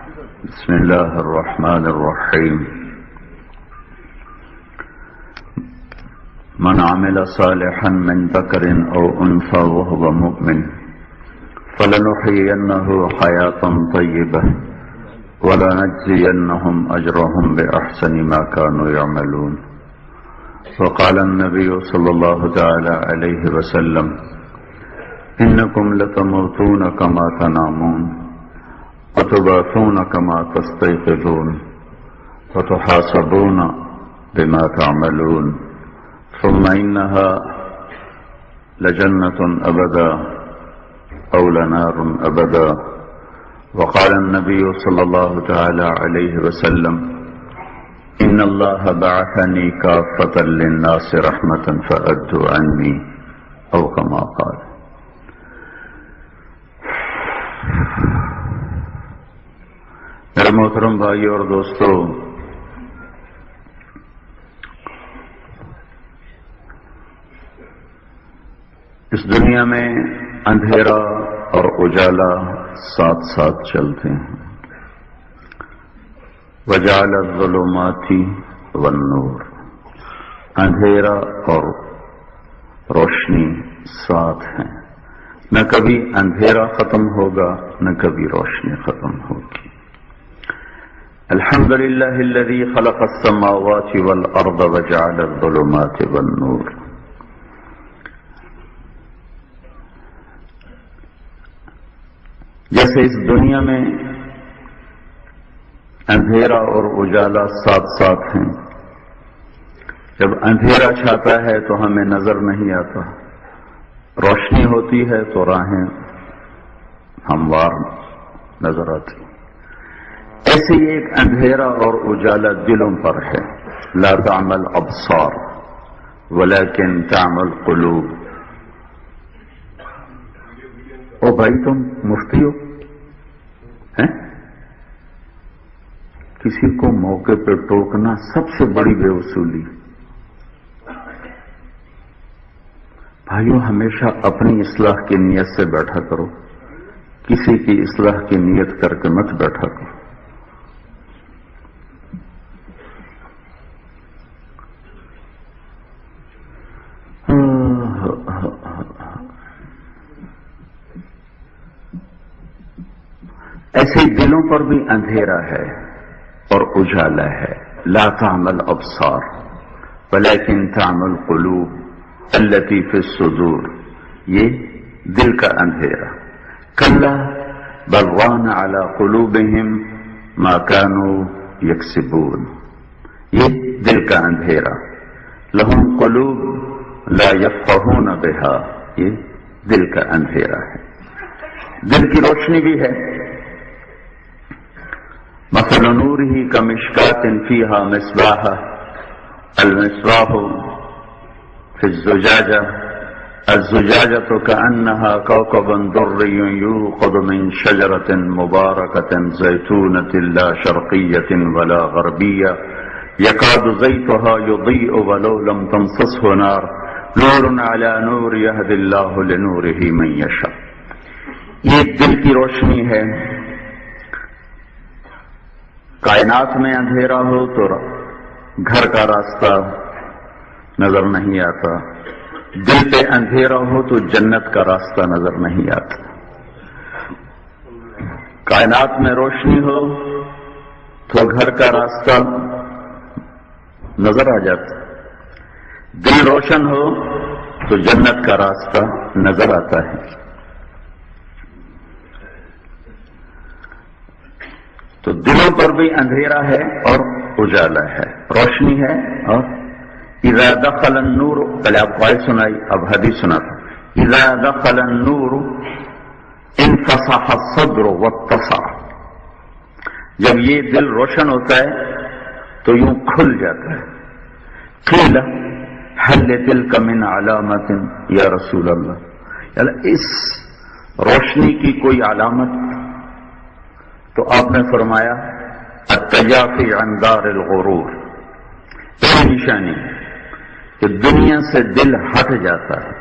بسم الله الرحمن الرحيم. من عمل صالحا من ذكر أو أنثى وهو مؤمن فلنحيينه حياة طيبة ولنجزينهم أجرهم بأحسن ما كانوا يعملون. وقال النبي صلى الله تعالى عليه وسلم: إنكم لتموتون كما تنامون وتبعثون كما تستيقظون وتحاسبون بما تعملون ثم إنها لجنة أبدا أو لنار أبدا. وقال النبي صلى الله تعالى عليه وسلم: إن الله بعثني كافة للناس رحمة فأدوا عني أو كما قال. میرے محترم بھائیو اور دوستو، اس دنیا میں اندھیرا اور اجالا ساتھ ساتھ چلتے ہیں. وجعل الظلمات والنور، اندھیرا اور روشنی ساتھ ہیں. نہ کبھی اندھیرا ختم ہوگا نہ کبھی روشنی ختم ہوگی. الحمد للہ الذی خلق السماوات والارض وجعل الظلمات والنور. جیسے اس دنیا میں اندھیرا اور اجالا ساتھ ساتھ ہیں، جب اندھیرا چھاتا ہے تو ہمیں نظر نہیں آتا، روشنی ہوتی ہے تو راہیں ہموار نظر آتی. ایسے ہی ایک اندھیرا اور اجالا دلوں پر ہے. لا تعمل ابصار ولكن تعمل قلوب. او بھائی تم مفتی ہو ہیں؟ کسی کو موقع پہ ٹوکنا سب سے بڑی بے اصولی. بھائیو، ہمیشہ اپنی اصلاح کی نیت سے بیٹھا کرو، کسی کی اصلاح کی نیت کر کے مت بیٹھا کرو. ایسے دلوں پر بھی اندھیرا ہے اور اجالا ہے. لا تعمل ابصار ولكن تعمل قلوب التي في الصدور. یہ دل کا اندھیرا. کلا بل ران على قلوبهم ما كانوا يكسبون. یہ دل کا اندھیرا. لهم قلوب لا يفقهون بها. یہ دل کا اندھیرا ہے. دل کی روشنی بھی ہے. مثل نوره كمشكاة فيها مصباح المصباح في الزجاجة الزجاجة كأنها كوكب دري يوقد من شجرة مباركة زيتونة لا شرقية ولا غربية يكاد زيتها يضيء ولو لم تمسسه نار نور على نور يهدي الله لنوره من يشاء. یہ دل کی روشنی ہے. کائنات میں اندھیرا ہو تو گھر کا راستہ نظر نہیں آتا، دل پہ اندھیرا ہو تو جنت کا راستہ نظر نہیں آتا. کائنات میں روشنی ہو تو گھر کا راستہ نظر آ جاتا، دل روشن ہو تو جنت کا راستہ نظر آتا ہے. تو دلوں پر بھی اندھیرا ہے اور اجالا ہے، روشنی ہے. اور اذا دخل النور، پہلے آپ کو آیت سنائی اب حدیث سناتا. اذا دخل النور انفسح الصدر واتسع. جب یہ دل روشن ہوتا ہے تو یوں کھل جاتا ہے. قیل هل لتلك من علامت یا رسول اللہ، اس روشنی کی کوئی علامت؟ تو آپ نے فرمایا التجافی عن دار الغرور. یہ نشانی کہ دنیا سے دل ہٹ جاتا ہے.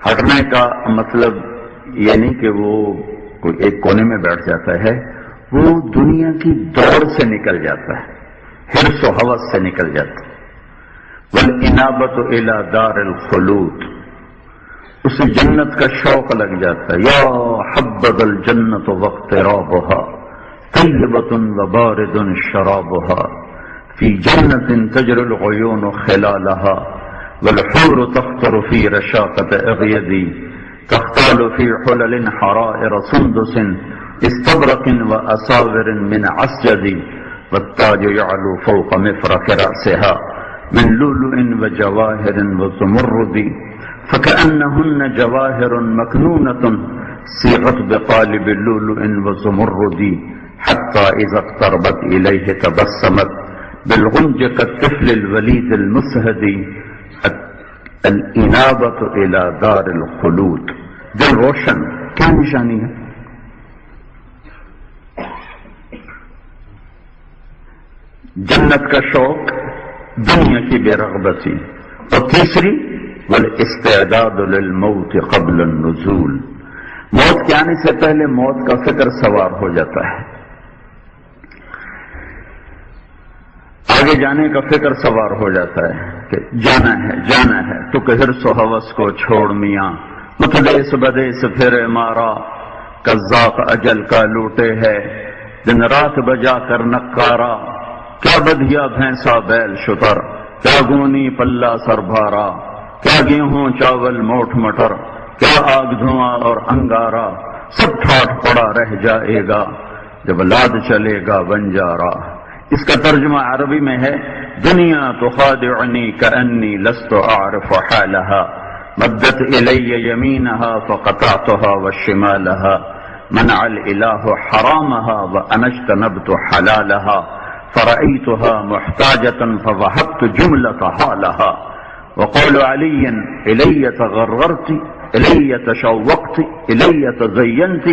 ہٹنے کا مطلب یہ نہیں کہ وہ کوئی ایک کونے میں بیٹھ جاتا ہے وہ دنیا کی دوڑ سے نکل جاتا ہے، حرص و ہوس سے نکل جاتا ہے۔ والانابۃ الی دار الخلود، اسے جنت کا شوق لگ جاتا ہے۔ یا حبذا الجنۃ واقترابها طیبۃ وبارد شرابها فی جنۃ تجری العیون خلالها والحور تخطر فی رشاقۃ اغیدی تختال فی حلل حرائر سندس استبرق واساور من عسجد والتاج يعلو فوق مفرق رأسها من لؤلؤ وجواهر وزمرد فكأنهن جواهر مكنونة صيغت بقالب لؤلؤ وزمرد حتى إذا اقتربت إليه تبسمت بالغنج كالطفل الوليد المسهد الإنابة إلى دار الخلود۔ دل روشن کیا نشانی ہے؟ جنت کا شوق، دنیا کی بے رغبتی، اور تیسری والاستعداد للموت قبل النزول، موت کے آنے سے پہلے موت کا فکر سوار ہو جاتا ہے، آگے جانے کا فکر سوار ہو جاتا ہے کہ جانا ہے تو کہ حرص و ہوس کو چھوڑ میاں، متدیس بدیس پھر مارا، قذاق اجل کا لوٹے ہے دن رات بجا کر نکارا، کیا بدھیا بھینسا بیل شتر، کیا گونی پلہ سر بھارا، کیا گیہوں چاول موٹ مٹر، کیا آگ دھواں اور انگارا، سب ٹھاٹ پڑا رہ جائے گا جب لاد چلے گا بنجارا۔ اس کا ترجمہ عربی میں ہے دنیا تخادعنی کأنی لست اعرف حالها مدت الی یمینها فقطعتها وشمالها منع الالہ حرامها وانا اجتنبت حلالها فرأيتها محتاجة فوهبت جملة حالها وقول علي إلي تغررت إلي تشوقت إلي تزينت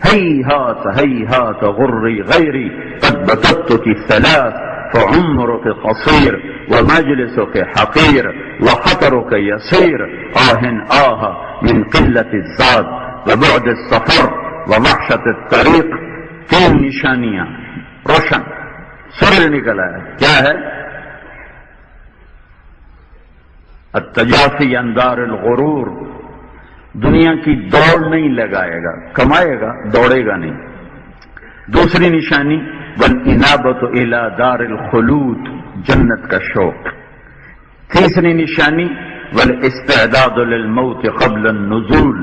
هيهات هيهات غري غيري قد بتتك الثلاث فعمرك قصير ومجلسك حقير وخطرك يسير من قلة الزاد وبعد السفر ووحشة الطريق۔ تین نشانیاں روشن سورج نکلا ہے، کیا ہے؟ التجافی عن دار الغرور، دنیا کی دوڑ نہیں لگائے گا، کمائے گا دوڑے گا نہیں۔ دوسری نشانی والانابۃ الی دار الخلود، جنت کا شوق۔ تیسری نشانی والاستعداد للموت قبل النزول،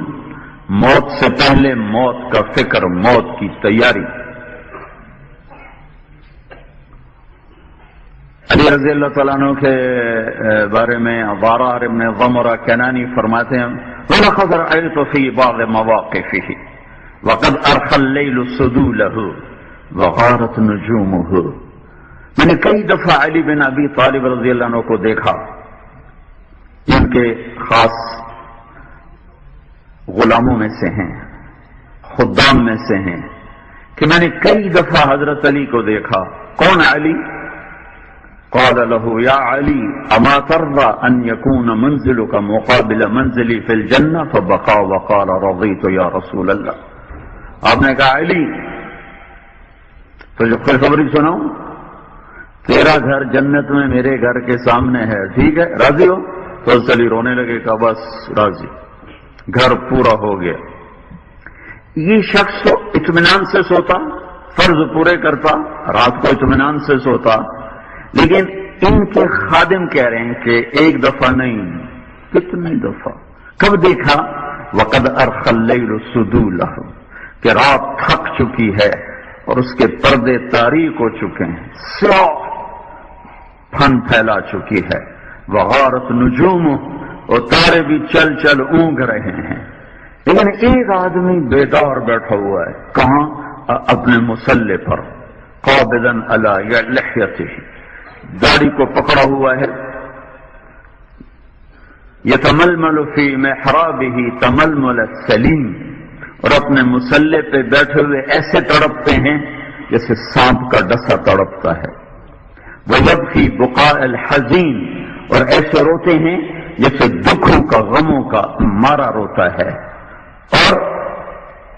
موت سے پہلے موت کا فکر، موت کی تیاری۔ علی رضی اللہ تعالیٰ عنہ کے بارے میں ضرار ابن ضمرہ کنانی فرماتے ہیں وَلَقَدْ رَأَيْتُ فِي بَعْضِ مَوَاقِفِهِ وَقَدْ أَرْخَى اللَّيْلُ سُدُولَهُ وَغَارَتْ نُجُومُهُ، میں نے کئی دفعہ علی بن ابی طالب رضی اللہ عنہ کو دیکھا، ان کے خاص غلاموں میں سے ہیں، خدام میں سے ہیں، کہ میں نے کئی دفعہ حضرت علی کو دیکھا۔ کون علی؟ قال له يا علي اما ترضى ان يكون منزلك مقابل منزلي في الجنة فبقى وقال رضيت يا رسول الله۔ آپ نے کہا علی تو جو خوشخبری سناؤں، تیرا گھر جنت میں میرے گھر کے سامنے ہے، ٹھیک ہے، راضی ہو؟ تو علی رونے لگے، کہا بس راضی، گھر پورا ہو گیا۔ یہ شخص اطمینان سے سوتا، فرض پورے کرتا، رات کو اطمینان سے سوتا، لیکن ان کے خادم کہہ رہے ہیں کہ ایک دفعہ نہیں، کتنی دفعہ۔ کب دیکھا؟ وقد ارخى الليل سدوله، کہ رات تھک چکی ہے اور اس کے پردے تاریک ہو چکے ہیں، سیاہ پھن پھیلا چکی ہے۔ وغارت نجومه، اور تارے بھی چل چل اونگ رہے ہیں، لیکن ایک آدمی بیدار بیٹھا ہوا ہے، کہاں؟ اپنے مصلی پر، قابضا علی لحیته، داڑھی کو پکڑا ہوا ہے، یتململ فی محرابہ تململ السلیم، اور اپنے مصلی پہ بیٹھے ہوئے ایسے تڑپتے ہیں جیسے سانپ کا ڈسا تڑپتا ہے۔ ویبکی بقاء الحزین، اور ایسے روتے ہیں جیسے دکھوں کا، غموں کا مارا روتا ہے۔ اور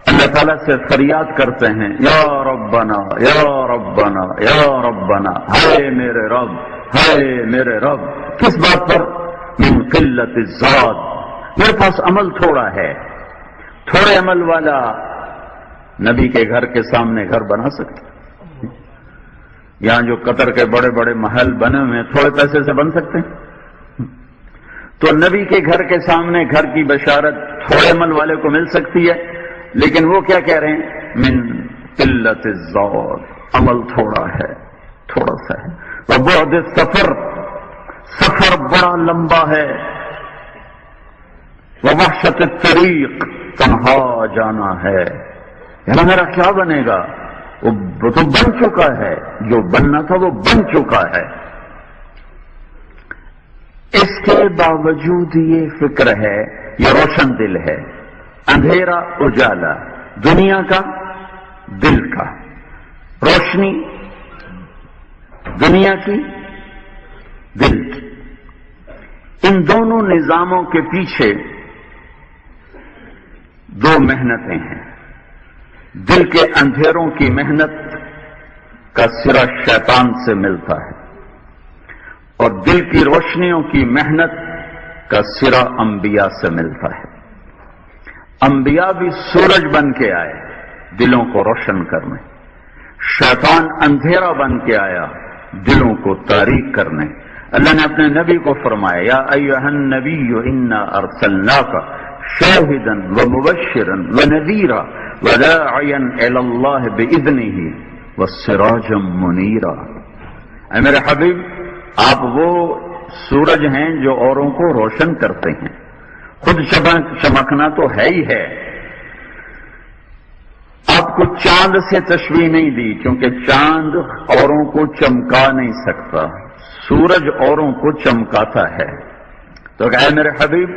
اللہ تعالیٰ سے فریاد کرتے ہیں، یا ربنا یا ربنا یا ربنا، ہائے میرے رب، ہائے میرے رب۔ کس بات پر؟ من قلت الزاد، میرے پاس عمل تھوڑا ہے۔ تھوڑے عمل والا نبی کے گھر کے سامنے گھر بنا سکتا؟ یہاں جو قطر کے بڑے بڑے محل بنے ہوئے ہیں تھوڑے پیسے سے بن سکتے ہیں؟ تو نبی کے گھر کے سامنے گھر کی بشارت تھوڑے عمل والے کو مل سکتی ہے، لیکن وہ کیا کہہ رہے ہیں؟ من قلت الزاد، عمل تھوڑا ہے، تھوڑا سا ہے۔ وبعد السفر، سفر بڑا لمبا ہے۔ ووحشت الطریق، تنہا جانا ہے۔ یعنی میرا کیا بنے گا؟ وہ تو بن چکا ہے، جو بننا تھا وہ بن چکا ہے۔ اس کے باوجود یہ فکر ہے، یہ روشن دل ہے، اندھیرا اجالا، دنیا کا دل کا، روشنی دنیا کی دل کی۔ ان دونوں نظاموں کے پیچھے دو محنتیں ہیں۔ دل کے اندھیروں کی محنت کا سرا شیطان سے ملتا ہے، اور دل کی روشنیوں کی محنت کا سرا انبیاء سے ملتا ہے۔ انبیاء بھی سورج بن کے آئے دلوں کو روشن کرنے، شیطان اندھیرا بن کے آیا دلوں کو تاریک کرنے۔ اللہ نے اپنے نبی کو فرمایا، یا ایھا النبی انا ارسلناک شاہدا ومبشرا ونذیرا وداعیا الی اللہ باذنہ وسراجا منیرا۔ اے میرے حبیب، آپ وہ سورج ہیں جو اوروں کو روشن کرتے ہیں، خود چمکنا تو ہے ہی ہے۔ آپ کو چاند سے تشبیہ نہیں دی، کیونکہ چاند اوروں کو چمکا نہیں سکتا، سورج اوروں کو چمکاتا ہے۔ تو اے میرے حبیب،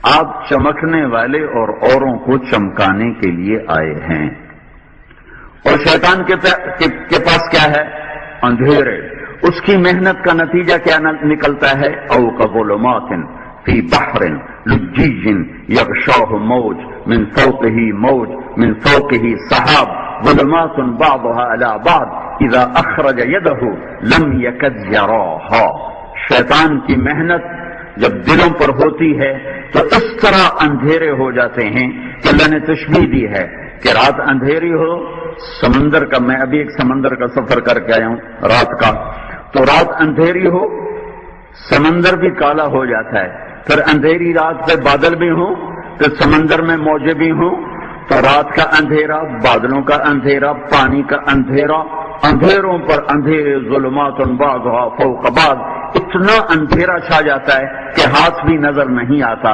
آپ چمکنے والے اور اوروں کو چمکانے کے لیے آئے ہیں۔ اور شیطان کے پاس کیا ہے؟ اندھیرے۔ اس کی محنت کا نتیجہ کیا نکلتا ہے؟ او کظلمات فی بحر لجی یغشاہ موج من فوقہ موج من فوقہ سحاب ظلمات بعضها علی بعض اذا اخرج یدہ لم یکد یراہا۔ شیطان کی محنت جب دلوں پر ہوتی ہے تو اس طرح اندھیرے ہو جاتے ہیں کہ اللہ نے تشبیہ دی ہے کہ رات اندھیری ہو، سمندر کا، میں ابھی ایک سمندر کا سفر کر کے آیا ہوں رات کا، تو رات اندھیری ہو سمندر بھی کالا ہو جاتا ہے، پھر اندھیری رات پہ بادل بھی ہوں تو سمندر میں موجیں بھی ہوں، تو رات کا اندھیرا، بادلوں کا اندھیرا، پانی کا اندھیرا، اندھیروں پر اندھیرے، ظلمات بعضها فوق بعض، اتنا اندھیرا چھا جاتا ہے کہ ہاتھ بھی نظر نہیں آتا۔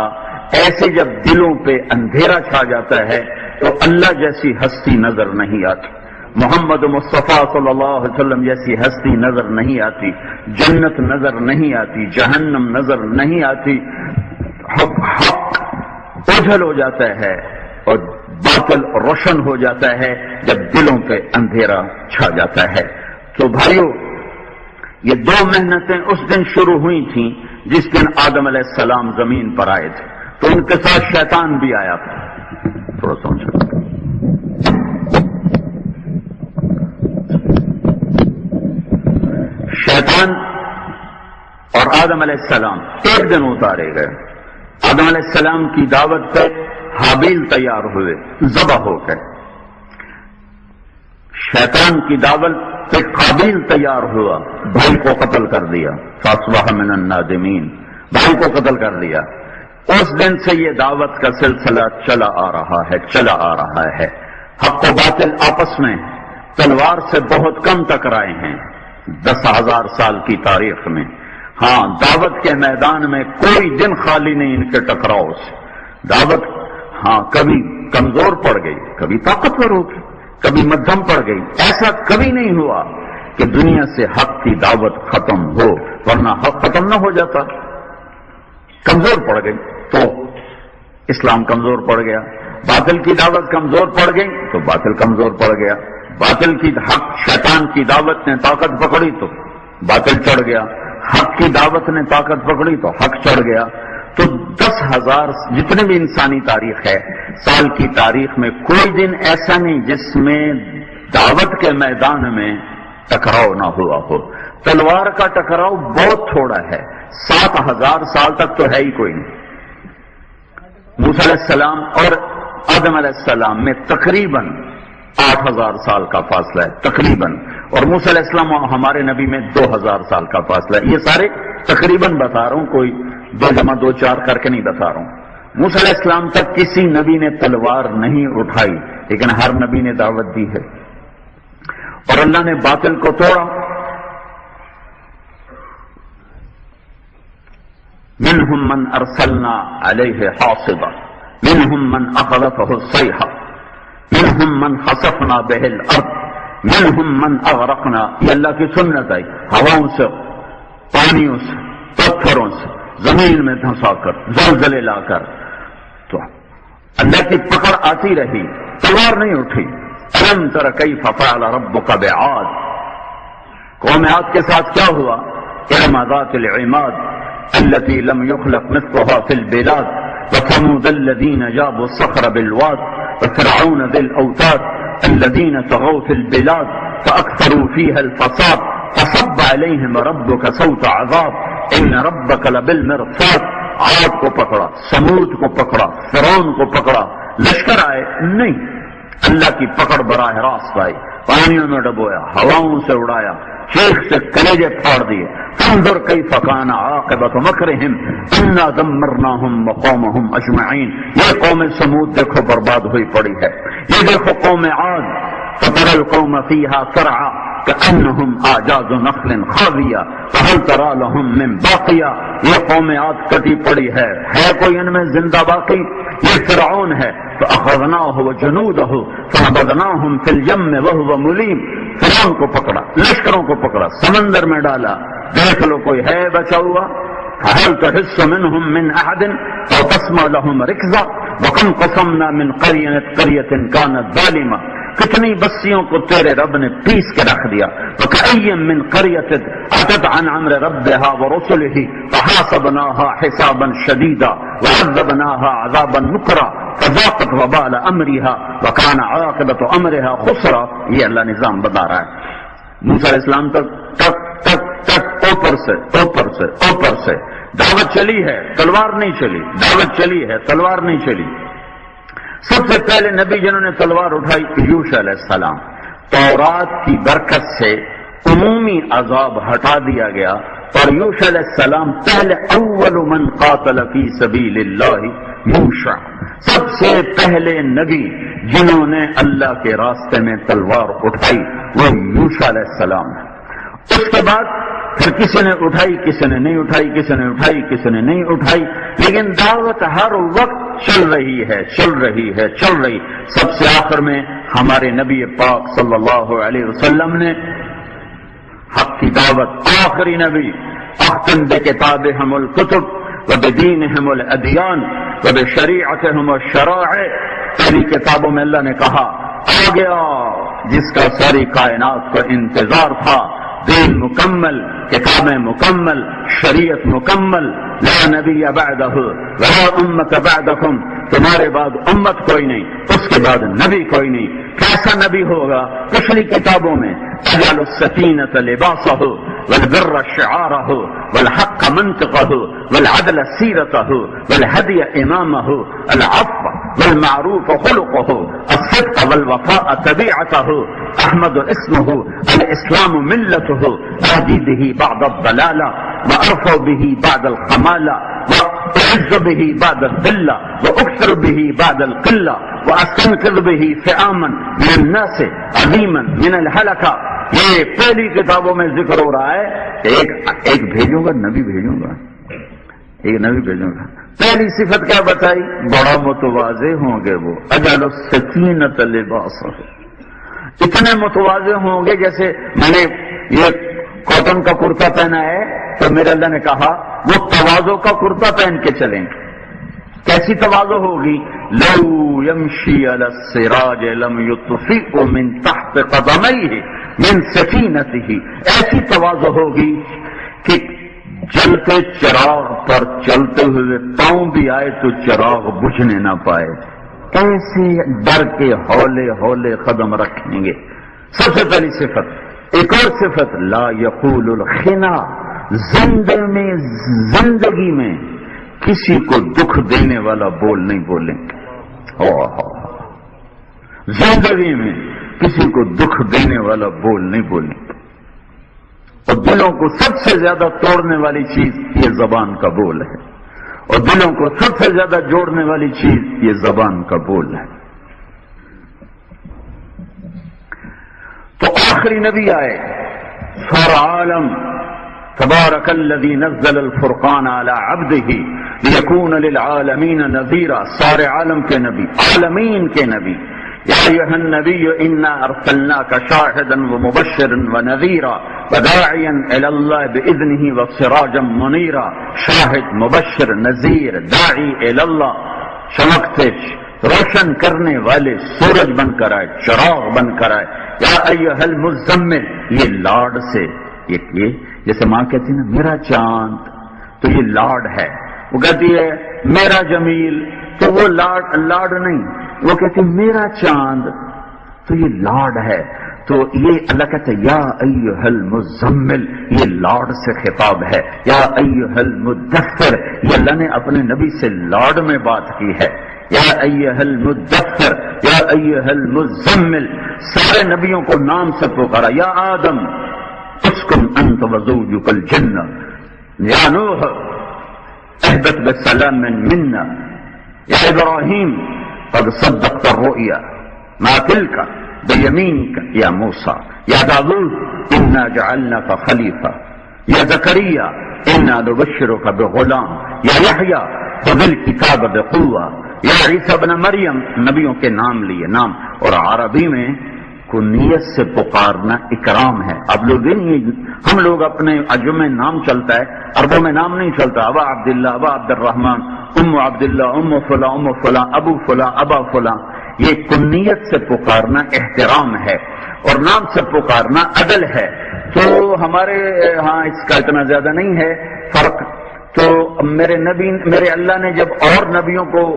ایسے جب دلوں پہ اندھیرا چھا جاتا ہے تو اللہ جیسی ہستی نظر نہیں آتی، محمد مصطفیٰ صلی اللہ علیہ وسلم جیسی ہستی نظر نہیں آتی، جنت نظر نہیں آتی، جہنم نظر نہیں آتی، حق اوجھل ہو جاتا ہے اور باطل روشن ہو جاتا ہے جب دلوں پہ اندھیرا چھا جاتا ہے۔ تو بھائیو، یہ دو محنتیں اس دن شروع ہوئی تھیں جس دن آدم علیہ السلام زمین پر آئے تھے، تو ان کے ساتھ شیطان بھی آیا تھا۔ تھوڑا سمجھو، شیطان اور آدم علیہ السلام ایک دن اتارے گئے۔ آدم علیہ السلام کی دعوت پہ حابیل تیار ہوئے ذبح ہو گئے، شیطان کی دعوت پہ قابیل تیار ہوا، بھائی کو قتل کر دیا، فاصبح من النادمین، بھائی کو قتل کر دیا۔ اس دن سے یہ دعوت کا سلسلہ چلا آ رہا ہے۔ حق و باطل آپس میں تلوار سے بہت کم ٹکرائے ہیں 10,000 سال کی تاریخ میں۔ ہاں، دعوت کے میدان میں کوئی دن خالی نہیں ان کے ٹکراؤ سے۔ دعوت ہاں کبھی کمزور پڑ گئی، کبھی طاقتور ہو گئی، کبھی مدھم پڑ گئی، ایسا کبھی نہیں ہوا کہ دنیا سے حق کی دعوت ختم ہو، ورنہ حق ختم نہ ہو جاتا۔ کمزور پڑ گئی تو اسلام کمزور پڑ گیا، باطل کی دعوت کمزور پڑ گئی تو باطل کمزور پڑ گیا، باطل کی حق شیطان کی دعوت نے طاقت پکڑی تو باطل چڑھ گیا، حق کی دعوت نے طاقت پکڑی تو حق چڑھ گیا۔ تو 10,000 جتنے بھی انسانی تاریخ ہے، سال کی تاریخ میں کوئی دن ایسا نہیں جس میں دعوت کے میدان میں ٹکراؤ نہ ہوا ہو. تلوار کا ٹکراؤ بہت تھوڑا ہے، 7000 سال تک تو ہے ہی کوئی نہیں. موسیٰ علیہ السلام اور آدم علیہ السلام میں تقریباً 8000 سال کا فاصلہ ہے تقریباً، اور موسیٰ علیہ السلام اور ہمارے نبی میں 2000 سال کا فاصلہ ہے. یہ سارے تقریباً بتا رہا ہوں، کوئی 2+2=4 کر کے نہیں بتا رہا ہوں. موسیٰ علیہ السلام تک کسی نبی نے تلوار نہیں اٹھائی، لیکن ہر نبی نے دعوت دی ہے اور اللہ نے باطل کو توڑا. منہم من ارسلنا علیہ حاصبا منہم من اخذته الصیحہ منہم من خسفنا بہ الارض منہم من اغرقنا. یہ اللہ کی سنت آئی، ہواؤں سے، پانیوں سے، پتھروں سے، زمین میں دھنسا کر، زلزلے لا کر. تو اللہ کی پکڑ آتی رہی، تلوار نہیں اٹھی. الم تر کیف فعل ربک بعاد، قوم عاد کے ساتھ کیا ہوا؟ ارم ذات العماد التي لم يخلق مثلها في البلاد وثمود الذين جابوا الصخر بالواد وفرعون ذي الاوتاد الذين طغوا في البلاد فاكثروا فيها الفساد فصب عليهم ربك صوت عذاب ان ربك لبالمرصاد. عاد کو پکڑا، سمود کو پکڑا، فرعون کو پکڑا، لشکر آئے نہیں، اللہ کی پکڑ براہ راست آئی. پانیوں میں ڈبویا، ہواؤں سے اڑایا، چیخ سے کلیجے پھاڑ دیے. فانظر کیف کان عاقبۃ مکرہم انا دمرناہم وقومہم اجمعین. یہ قوم سمود دیکھو برباد ہوئی پڑی ہے. یہ دیکھو قوم عاد، فترى القوم فيها سرعا كأنهم اعجاز نخل خاویہ فهل ترى لهم من باقیہ. یہ قوم عاد کٹی پڑی ہے کوئی ان میں زندہ باقی؟ یہ فرعون ہے. فأخذناه وجنوده فنبذناهم في اليم وهو مليم. فرعون کو پکڑا، لشکروں کو پکڑا، سمندر میں ڈالا. دیکھ لو کوئی ہے بچا ہوا؟ هل تحس منهم من احد او تسمع لهم ركزا وكم قسمنا من قرية كانت ظالمة. کتنی بستیوں کو تیرے رب نے پیس کے رکھ دیا. وكأي من قرية عتت عن امر ربها ورسله فحاسبناها حسابا شديدا وعذبناها عذابا نكرا فذاقت وبال امرها وكان عاقبة امرها خسرا. یہ اللہ نظام بتا رہا ہے. موسیٰ علیہ السلام تک ٹک ٹک ٹک اوپر سے دعوت چلی ہے، تلوار نہیں چلی. دعوت چلی ہے، تلوار نہیں چلی. سب سے پہلے نبی جنہوں نے تلوار اٹھائی یوشع علیہ السلام. تورات کی برکت سے عمومی عذاب ہٹا دیا گیا اور یوشع علیہ السلام پہلے اول من قاتل فی سبیل اللہ یوشع، سب سے پہلے نبی جنہوں نے اللہ کے راستے میں تلوار اٹھائی وہ یوشع علیہ السلام. اس کے بعد پھر کسی نے اٹھائی، کسی نے نہیں اٹھائی، کسی نے اٹھائی، کسی نے نہیں اٹھائی، لیکن دعوت ہر وقت چل رہی ہے. سب سے آخر میں ہمارے نبی پاک صلی اللہ علیہ وسلم نے حق کی دعوت، آخری نبی، اختم بکتابہم الکتب وبدینہم الادیان وبشریعتہم الشرائع. پہلی کتابوں میں اللہ نے کہا آ گیا جس کا ساری کائنات کو انتظار تھا، دین مکمل، کتابیں مکمل، شریعت مکمل. لا نبی بعدہ ولا امت بعدکم، تمہارے بعد امت کوئی نہیں، اس کے بعد نبی کوئی نہیں. کیسا نبی ہوگا؟ پچھلی کتابوں میں اجعل السکینۃ لباسہ والبر شعارہ والحق منطقہ والعدل سیرتہ والہدی امامہ العفو والمعروف خلقہ الصدق والوفاء طبیعتہ احمد اسمہ الاسلام ملتہ اهدی به بعد الضلالہ وارفع به بعد الخمالہ واعز به بعد الذلہ واکثر به بعد القلہ واستنقذ به فئاما من الناس عظیما من الہلکہ. یہ پہلی کتابوں میں ذکر ہو رہا ہے کہ ایک بھیجوں گا، نبی بھیجوں گا، ایک نبی بھیجوں گا. پہلی صفت کیا بتائی؟ بڑا متواضع ہوں گے وہ. اجعل السکینۃ لباسہ، اتنے متواضع ہوں گے جیسے میں نے یہ کاٹن کا کرتا پہنا ہے تو میرے اللہ نے کہا وہ تواضع کا کرتا پہن کے چلیں. کیسی تواضع ہوگی؟ لو یمشی علی السراج لم یطفئ من تحت قدمیہ من سکینتہ. ایسی تواضع ہوگی کہ جلتے چراغ پر چلتے ہوئے پاؤں بھی آئے تو چراغ بجھنے نہ پائے. ایسے ڈر کے ہولے ہولے قدم رکھیں گے. سب سے پہلی صفت. ایک اور صفت لا یقول الخنا، زندگی میں کسی کو دکھ دینے والا بول نہیں بولیں گے. زندگی میں کسی کو دکھ دینے والا بول نہیں بولیں گے. اور دلوں کو سب سے زیادہ توڑنے والی چیز یہ زبان کا بول ہے، اور دلوں کو سب سے زیادہ جوڑنے والی چیز یہ زبان کا بول ہے. تو آخری نبی آئے سارا عالم تبارک الذی نزل الفرقان علی عبدہ لیکون للعالمین نذیرا. سارے عالم کے نبی، عالمین کے نبی. یا ایھا النبی انا ارسلناک شاہدا ومبشرا ونذیرا وداعیا الی اللہ باذنہ وسراجا منیرا. شاہد، مبشر، نذیر، داعی الی اللہ، چمکتے روشن کرنے والے سورج بن کر آئے، چراغ بن کر آئے. یا ایھا المزمل، یہ لاڈ سے، یہ جیسے ماں کہتی نا میرا چاند، تو یہ لاڈ ہے. وہ کہتی ہے میرا جمیل، تو وہ لاڈ نہیں، وہ کہتی میرا چاند، تو یہ لاڈ ہے. تو یہ اللہ کہتا ہے یا ایھا المزمل، یہ لاڈ سے خطاب ہے. یا ایھا المدثر، یہ اللہ نے اپنے نبی سے لاڈ میں بات کی ہے. یا ایھا المدثر، یا ایھا المزمل، سارے نبیوں کو نام سے پکارا. یا آدم اسکن انت وزوجک الجنہ، یا نوح اہبط بسلام منا، یا ابراہیم قد صدقت الرؤیا ما تلک بیمینک یا موسیٰ، یا داود انا جعلناک خلیفہ، یا زکریا انا نبشرک بغلام، یا یحییٰ خذ الکتاب بقوہ، یا عیسیٰ ابن مریم. نبیوں کے نام لیے نام. اور عربی میں کنیت سے پکارنا اکرام ہے. اب لوگ ہم لوگ اپنے عجم میں نام چلتا ہے، عربوں میں نام نہیں چلتا. ابا عبداللہ، ابا عبد الرحمن، ام عبداللہ، ام فلاں، ام فلاں، ابو فلاں، ابا فلاں. یہ کنیت سے پکارنا احترام ہے، اور نام سے پکارنا عدل ہے. تو ہمارے ہاں اس کا اتنا زیادہ نہیں ہے فرق. تو میرے اللہ نے جب اور نبیوں کو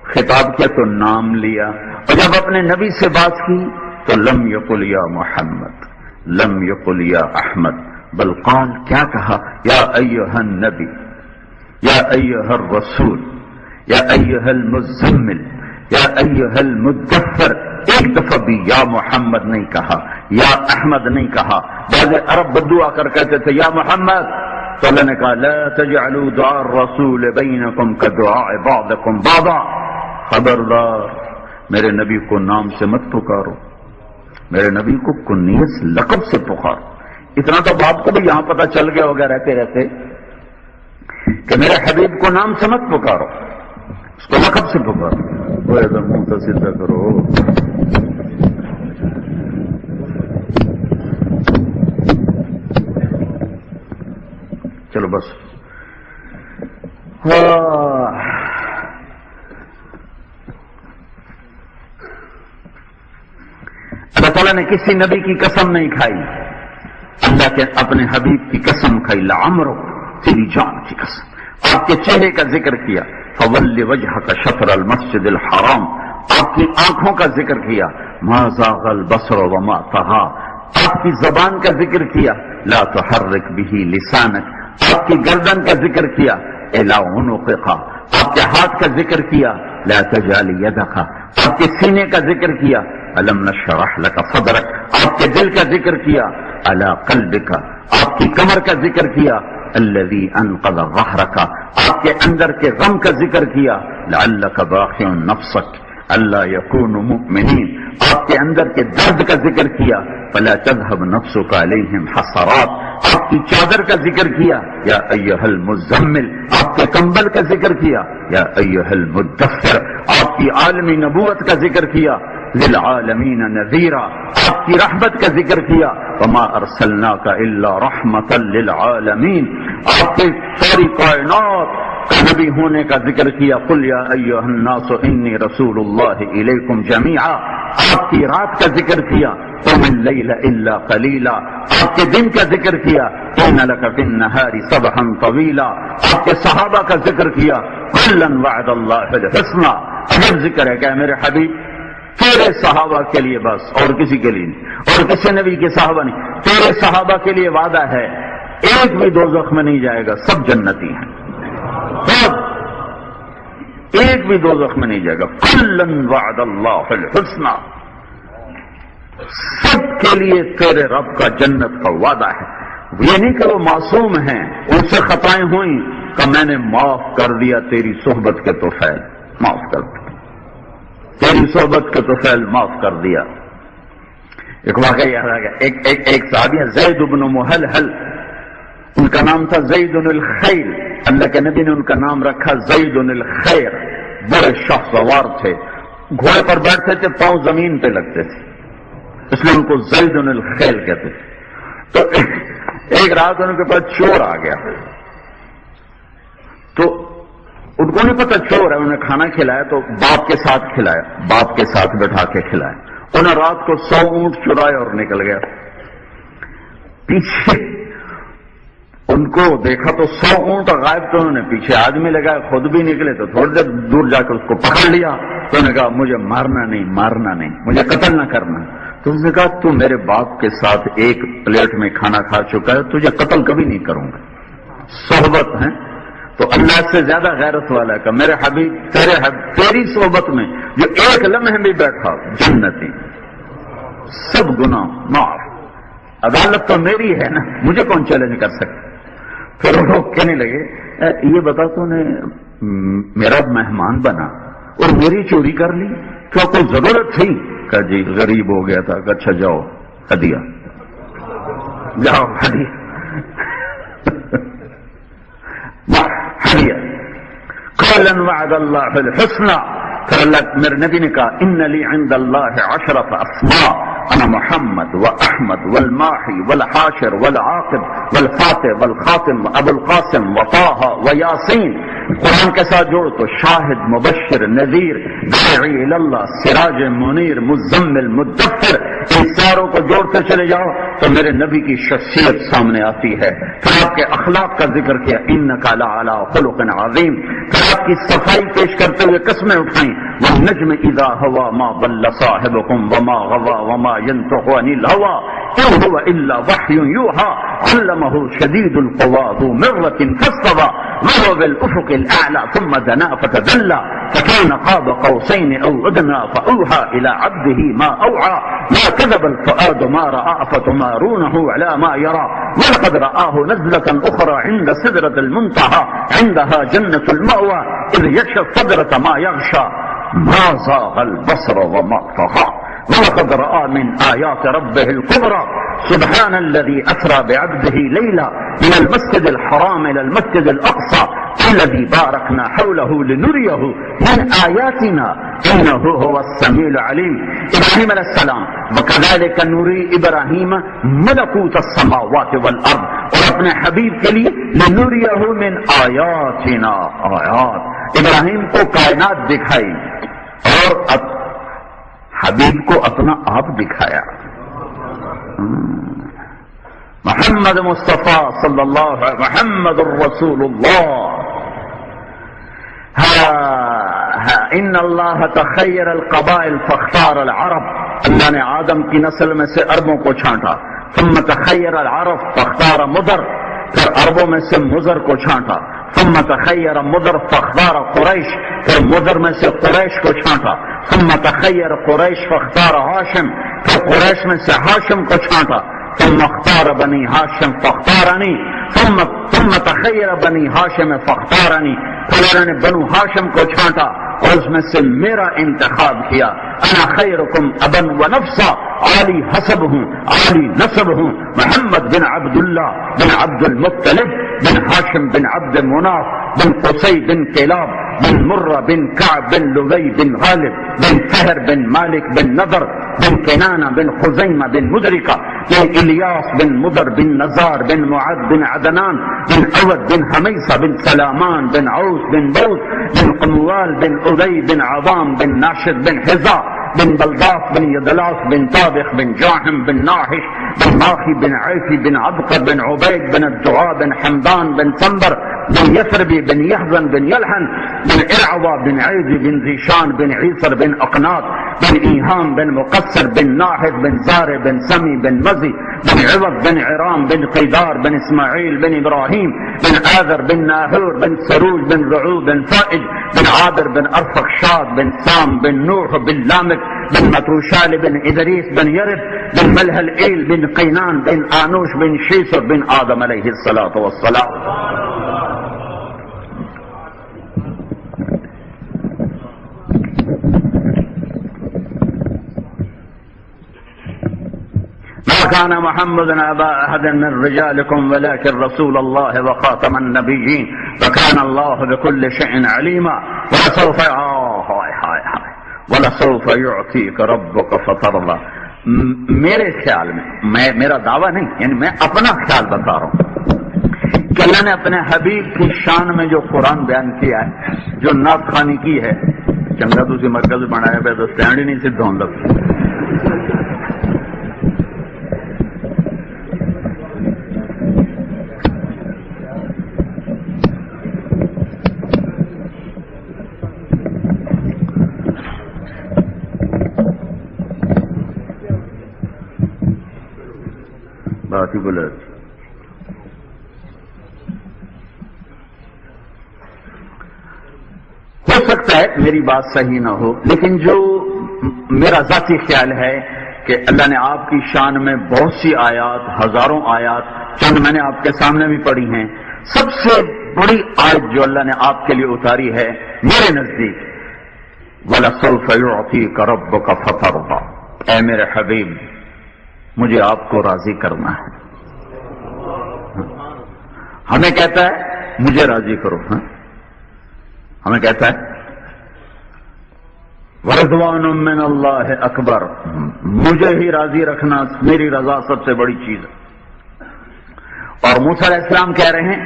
خطاب کیا تو نام لیا، اور جب اپنے نبی سے بات کی تو لم یقل یا محمد، لم یقل یا احمد، بل قال، کیا کہا؟ یا ایھا النبی، یا ایھا الرسول، یا ایھا المزمل، یا ایھا المدثر. ایک دفعہ بھی یا محمد نہیں کہا، یا احمد نہیں کہا. بعض عرب بدعا کر کہتے تھے یا محمد، تو اللہ نے کہا لا تجعلوا دعاء الرسول بینکم کدعاء بعضکم بعضا. خبردار میرے نبی کو نام سے مت پکارو، میرے نبی کو کنیت لقب سے پکارو. اتنا تو آپ کو بھی یہاں پتہ چل گیا ہوگا رہتے رہتے کہ میرے حبیب کو نام سے مت پکارو، اس کو لقب سے پکارو. وہ ادھر منہ تو سیدھا کرو. چلو بس. اللہ تعالیٰ نے کسی نبی کی قسم نہیں کھائی، اللہ کے اپنے حبیب کی قسم کھائی. لعمرک، تیری جان کی قسم. آپ کے چہرے کا ذکر کیا، فول وجہک شطر المسجد الحرام. آپ کی آنکھوں کا ذکر کیا، ما زاغ البصر وما طغى. آپ کی زبان کا ذکر کیا، لا تحرک به لسانک. آپ کی گردن کا ذکر کیا، الی عنقک. آپ کے ہاتھ کا ذکر کیا، لا تجعل یدک. آپ کے سینے کا ذکر کیا، الم نشرح لک صدرک. آپ کے دل کا ذکر کیا، علی قلبک. آپ کی کمر کا ذکر کیا، الذی انقض ظہرک. آپ کے اندر کے غم کا ذکر کیا، لعلک باخع نفسک الا یکونوا مؤمنین. آپ کے اندر کے درد کا ذکر کیا، فلا تذهب نفسک علیہم حسرات. آپ کی چادر کا ذکر کیا، یا ایھا المزمل. آپ کے کمبل کا ذکر کیا، یا ایھا المدثر. آپ کی عالمی نبوت کا ذکر کیا، للعالمین نذیرا. آپ کی رحمت کا ذکر کیا، وما ارسلناک الا رحمتا للعالمین. آپ کی ساری کائنات کا نبی ہونے کا ذکر کیا، قل یا ایھا الناس انی رسول اللہ الیکم جمیعا. آپ کی رات کا ذکر کیا، قم اللیل الا قلیلا. آپ کے دن کا ذکر کیا، ان لک فی النہار سبحا طویلا. آپ کے صحابہ کا ذکر کیا، کلا وعد اللہ الحسنی. عجب ذکر ہے کہ میرے حبیب تیرے صحابہ کے لیے بس، اور کسی کے لیے نہیں، اور کسی نبی کے صحابہ نہیں، تیرے صحابہ کے لیے وعدہ ہے ایک بھی دوزخ میں نہیں جائے گا، سب جنتی ہیں، سب، ایک بھی دوزخ میں نہیں جائے گا۔ کلن وعد اللہ الحسنى، سب کے لیے تیرے رب کا جنت کا وعدہ ہے۔ یہ نہیں کہ وہ معصوم ہیں، ان سے خطائیں ہوئیں کہ میں نے معاف کر دیا تیری صحبت کے توفیل، معاف کر دیا تیری صحبت کے توفیل، معاف کر دیا۔ ایک واقعہ یاد آ گیا، ایک صحابی ہے زید بن محلحل، ان کا نام تھا زید الخیر، اللہ کے نبی نے ان کا نام رکھا زید الخیر، بڑے شاہ سوار تھے، گھوڑے پر بیٹھتے تھے، پاؤں زمین پہ لگتے تھے، اس لیے ان کو زید الخیر کہتے تھے۔ تو ایک رات ان کے پاس چور آ گیا، تو ان کو نہیں پتا چور ہے، انہیں کھانا کھلایا تو باپ کے ساتھ کھلایا، باپ کے ساتھ بٹھا کے کھلایا، انہیں رات کو 100 اونٹ چرائے اور نکل گیا۔ پیچھے ان کو دیکھا تو 100 اونٹ غائب، تو انہوں نے پیچھے آدمی لگایا، خود بھی نکلے تو تھوڑی دیر دور جا کر اس کو پکڑ لیا، تو انہوں نے کہا مجھے مارنا نہیں، مجھے قتل نہ کرنا۔ تو اس نے کہا تو میرے باپ کے ساتھ ایک پلیٹ میں کھانا کھا چکا ہے، تجھے قتل کبھی نہیں کروں گا، صحبت ہے تو اللہ سے زیادہ غیرت والا ہے کہ میرے حبیب تیری صحبت میں جو ایک لمحے بھی بیٹھا جنتی، سب گناہ معاف، عدالت تو میری ہے نا، مجھے کون چیلنج کر سکتا۔ پھر وہ کہنے لگے یہ بتا تو نے میرا مہمان بنا اور میری چوری کر لی، کیا کوئی ضرورت تھی؟ کہ جی غریب ہو گیا تھا، کہ اچھا جاؤ ہدیہ، جاؤ ہدیہ ہدیہ۔ قال وعد اللہ الحسنى، پھر اللہ میرے نبی نے کہا ان لی عند اللہ 10 اسماء، انا محمد واحمد والماحی والحاشر والعاقب والفاتح والخاتم ابو القاسم وطه ویاسین۔ قرآن کے ساتھ جوڑ تو شاہد، مبشر، نذیر، داعی اللہ، سراج منیر، مزمل، مدثر، ان چاروں کو جوڑتے چلے جاؤ تو میرے نبی کی شخصیت سامنے آتی ہے۔ پھر آپ کے اخلاق کا ذکر کیا، انک لعلی خلق عظیم، پھر آپ کی صفائی پیش کرتے ہوئے قسمیں اٹھائیں، والنجم اذا هوى ما ضل صاحبكم وما غوى وما ينطق عن الهوى ان هو الا وحي يوحى علمه شديد القوى ذو مرة فاستوى وهو بالافق الاعلى ثم دنا فتدلى فكان قاب قوسين او ادنى فاوحى الى عبده ما اوحى ما كذب الفؤاد ما راى فتمارونه على ما يرى ولقد رآه نزلة اخرى عند سدرة المنتهى عندها جنة المأوى اذ يغشى الصدرة ما يغشى ما زاغ البصر وما طغى ولقد رأى من آيات ربه الكبرى سبحان الذي أسرى بعبده ليلا من المسجد الحرام إلى المسجد الأقصى الذي باركنا حوله لنريه من آياتنا إنه هو السميع العليم۔ ابراہیم علیہ السلام وكذلك نري إبراهيم ملكوت السماوات والأرض، اور اپنے حبیب کے لیے لنريه من آياتنا، آیات ابراہیم کو کائنات دکھائی اور حبیب کو اپنا آپ دکھایا۔ محمد مصطفیٰ صلی اللہ علیہ محمد الرسول اللہ۔ ان اللہ تخیر القبائل فاختار العرب، اللہ نے آدم کی نسل میں سے عربوں کو چھانٹا، ثم تخیر العرب فاختار مدر، پھر عربوں میں سے مزر کو چھانٹا، ثم تخیر مدر فاختار قریش، پھر مدر میں سے قریش کو چھانٹا، ثم تخیر قریش فاختار ہاشم، پھر قریش میں سے ہاشم کو چھانٹا، ثم اختار بنی ہاشم فاختارنی، ثم تخیر بنی ہاشم فاختارنی، پھر انہوں نے بنو ہاشم کو چھانٹا اور اس میں سے میرا انتخاب کیا۔ انا خیرکم ابا و نفسا، عالی حسب ہوں، عالی نسب ہوں، محمد بن عبداللہ بن عبد المطلب بن ہاشم بن عبد مناف بن قصی بن کلاب بن مرہ بن کعب بن لبی بن غالب بن فہر بن مالک بن نضر بن کنانہ بن خزیمہ بن مدرکہ بن الیاس بن مدر بن نزار بن معد بن عدنان بن عود بن حمیصہ بن سلامان بن عوس بن بوس بن قموال بن ادی بن عظام بن ناشد بن حزا بن بلداس بن يدلاس بن طابخ بن جاحم بن ناحش بن ماخي بن عيفي بن عبقر بن عبيد بن الدعاء بن حمدان بن سنبر بن يثربي بن يحزن بن يلحن بن إرعوى بن عيدي بن ذيشان بن عيسر بن أقناط بن إيهام بن مقصر بن ناحد بن زارع بن سمي بن مزي بن عوض بن عرام بن قيدار بن إسماعيل بن إبراهيم بن آذر بن ناهور بن سروج بن رعوب بن فائج بن عابر بن أرفخشاد بن سام بن نوح بن لامك بن متروشال بن إدريس بن يرب بن ملهلئيل بن قينان بن آنوش بن شيسر بن آدم عليه الصلاة والسلام. ما كان محمد أبا أحد من رجالكم ولكن رسول الله وخاتم النبيين وكان الله بكل شيء عليما ولسوف يعطيك ربك فترضى. میرے خیال میں میرا دعویٰ نہیں، یعنی میں اپنا خیال بتا رہا ہوں کہ اللہ نے اپنے حبیب کی شان میں جو قرآن بیان کیا ہے، جو نعت خوانی کی ہے، چنگا تسی مرکز بنایا پہ تو سٹینڈ ہی نہیں سدھ ہوں لگ بات ہی بولے. ہو سکتا ہے میری بات صحیح نہ ہو، لیکن جو میرا ذاتی خیال ہے کہ اللہ نے آپ کی شان میں بہت سی آیات، ہزاروں آیات، چند میں نے آپ کے سامنے بھی پڑھی ہیں. سب سے بڑی آیت جو اللہ نے آپ کے لیے اتاری ہے میرے نزدیک، وَلَسَوْفَ يُعْطِيكَ رَبُّكَ فَتَرْضَىٰ، اے میرے حبیب مجھے آپ کو راضی کرنا ہے. ہمیں کہتا ہے مجھے راضی کرو، ہمیں کہتا ہے وَرِضْوَانٌ مِّنَ اللَّهِ أَكْبَرُ، مجھے ہی راضی رکھنا، میری رضا سب سے بڑی چیز ہے. اور موسیٰ علیہ السلام کہہ رہے ہیں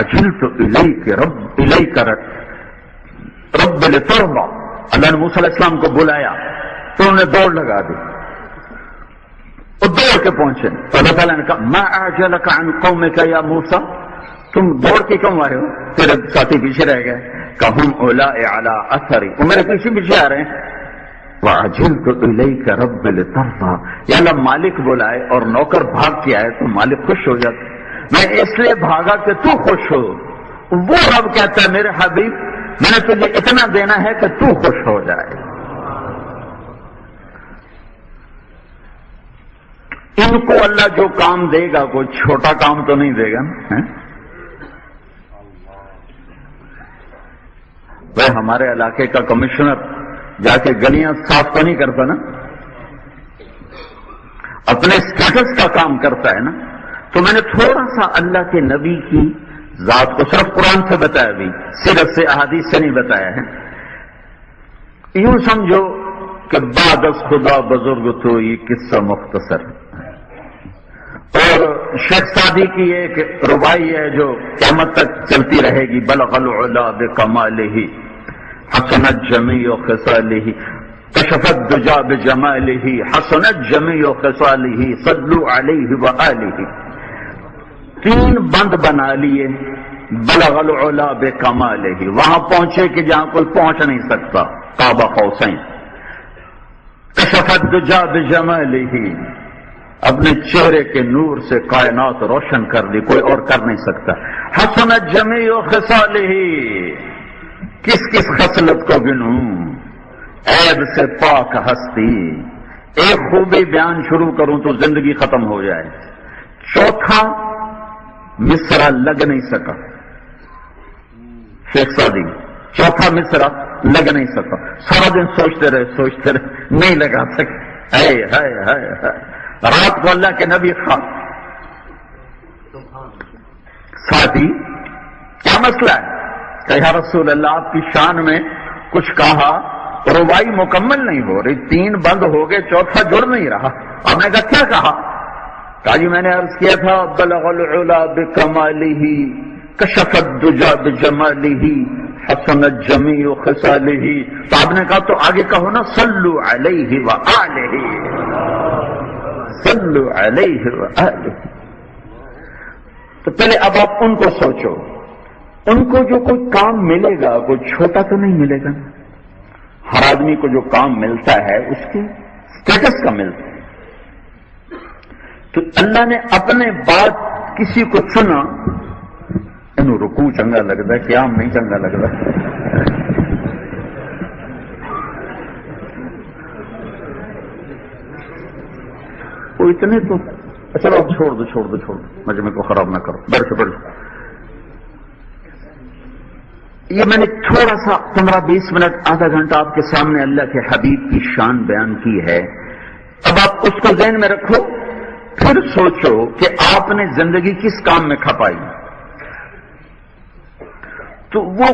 اجلت الیک رب لترضى. اللہ نے موسیٰ علیہ السلام کو بلایا تو انہوں نے دوڑ لگا دی، وہ دوڑ کے پہنچے تو اللہ تعالیٰ نے کہا ما اعجلک عن قومک یا موسیٰ، تم دوڑ کے کیوں آئے ہو؟ تیرے ساتھی پیچھے رہ گئے. کہم اولاء علی اثری، وہ میرے پیچھے پیچھے آ رہے ہیں. وعجلت الیک رب لترضى، یا اللہ مالک بلائے اور نوکر بھاگ کے آئے تو مالک خوش ہو جاتا. میں اس لیے بھاگا کہ تو خوش ہو. وہ رب کہتا ہے میرے حبیب میں نے تجھے اتنا دینا ہے کہ تو خوش ہو جائے. ان کو اللہ جو کام دے گا کوئی چھوٹا کام تو نہیں دے گا نا. بھائی ہمارے علاقے کا کمشنر جا کے گلیاں صاف تو نہیں کرتا نا، اپنے اسٹیٹس کا کام کرتا ہے نا. تو میں نے تھوڑا سا اللہ کے نبی کی ذات کو صرف قرآن سے بتایا، بھی سیرت سے احادیث سے نہیں بتایا ہے. یوں سمجھو کہ بعد از خدا بزرگ تو یہ قصہ مختصر. اور شیخ سعدی کی ایک ربائی ہے جو قیامت تک چلتی رہے گی، بلغ العلا بکمالہ حسنت جمیع خصالہ کشف الدجا بجمالہ حسنت جمیع خصالہ صلوا علیہ وآلہ. 3 بند بنا لیے، بلغ العلا بکمالہ، وہاں پہنچے کہ جہاں کوئی پہنچ نہیں سکتا، قاب قوسین. کشف الدجا بجمالہ، اپنے چہرے کے نور سے کائنات روشن کر دی، کوئی اور کر نہیں سکتا. حسنت جمیع خصالہ، کس کس خصلت کو گنوں، عیب سے پاک ہستی. ایک خوبی بیان شروع کروں تو زندگی ختم ہو جائے. چوتھا مصرع لگ نہیں سکا، شیخ سعدی چوتھا مصرع لگ نہیں سکا. سارا دن سوچتے رہے نہیں لگا سکے. رات کو اللہ کے نبی خواب ساتھی کیا مسئلہ ہے کہ یا رسول اللہ آپ کی شان میں کچھ کہا، ربائی مکمل نہیں ہو رہی، 3 بند ہو گئے، چوتھا جڑ نہیں رہا. آپ نے کہا کیا کہا؟ کہا جی میں نے عرض کیا تھا بلغ العلا بکمالہ کشف الدجا بجمالہ حسنت جمیع خصالہ. تو آپ نے کہا تو آگے کہو نا صلوا علیہ وآلہ، صلوا علیہ وآلہ. تو پہلے اب آپ ان کو سوچو ان کو جو کوئی کام ملے گا کوئی چھوٹا تو نہیں ملے گا. ہر آدمی کو جو کام ملتا ہے اس کے اسٹیٹس کا ملتا ہے. تو اللہ نے اپنے بعد کسی کو چنا، انہوں رکوع چنگا لگتا ہے، قیام نہیں چنگا لگتا. وہ اتنے تو چلو اب چھوڑ دو مجمع کو خراب نہ کرو. بیٹھو. یہ میں نے تھوڑا سا 15-20 منٹ آدھا گھنٹہ آپ کے سامنے اللہ کے حبیب کی شان بیان کی ہے. اب آپ اس کو ذہن میں رکھو، پھر سوچو کہ آپ نے زندگی کس کام میں کھپائی تو وہ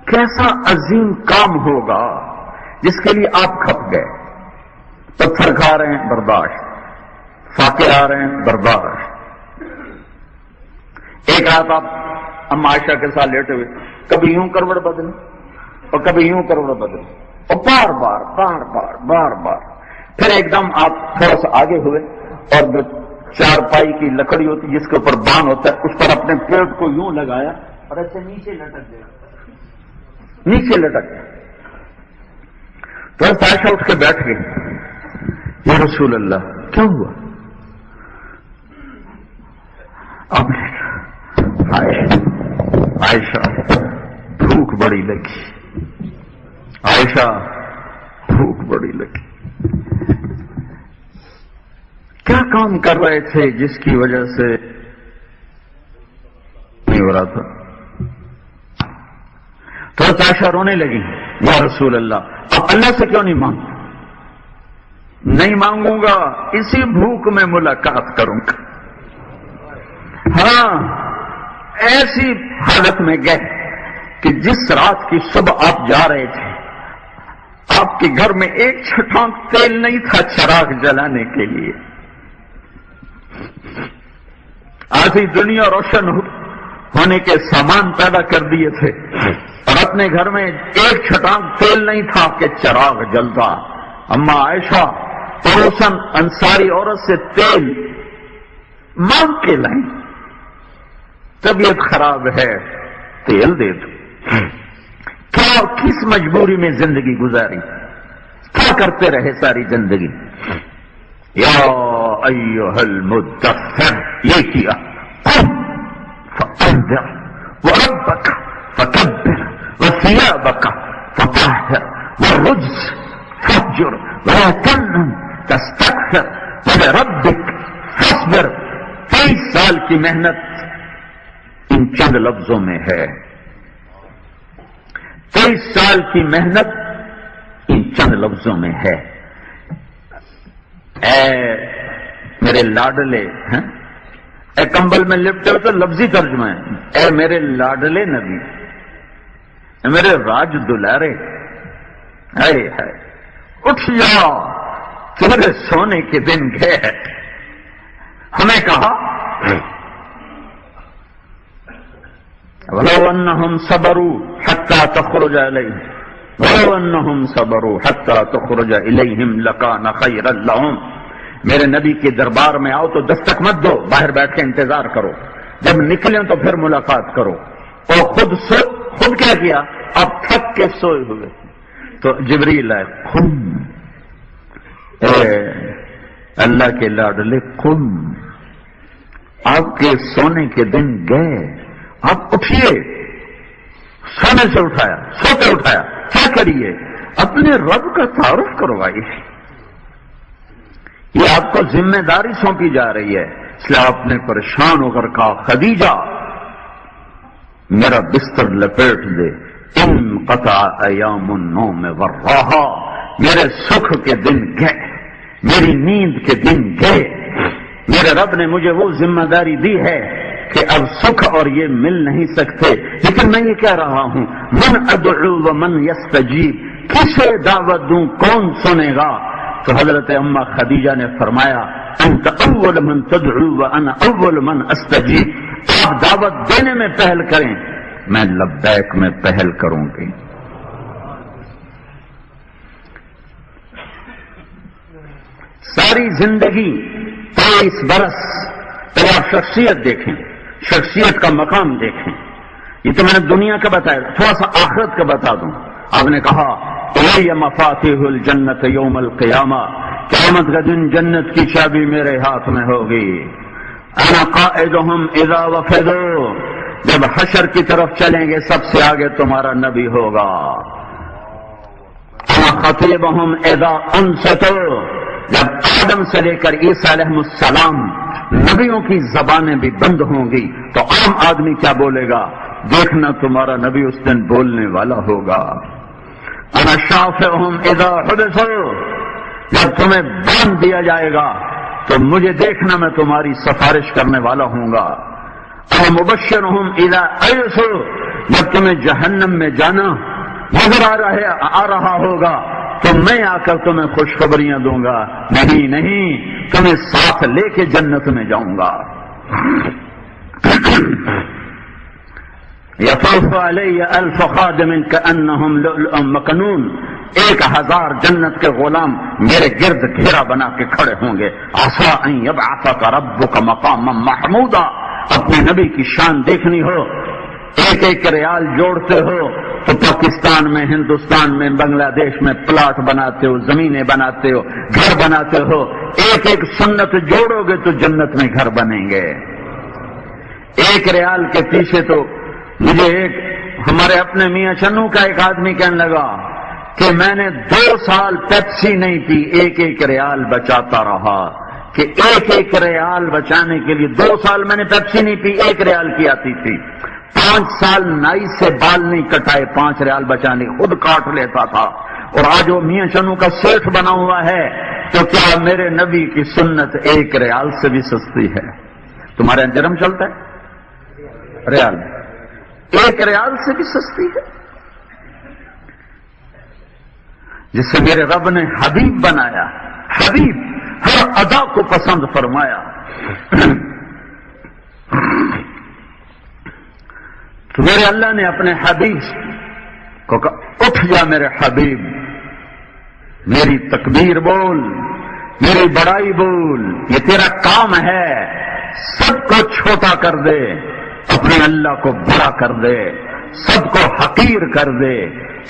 کیسا عظیم کام ہوگا جس کے لیے آپ کھپ گئے. پتھر کھا رہے ہیں برداشت، فاقے آ رہے ہیں برداشت. ایک رات آپ اما عائشہ کے ساتھ لیٹے ہوئے، کبھی یوں کروڑ بدلے اور کبھی یوں کروڑ بدلے اور بار بار. پھر ایک دم آپ تھوڑا سا آگے ہوئے اور جو چارپائی کی لکڑی ہوتی جس کے اوپر بان ہوتا ہے اس پر اپنے پیٹ کو یوں لگایا اور ایسے نیچے لٹک گیا. تو عائشہ اٹھ کے بیٹھ گئی، یا رسول اللہ کیا ہوا؟ اب عائشہ بھوک بڑی لگی. کیا کام کر رہے تھے جس کی وجہ سے نہیں ہو رہا تھا؟ تو عائشہ رونے لگی، یا رسول اللہ اب اللہ سے کیوں نہیں مانگتا؟ نہیں مانگوں گا، اسی بھوک میں ملاقات کروں گا. ہاں ایسی حالت میں گئے کہ جس رات کی صبح آپ جا رہے تھے آپ کے گھر میں ایک چھٹانک تیل نہیں تھا چراغ جلانے کے لیے. آدھی دنیا روشن ہونے کے سامان پیدا کر دیے تھے اور اپنے گھر میں ایک چھٹانک تیل نہیں تھا کہ چراغ جلتا. اما عائشہ پڑوسن انصاری عورت سے تیل مانگ کے لائیں، طبیعت خراب ہے تیل دے دو. کیا کس مجبوری میں زندگی گزاری، کیا کرتے رہے ساری زندگی؟ یا ایھا المدثر، یہ کیا فانذر وربک فکبر وثیابک فطہر والرجز فاہجر ولا تمنن تستکثر ولربک فاصبر. 23 سال کی محنت ان چند لفظوں میں ہے. 23 سال کی محنت ان چند لفظوں میں ہے. اے میرے لاڈلے، اے کمبل میں لپٹے ہو تو لفظی ترجمہ ہے، اے میرے لاڈلے نبی، اے میرے راج دلارے، اٹھ جا، تیرے سونے کے دن گئے. ہمیں کہا وَلَوْ أَنَّهُمْ صَبَرُوا حَتَّى تَخْرُجَ إِلَيْهِمْ وَلَوْ أَنَّهُمْ صَبَرُوا حَتَّى تَخْرُجَ إِلَيْهِمْ لَكَانَ خَيْرًا لَهُمْ. میرے نبی کے دربار میں آؤ تو دستک مت دو، باہر بیٹھ کے انتظار کرو، جب نکلیں تو پھر ملاقات کرو. اور خود کیا کیا؟ اب تھک کے سوئے ہوئے تو جبریل آئے، قم، اے اللہ کے لاڈلے قم، آپ کے سونے کے دن گئے، آپ اٹھیے. سونے سے اٹھایا، سوتے اٹھایا، کیا کریے؟ اپنے رب کا تعارف کروائیے. یہ آپ کو ذمہ داری سونپی جا رہی ہے. اس لیے آپ نے پریشان ہو کر کہا، خدیجہ میرا بستر لپیٹ دے. انقطع ایام النوم والراحہ، میرے سکھ کے دن گئے، میری نیند کے دن گئے. میرے رب نے مجھے وہ ذمہ داری دی ہے کہ اب سکھ اور یہ مل نہیں سکتے. لیکن میں یہ کہہ رہا ہوں، من ادعو ومن یستجیب، کسے دعوت دوں، کون سنے گا؟ تو حضرت اما خدیجہ نے فرمایا، انت اول من تدعو وانا اول من استجیب. آپ دعوت دینے میں پہل کریں، میں لبیک میں پہل کروں گی. ساری زندگی 23 برس پہلے آپ شخصیت دیکھیں، شخصیت کا مقام دیکھیں. یہ تو میں نے دنیا کا بتایا، تھوڑا سا آخرت کا بتا دوں. آپ نے کہا الی مفاتیح الجنت یوم القیامہ، قیامت کا دن جنت کی چابی میرے ہاتھ میں ہوگی. انا قائدہم اذا وفدوا، جب حشر کی طرف چلیں گے سب سے آگے تمہارا نبی ہوگا. انا خطیبہم اذا انصتوا، جب آدم سے لے کر عیسیٰ علیہ السلام نبیوں کی زبانیں بھی بند ہوں گی تو عام آدمی کیا بولے گا؟ دیکھنا تمہارا نبی اس دن بولنے والا ہوگا. انا شافعہم اذا حبسوا، جب تمہیں باندھ دیا جائے گا تو مجھے دیکھنا میں تمہاری سفارش کرنے والا ہوں گا. انا مبشرہم اذا ایسوا، جب تمہیں جہنم میں جانا نظر آ رہا ہوگا تو میں آ کر تمہیں خوشخبریاں دوں گا. نہیں، تمہیں ساتھ لے کے جنت میں جاؤں گا. یطوف علی الف خادم کانہم لؤلؤ مکنون، 1000 جنت کے غلام میرے گرد گھیرا بنا کے کھڑے ہوں گے. عسیٰ ان یبعثک ربک مقاما محمودا، اپنے نبی کی شان دیکھنی ہو، ایک ریال جوڑتے ہو تو پاکستان میں، ہندوستان میں، بنگلہ دیش میں پلاٹ بناتے ہو، زمینیں بناتے ہو، گھر بناتے ہو. ایک سنت جوڑو گے تو جنت میں گھر بنیں گے. 1 ریال کے پیچھے تو مجھے ہمارے اپنے میاں چنو کا ایک آدمی کہنے لگا کہ میں نے 2 سال پیپسی نہیں پی، 1 ریال بچاتا رہا. کہ 1 ریال بچانے کے لیے 2 سال میں نے پیپسی نہیں پی، 1 ریال کی آتی تھی. 5 سال نائی سے بال نہیں کٹائے 5 ریال بچانے، خود کاٹ لیتا تھا. اور آج وہ میاں چنو کا سیٹ بنا ہوا ہے. تو کیا میرے نبی کی سنت 1 ریال سے بھی سستی ہے؟ تمہارے یہاں درہم چلتا ہے، ریال 1 ریال سے بھی سستی ہے. جس سے میرے رب نے حبیب بنایا، حبیب ہر ادا کو پسند فرمایا. تو میرے اللہ نے اپنے حبیب کو کہا اٹھ جا میرے حبیب، میری تکبیر بول، میری بڑائی بول، یہ تیرا کام ہے. سب کو چھوٹا کر دے، اپنے اللہ کو بڑا کر دے، سب کو حقیر کر دے،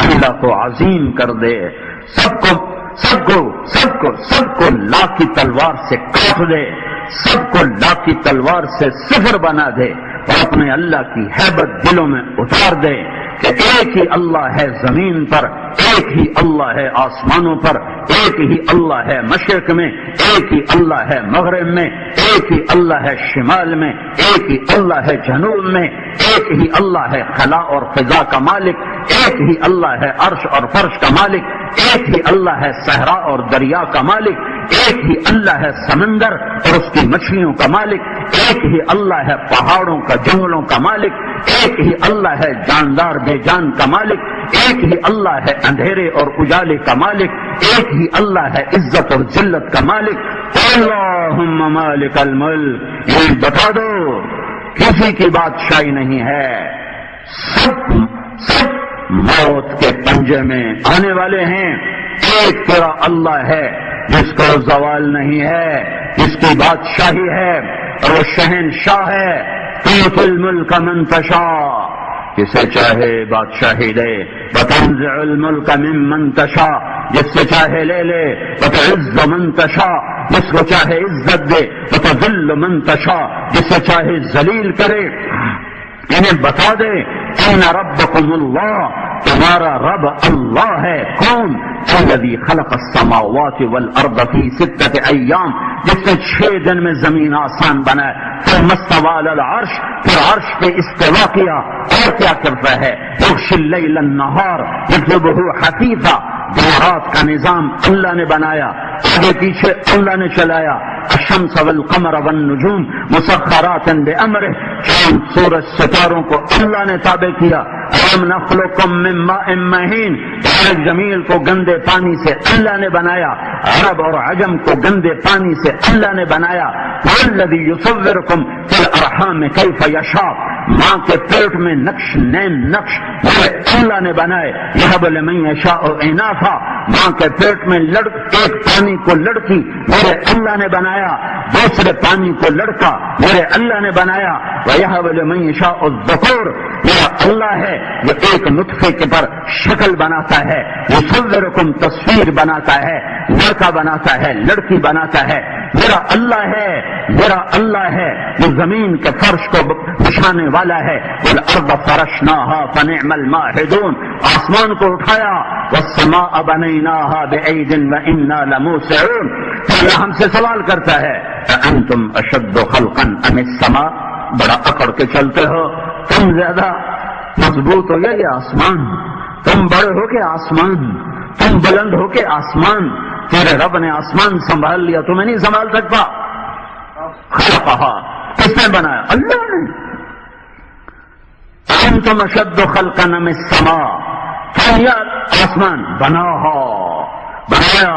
اللہ کو عظیم کر دے. سب کو لا کی تلوار سے کاٹ دے، سب کو لا کی تلوار سے صفر بنا دے، اور اپنے اللہ کی ہیبت دلوں میں اتار دے کہ ایک ہی اللہ ہے زمین پر، ایک ہی اللہ ہے آسمانوں پر، ایک ہی اللہ ہے مشرق میں، ایک ہی اللہ ہے مغرب میں، ایک ہی اللہ ہے شمال میں، ایک ہی اللہ ہے جنوب میں، ایک ہی اللہ ہے خلا اور فضا کا مالک، ایک ہی اللہ ہے عرش اور فرش کا مالک، ایک ہی اللہ ہے صحرا اور دریا کا مالک، ایک ہی اللہ ہے سمندر اور اس کی مچھلیوں کا مالک، ایک ہی اللہ ہے پہاڑوں کا، جنگلوں کا مالک، ایک ہی اللہ ہے جاندار بے جان کا مالک، ایک ہی اللہ ہے اندھیرے اور اجالے کا مالک، ایک ہی اللہ ہے عزت اور ذلت کا مالک. اللہم مالک الملک، یہ بتا دو کسی کی بادشاہی نہیں ہے، سب موت کے پنجے میں آنے والے ہیں. ایک تیرا اللہ ہے جس کو زوال نہیں ہے، جس کی بادشاہی ہے اور وہ شہنشاہ ہے. تؤتی الملک من تشاء، جسے چاہے بادشاہی دے. وتنزع الملک ممن تشاء، جس سے چاہے لے لے. وتعز من تشاء، جس کو چاہے عزت دے. وتذل من تشاء، جسے چاہے ذلیل کرے. انہیں بتا دے ان ربکم اللہ، تمہارا رب اللہ ہے. کون؟ الذی خلق السماوات والارض فی 6 ایام، جس نے 6 دن میں زمین آسان بنائے. ثم استوى علی العرش، پھر عرش پہ استوا کیا. اور کیا کرتا ہے؟ یغشی اللیل النہار یطلبہ حثیثا، دن رات کا نظام اللہ نے بنایا، آگے پیچھے اللہ نے چلایا. الشمس والقمر والنجوم مسخرات بامرہ، چاند سورج ستاروں کو اللہ نے تابع کیا. الم نخلقکم من ماء مہین، بارک جمیل کو گندے پانی سے اللہ نے بنایا. عرب اور عجم کو گندے پانی سے اللہ نے بنایا. والذی یصورکم فی الارحام کیف یشاء، ماں کے پیٹ میں نقش نیم نقش اللہ نے بنائے. یہب لمن یشاء اناثا، ماں کے پیٹ میں ایک پانی کو لڑکی میرے اللہ نے بنایا، دوسرے پانی کو لڑکا میرے اللہ نے بنایا۔ وَيَهَبُ لِمَن يَشَاءُ الذُّكُورَ، میرا اللہ ہے جو ایک نطفے کے پر شکل بناتا ہے، يُصَوِّرُكُمْ تصویر بناتا ہے، لڑکا بناتا ہے، لڑکی بناتا ہے۔ میرا اللہ ہے، میرا اللہ ہے جو زمین کے فرش کو بچھانے والا ہے۔ وَالْأَرْضَ فَرَشْنَاهَا فَنِعْمَ الْمَاهِدُونَ، آسمان کو اٹھایا، وَالسَّمَاءَ بَنَيْنَاهَا بِأَيْدٍ وَإِنَّا لَمُوسِعُونَ۔ اللہ ہم سے سوال کرتا ہے أَأَنْتُمْ أَشَدُّ خَلْقًا أَمِ السَّمَاءُ، بڑا اکڑ کے چلتے ہو، تم زیادہ مضبوط ہو یا یہ آسمان؟ تم بڑے ہو کے آسمان، تم بلند ہو کے آسمان، تیرے رب نے آسمان سنبھال لیا، تمہیں نہیں سنبھال سکتا۔ خلقہا، کس نے بنایا؟ اللہ نے۔ انتم اشد خلقا من السماء، تم یا آسمان بنایا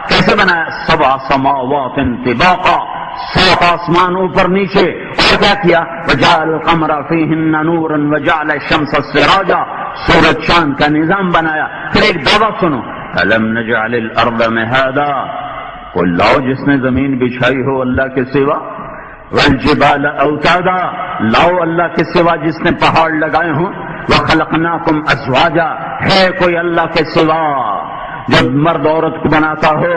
کیسے بنایا؟ سبع سماوات طباقا، 7 آسمان اوپر نیچے، اور کیا کیا؟ وجعل القمر فیہن نورا وجعل الشمس سراجا، سورج چاند کا نظام بنایا۔ پھر ایک دعویٰ سنو، الم نجعل الارض مہادا، کوئی لاؤ جس نے زمین بچھائی ہو اللہ کے سوا، والجبال اوتادا، لاؤ اللہ کے سوا جس نے پہاڑ لگائے ہوں، وخلقناکم ازواجا، ہے کوئی اللہ کے سوا جب مرد عورت کو بناتا ہو،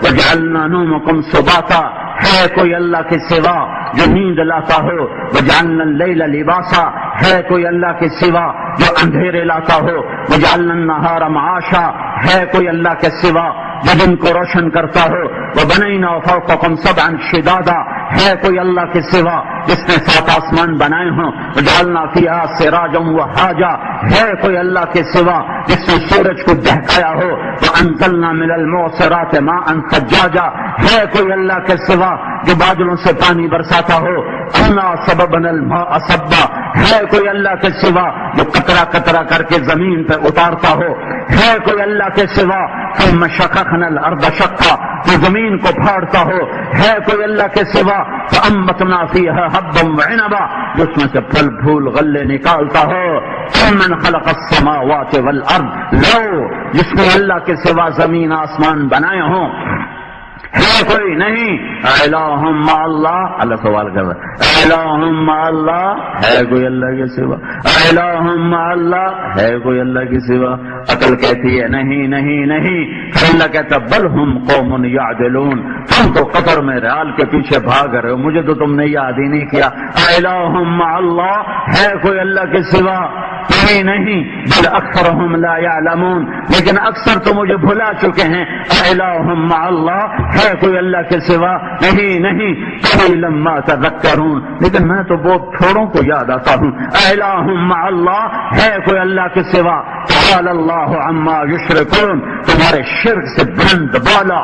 وجعلنا نومکم سباتا، ہے کوئی اللہ کے سوا جو نیند لاتا ہو، وجعلنا اللیل لباسا، ہے کوئی اللہ کے سوا جو اندھیرے لاتا ہو، وجعلنا النہار معاشا، ہے کوئی اللہ کے سوا جو دن کو روشن کرتا ہو، وبنینا فوقکم سبعا شدادا، ہے کوئی اللہ کے سوا جس نے 7 آسمان بنائے ہوں، وجعلنا فیہا سراجا وہاجا، ہے کوئی اللہ کے سوا جس نے سورج کو دہکایا ہو، وانزلنا من المعصرات ماء ثجاجا، ہے کوئی اللہ کے سوا جو بادلوں سے پانی برساتا ہو، انا سببنا الماء صبا، ہے کوئی اللہ کے سوا جو قطرہ قطرہ کر کے زمین پہ اتارتا ہو، ہے کوئی اللہ کے سوا ثم شققنا الارض شقا، جو زمین کو پھاڑتا ہو، ہے کوئی اللہ کے سوا فانبتنا فیہا حبا وعنبا، جس میں سے پھل پھول غلے نکالتا ہو، من خلق السماوات والارض، لو جس نے اللہ کے سوا زمین آسمان بنائے ہوں، ہے کوئی نہیں۔ الہ مع اللہ، اللہ سوال کر رہا ہے، الہ مع اللہ، ہے کوئی اللہ کے سوا؟ الہ مع اللہ، ہے کوئی اللہ کے سوا؟ عقل کہتی ہے نہیں نہیں نہیں، پھر اللہ کہتا بل ہم قوم یعدلون، تم تو قطر میں ریال کے پیچھے بھاگ رہے ہو، مجھے تو تم نے یاد ہی نہیں کیا۔ الہ مع اللہ، ہے کوئی اللہ کے سوا؟ نہیں نہیں، بل اکثرهم لا يعلمون، لیکن اکثر تو مجھے بھلا چکے ہیں۔ الہ مع اللہ، ہے کوئی اللہ کے سوا؟ نہیں نہیں، قلیلا ما تذکرون، لیکن میں تو بہت تھوڑوں کو یاد آتا ہوں۔ الہ مع اللہ، ہے کوئی اللہ کے سوا؟ تعالی اللہ عما یشرکون، تمہارے شرک سے بلند بالا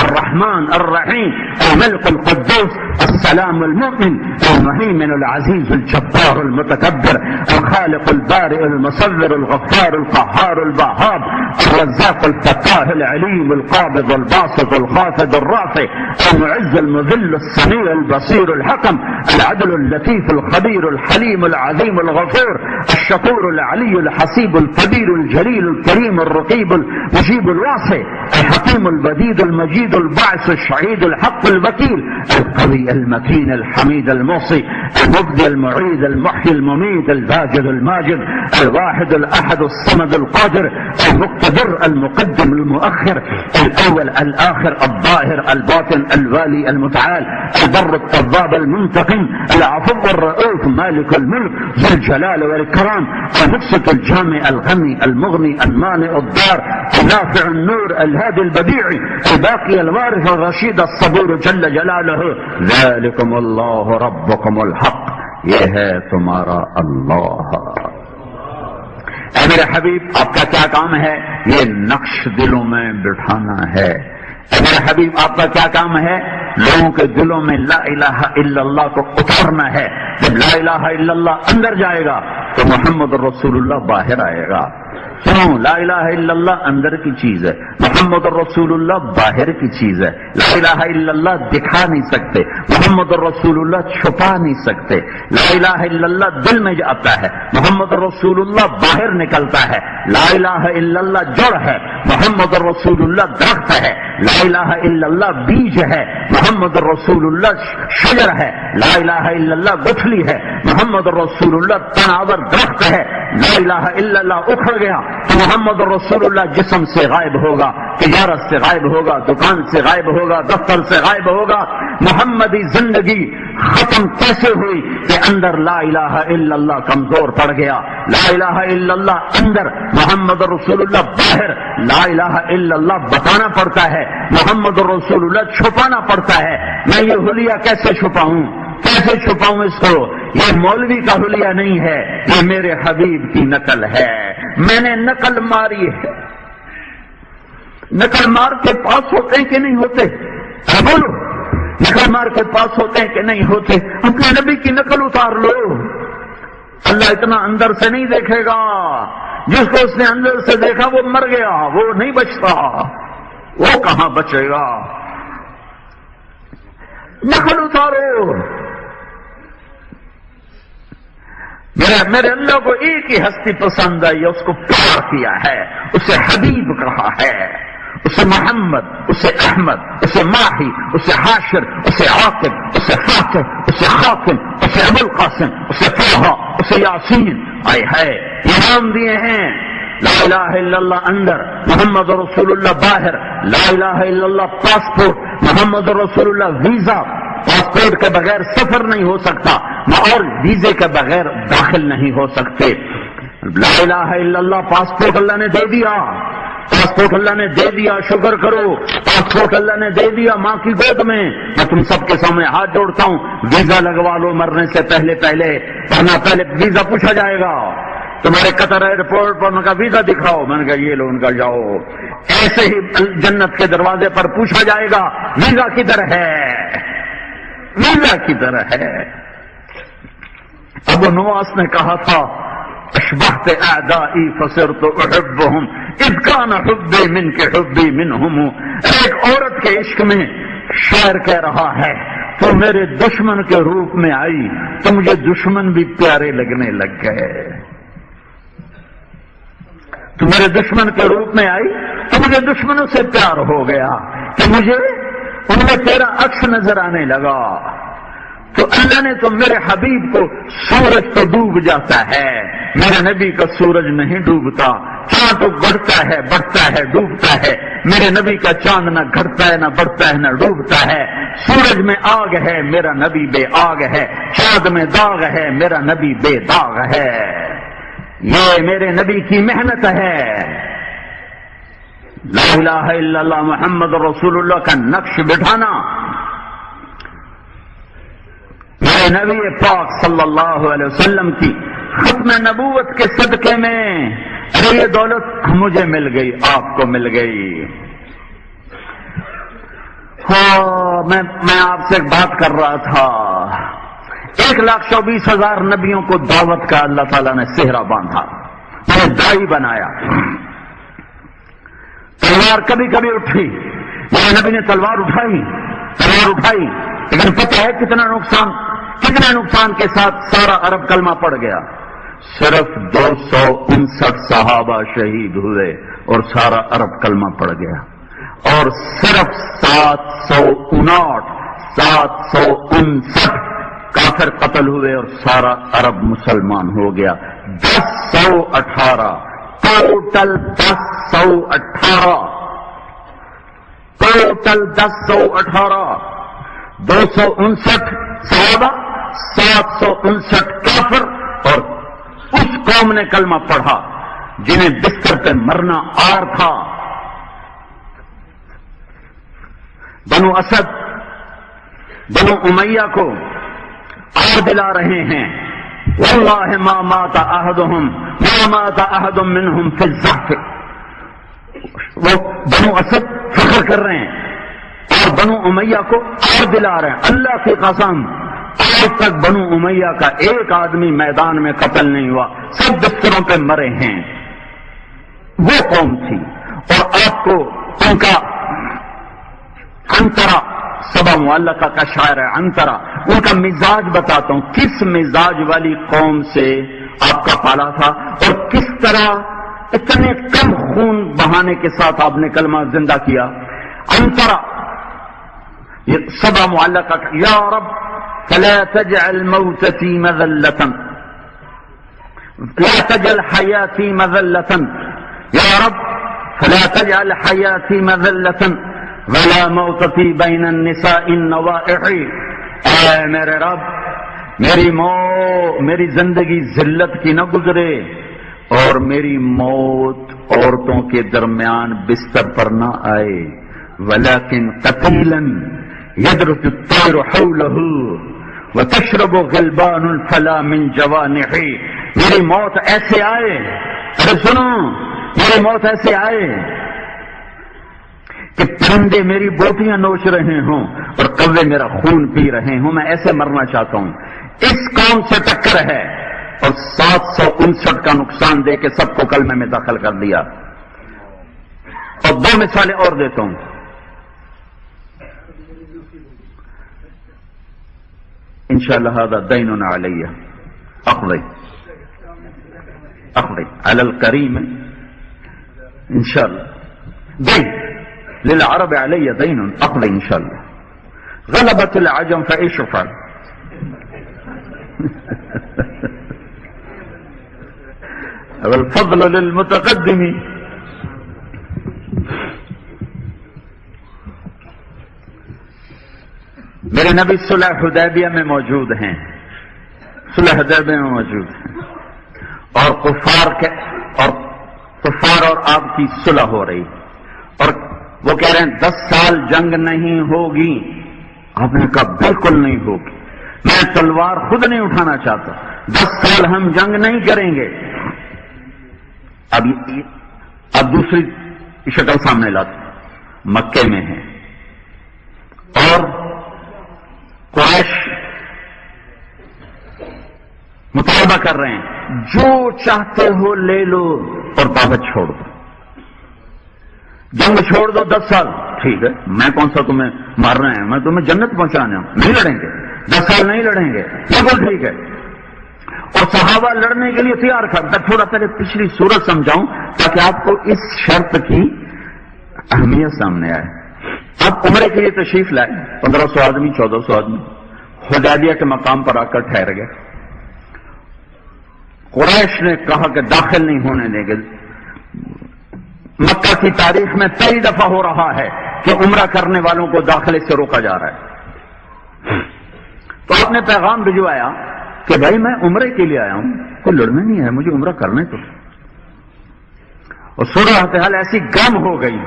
الرحمن الرحیم الملک القدوس السلام المؤمن المهيمن العزيز الجبار المتكبر الخالق البارئ المصور الغفار القهار الوهاب الرزاق الفتاح العليم القابض الباسط الخافض الرافع المعز المذل السميع البصير الحكم العدل اللطيف الخبير الحليم العظيم الغفور الشكور العلي الحسيب الكبير الجليل الكريم الرقيب المجيب الواسع الحكيم البديد المجيد الباعث الشهيد الحق الوكيل القوي المتين الحميد الموصي المبدي المعيد المحيي المميت الواجد الماجد الواحد الأحد الصمد القادر المقتدر المقدم المؤخر الأول الآخر الظاهر الباطن الوالي المتعال البر التواب المنتقم العفو الرؤوف مالك الملك ذو الجلال والإكرام المقسط الجامع الغني المغني المانع الضار النافع النور الهادي البديع الباقي الوارث الرشيد الصبور جل جلاله ذلكم الله ربكم الحق، یہ ہے تمہارا اللہ۔ اے میرے حبیب، آپ کا کیا کام ہے؟ یہ نقش دلوں میں بٹھانا ہے۔ اے میرے حبیب، آپ کا کیا کام ہے؟ لوگوں کے دلوں میں لا الہ الا اللہ کو اتارنا ہے۔ جب لا الہ الا اللہ اندر جائے گا تو محمد رسول اللہ باہر آئے گا۔ سنو، لا الہ الا اللہ اندر کی چیز ہے، محمد رسول اللہ باہر کی چیز ہے. لا الہ الا اللہ دکھا نہیں سکتے، محمد رسول اللہ چھپا نہیں سکتے. لا الہ الا اللہ دل میں آتا ہے، محمد رسول اللہ باہر نکلتا ہے. لا الہ الا اللہ جڑ ہے، محمد رسول اللہ درخت ہے. لا الہ الا اللہ بیج ہے، محمد رسول اللہ شجر ہے. لا الہ الا اللہ گٹھلی ہے، محمد رسول اللہ تناور درخت ہے. لا الہ الا اللہ اکھڑ گیا تو محمد رسول اللہ جسم سے غائب ہوگا، تجارت سے غائب ہوگا، دکان سے غائب ہوگا، دفتر سے غائب ہوگا. محمدی زندگی ختم کیسے ہوئی کہ اندر لا الہ الا اللہ کمزور پڑ گیا. لا الہ الا اللہ اندر، محمد رسول اللہ باہر. لا الہ الا اللہ بتانا پڑتا ہے، محمد رسول اللہ چھپانا پڑتا ہے. میں یہ حلیہ کیسے چھپاؤں، کیسے چھپاؤں اس کو؟ یہ مولوی کا حلیہ نہیں ہے، یہ میرے حبیب کی نقل ہے. میں نے نقل ماری ہے. نقل مار کے پاس ہوتے ہیں کہ نہیں ہوتے؟ بولو، نقل مار کے پاس ہوتے ہیں کہ نہیں ہوتے؟ اپنے نبی کی نقل اتار لو. اللہ اتنا اندر سے نہیں دیکھے گا. جس کو اس نے اندر سے دیکھا وہ مر گیا، وہ نہیں بچتا. وہ کہاں بچے گا؟ نقل اتارو. میرے اللہ کو ایک ہی ہستی پسند آئی، اس کو پیار کیا ہے، اسے حبیب کہا ہے. اسے محمد، اسے احمد، اسے ماہی، اسے حاشر، اسے عاقب، اسے فاتح، اسے خاتم، اسے ابو القاسم، اسے طه، اسے یاسین. آئے ہے یہ نام دیے ہیں. لا الہ الا اللہ اندر، محمد رسول اللہ باہر. لا الہ الا اللہ پاسپورٹ، محمد رسول اللہ ویزا. پاسپورٹ کے بغیر سفر نہیں ہو سکتا، اور ویزے کے بغیر داخل نہیں ہو سکتے. لا الہ الا اللہ پاسپورٹ اللہ نے دے دیا، پاسپورٹ اللہ نے دے دیا، شکر کرو. پاسپورٹ اللہ نے دے دیا ماں کی گود میں. میں تم سب کے سامنے ہاتھ جوڑتا ہوں، ویزا لگوا لو مرنے سے پہلے ورنہ پہلے ویزا پوچھا جائے گا. تمہارے قطر ایئرپورٹ پر ان کا ویزا دکھاؤ، میں نے کہا یہ لو، ان کا جاؤ. ایسے ہی جنت کے دروازے پر پوچھا جائے گا ویزا کدھر ہے، ویزا کدھر ہے. ابو نواس نے کہا تھا اشبہت اعدائی فصرت احبهم اذ کان حبی منک حبی منہم. ایک عورت کے عشق میں شاعر کہہ رہا ہے تو میرے دشمن کے روپ میں آئی تو مجھے دشمن بھی پیارے لگنے لگ گئے. تو میرے دشمن کے روپ میں آئی تو مجھے دشمنوں سے پیار ہو گیا کہ مجھے ان میں تیرا عکس نظر آنے لگا. تو اللہ نے تو میرے حبیب کو، سورج تو ڈوب جاتا ہے، میرے نبی کا سورج نہیں ڈوبتا. چاند تو گڑتا ہے، بڑھتا ہے، ڈوبتا ہے. میرے نبی کا چاند نہ گھٹتا ہے، نہ بڑھتا ہے، نہ ڈوبتا ہے. سورج میں آگ ہے، میرا نبی بے آگ ہے. چاند میں داغ ہے، میرا نبی بے داغ ہے. یہ میرے نبی کی محنت ہے. لا الہ الا اللہ محمد رسول اللہ کا نقش بٹھانا. میرے نبی پاک صلی اللہ علیہ وسلم کی ختم نبوت کے صدقے میں یہ دولت مجھے مل گئی، آپ کو مل گئی. میں آپ سے ایک بات کر رہا تھا. 1,24,000 نبیوں کو دعوت کا اللہ تعالیٰ نے سہرا باندھا، انہیں دائی بنایا. تلوار کبھی کبھی اٹھی، میرے نبی نے تلوار اٹھائی، لیکن پتہ ہے کتنا نقصان کے ساتھ سارا عرب کلمہ پڑ گیا. صرف 259 صحابہ شہید ہوئے اور سارا عرب کلمہ پڑ گیا. اور صرف 759 کافر قتل ہوئے اور سارا عرب مسلمان ہو گیا. 1018 ٹوٹل 1018 259 صحابہ، 759 کافر. اور اس قوم نے کلمہ پڑھا جنہیں بستر پہ مرنا آر تھا. بنو اسد، بنو امیہ کو آر دلا رہے ہیں. واللہ ما مات احد منہم فی الزحف. وہ بنو اسد فخر کر رہے ہیں اور بنو امیہ کو آر دلا رہے ہیں. اللہ کی قسم آج تک بنو امیہ کا ایک آدمی میدان میں قتل نہیں ہوا، سب بستروں پہ مرے ہیں. وہ قوم تھی. اور آپ کو ان کا انترا سبا معلقہ کا شاعر ہے انترا، ان کا مزاج بتاتا ہوں، کس مزاج والی قوم سے آپ کا پالا تھا اور کس طرح اتنے کم خون بہانے کے ساتھ آپ نے کلمہ زندہ کیا. انترا یہ سبا معلقہ یا رب فلا تجعل موتتی مذلة لا تجعل حیاتی مذلة یا رب فلا تجعل حیاتی مذلة ولا موتتی بین النساء النوائح. اے میرے رب میری زندگی ذلت کی نہ گزرے اور میری موت عورتوں کے درمیان بستر پر نہ آئے. ولكن قتيلا يدرس الطير حوله وتشرب غلبان الفلا من جوانحه. میری موت ایسے آئے، ارے سنو، میری موت ایسے آئے کہ پرندے میری بوٹیاں نوچ رہے ہوں اور کوے میرا خون پی رہے ہوں. میں ایسے مرنا چاہتا ہوں. اس قوم سے ٹکر ہے اور 759 کا نقصان دے کے سب کو کلمے میں داخل کر دیا. اور 2 مثالیں اور دیتا ہوں. انشاءاللہ هذا دین علی اقضی علی الکریم انشاءاللہ. دین للعرب علی دین اقضی انشاءاللہ. غلبت العجم فعيش فعل. والفضل للمتقدم. میرے نبی صلح حدیبیہ میں موجود ہیں، صلح حدیبیہ میں موجود ہیں اور کفار اور آپ کی صلح ہو رہی اور وہ کہہ رہے ہیں 10 سال جنگ نہیں ہوگی. آپ نے کہا بالکل نہیں ہوگی، میں تلوار خود نہیں اٹھانا چاہتا، 10 سال ہم جنگ نہیں کریں گے. اب دوسری شکل سامنے لاتے، مکے میں ہیں اور قریش مطالبہ کر رہے ہیں جو چاہتے ہو لے لو اور دعوت چھوڑ دو، جنگ چھوڑ دو 10 سال. ٹھیک ہے، میں کون سا تمہیں مارنا ہے، میں تمہیں جنت پہنچانا ہوں، نہیں لڑیں گے 10 سال نہیں لڑیں گے. بالکل ٹھیک ہے. اور صحابہ لڑنے کے لیے تیار کرتا. تھوڑا پہلے پچھلی صورت سمجھاؤں تاکہ آپ کو اس شرط کی اہمیت سامنے آئے. آپ عمرے کے لیے تشریف لائے، 1500 آدمی 1400 آدمی حدیبیہ کے مقام پر آ کر ٹھہر گئے. قریش نے کہا کہ داخل نہیں ہونے دیں گے. مکہ کی تاریخ میں کئی دفعہ ہو رہا ہے کہ عمرہ کرنے والوں کو داخلے سے روکا جا رہا ہے. تو آپ نے پیغام بھجوایا کہ بھائی میں عمرے کے لیے آیا ہوں، کوئی لڑنا نہیں ہے، مجھے عمرہ کرنے تو. اور صورتحال ایسی گرم ہو گئی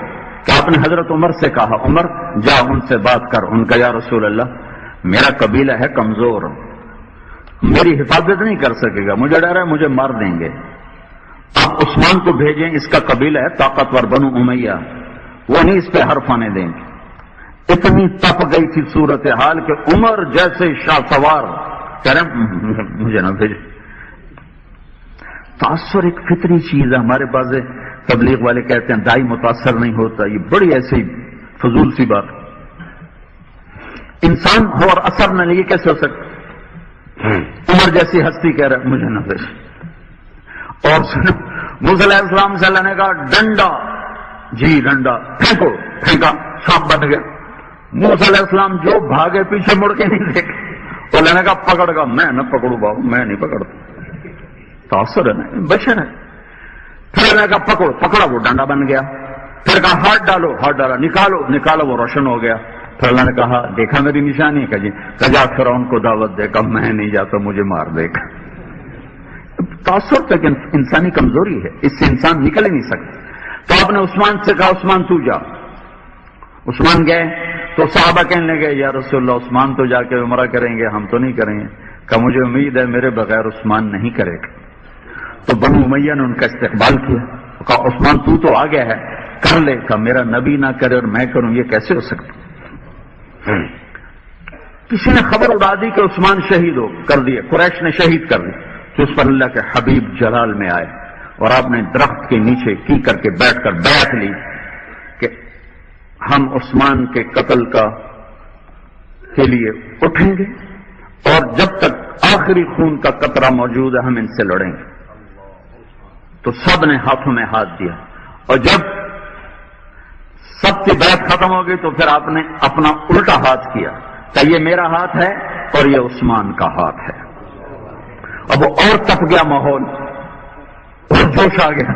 کہ آپ نے حضرت عمر سے کہا عمر جا ان سے بات کر. ان کا یا رسول اللہ میرا قبیلہ ہے کمزور، میری حفاظت نہیں کر سکے گا، مجھے ڈر ہے مجھے مار دیں گے. آپ عثمان کو بھیجیں، اس کا قبیلہ ہے طاقتور بنو امیہ، وہ نہیں اس پہ حرف آنے دیں گے. اتنی تپ گئی تھی صورتحال کہ عمر جیسے شاہ سوار کہہ رہے مجھے نہ بھیج. تاثر ایک فطری چیز ہے. ہمارے بعض تبلیغ والے کہتے ہیں دائی متاثر نہیں ہوتا، یہ بڑی ایسی فضول سی بات. انسان ہو اور اثر نہ لیے کیسے ہو سکتا. عمر جیسی ہستی کہہ رہا مجھے نہ بھیج. اور سنو موسیٰ علیہ السلام سے اللہ نے کہا ڈنڈا، جی ڈنڈا پھینکو، پھینکا، سانپ بن گیا. موسیٰ علیہ السلام جو بھاگے پیچھے مڑ کے نہیں دیکھے. اللہ نے کہا پکڑ گا، میں نہ پکڑوں بابو، میں نہیں پکڑتا. تاثر ہے نا، بشر ہے. پھر اللہ نے کہا پکڑو، پکڑا، وہ ڈنڈا بن گیا. پھر کہا ہاتھ ڈالو، ہاتھ ڈالا، نکالو، نکالا، وہ روشن ہو گیا. پھر اللہ نے کہا دیکھا میری نشانی ہے جی، جا فرعون کو دعوت دے گا، میں نہیں جاتا، مجھے مار دے گا. تاثر تک انسانی کمزوری ہے، اس سے انسان نکل ہی نہیں سکتا. تو آپ نے عثمان سے کہا عثمان تو جا. عثمان گئے تو صحابہ کہنے لگے یا رسول اللہ عثمان تو جا کے عمرہ کریں گے، ہم تو نہیں کریں گے. کہ مجھے امید ہے میرے بغیر عثمان نہیں کرے گا. تو بنو امیہ نے ان کا استقبال کیا. کہا عثمان تو آ گیا ہے، کر لے. کہا میرا نبی نہ کرے اور میں کروں، یہ کیسے ہو سکتا. کسی نے خبر اڑا دی کہ عثمان شہید ہو کر دیے، قریش نے شہید کر دی. تو اس پر اللہ کے حبیب جلال میں آئے اور آپ نے درخت کے نیچے کی کر کے بیٹھ کر بیعت لی کہ ہم عثمان کے قتل کے لیے اٹھیں گے اور جب تک آخری خون کا قطرہ موجود ہے ہم ان سے لڑیں گے. تو سب نے ہاتھوں میں ہاتھ دیا اور جب سب کی بیعت ختم ہو گئی تو پھر آپ نے اپنا الٹا ہاتھ کیا کہ یہ میرا ہاتھ ہے اور یہ عثمان کا ہاتھ ہے. اب اور تپ گیا ماحول اور جوش آ گیا.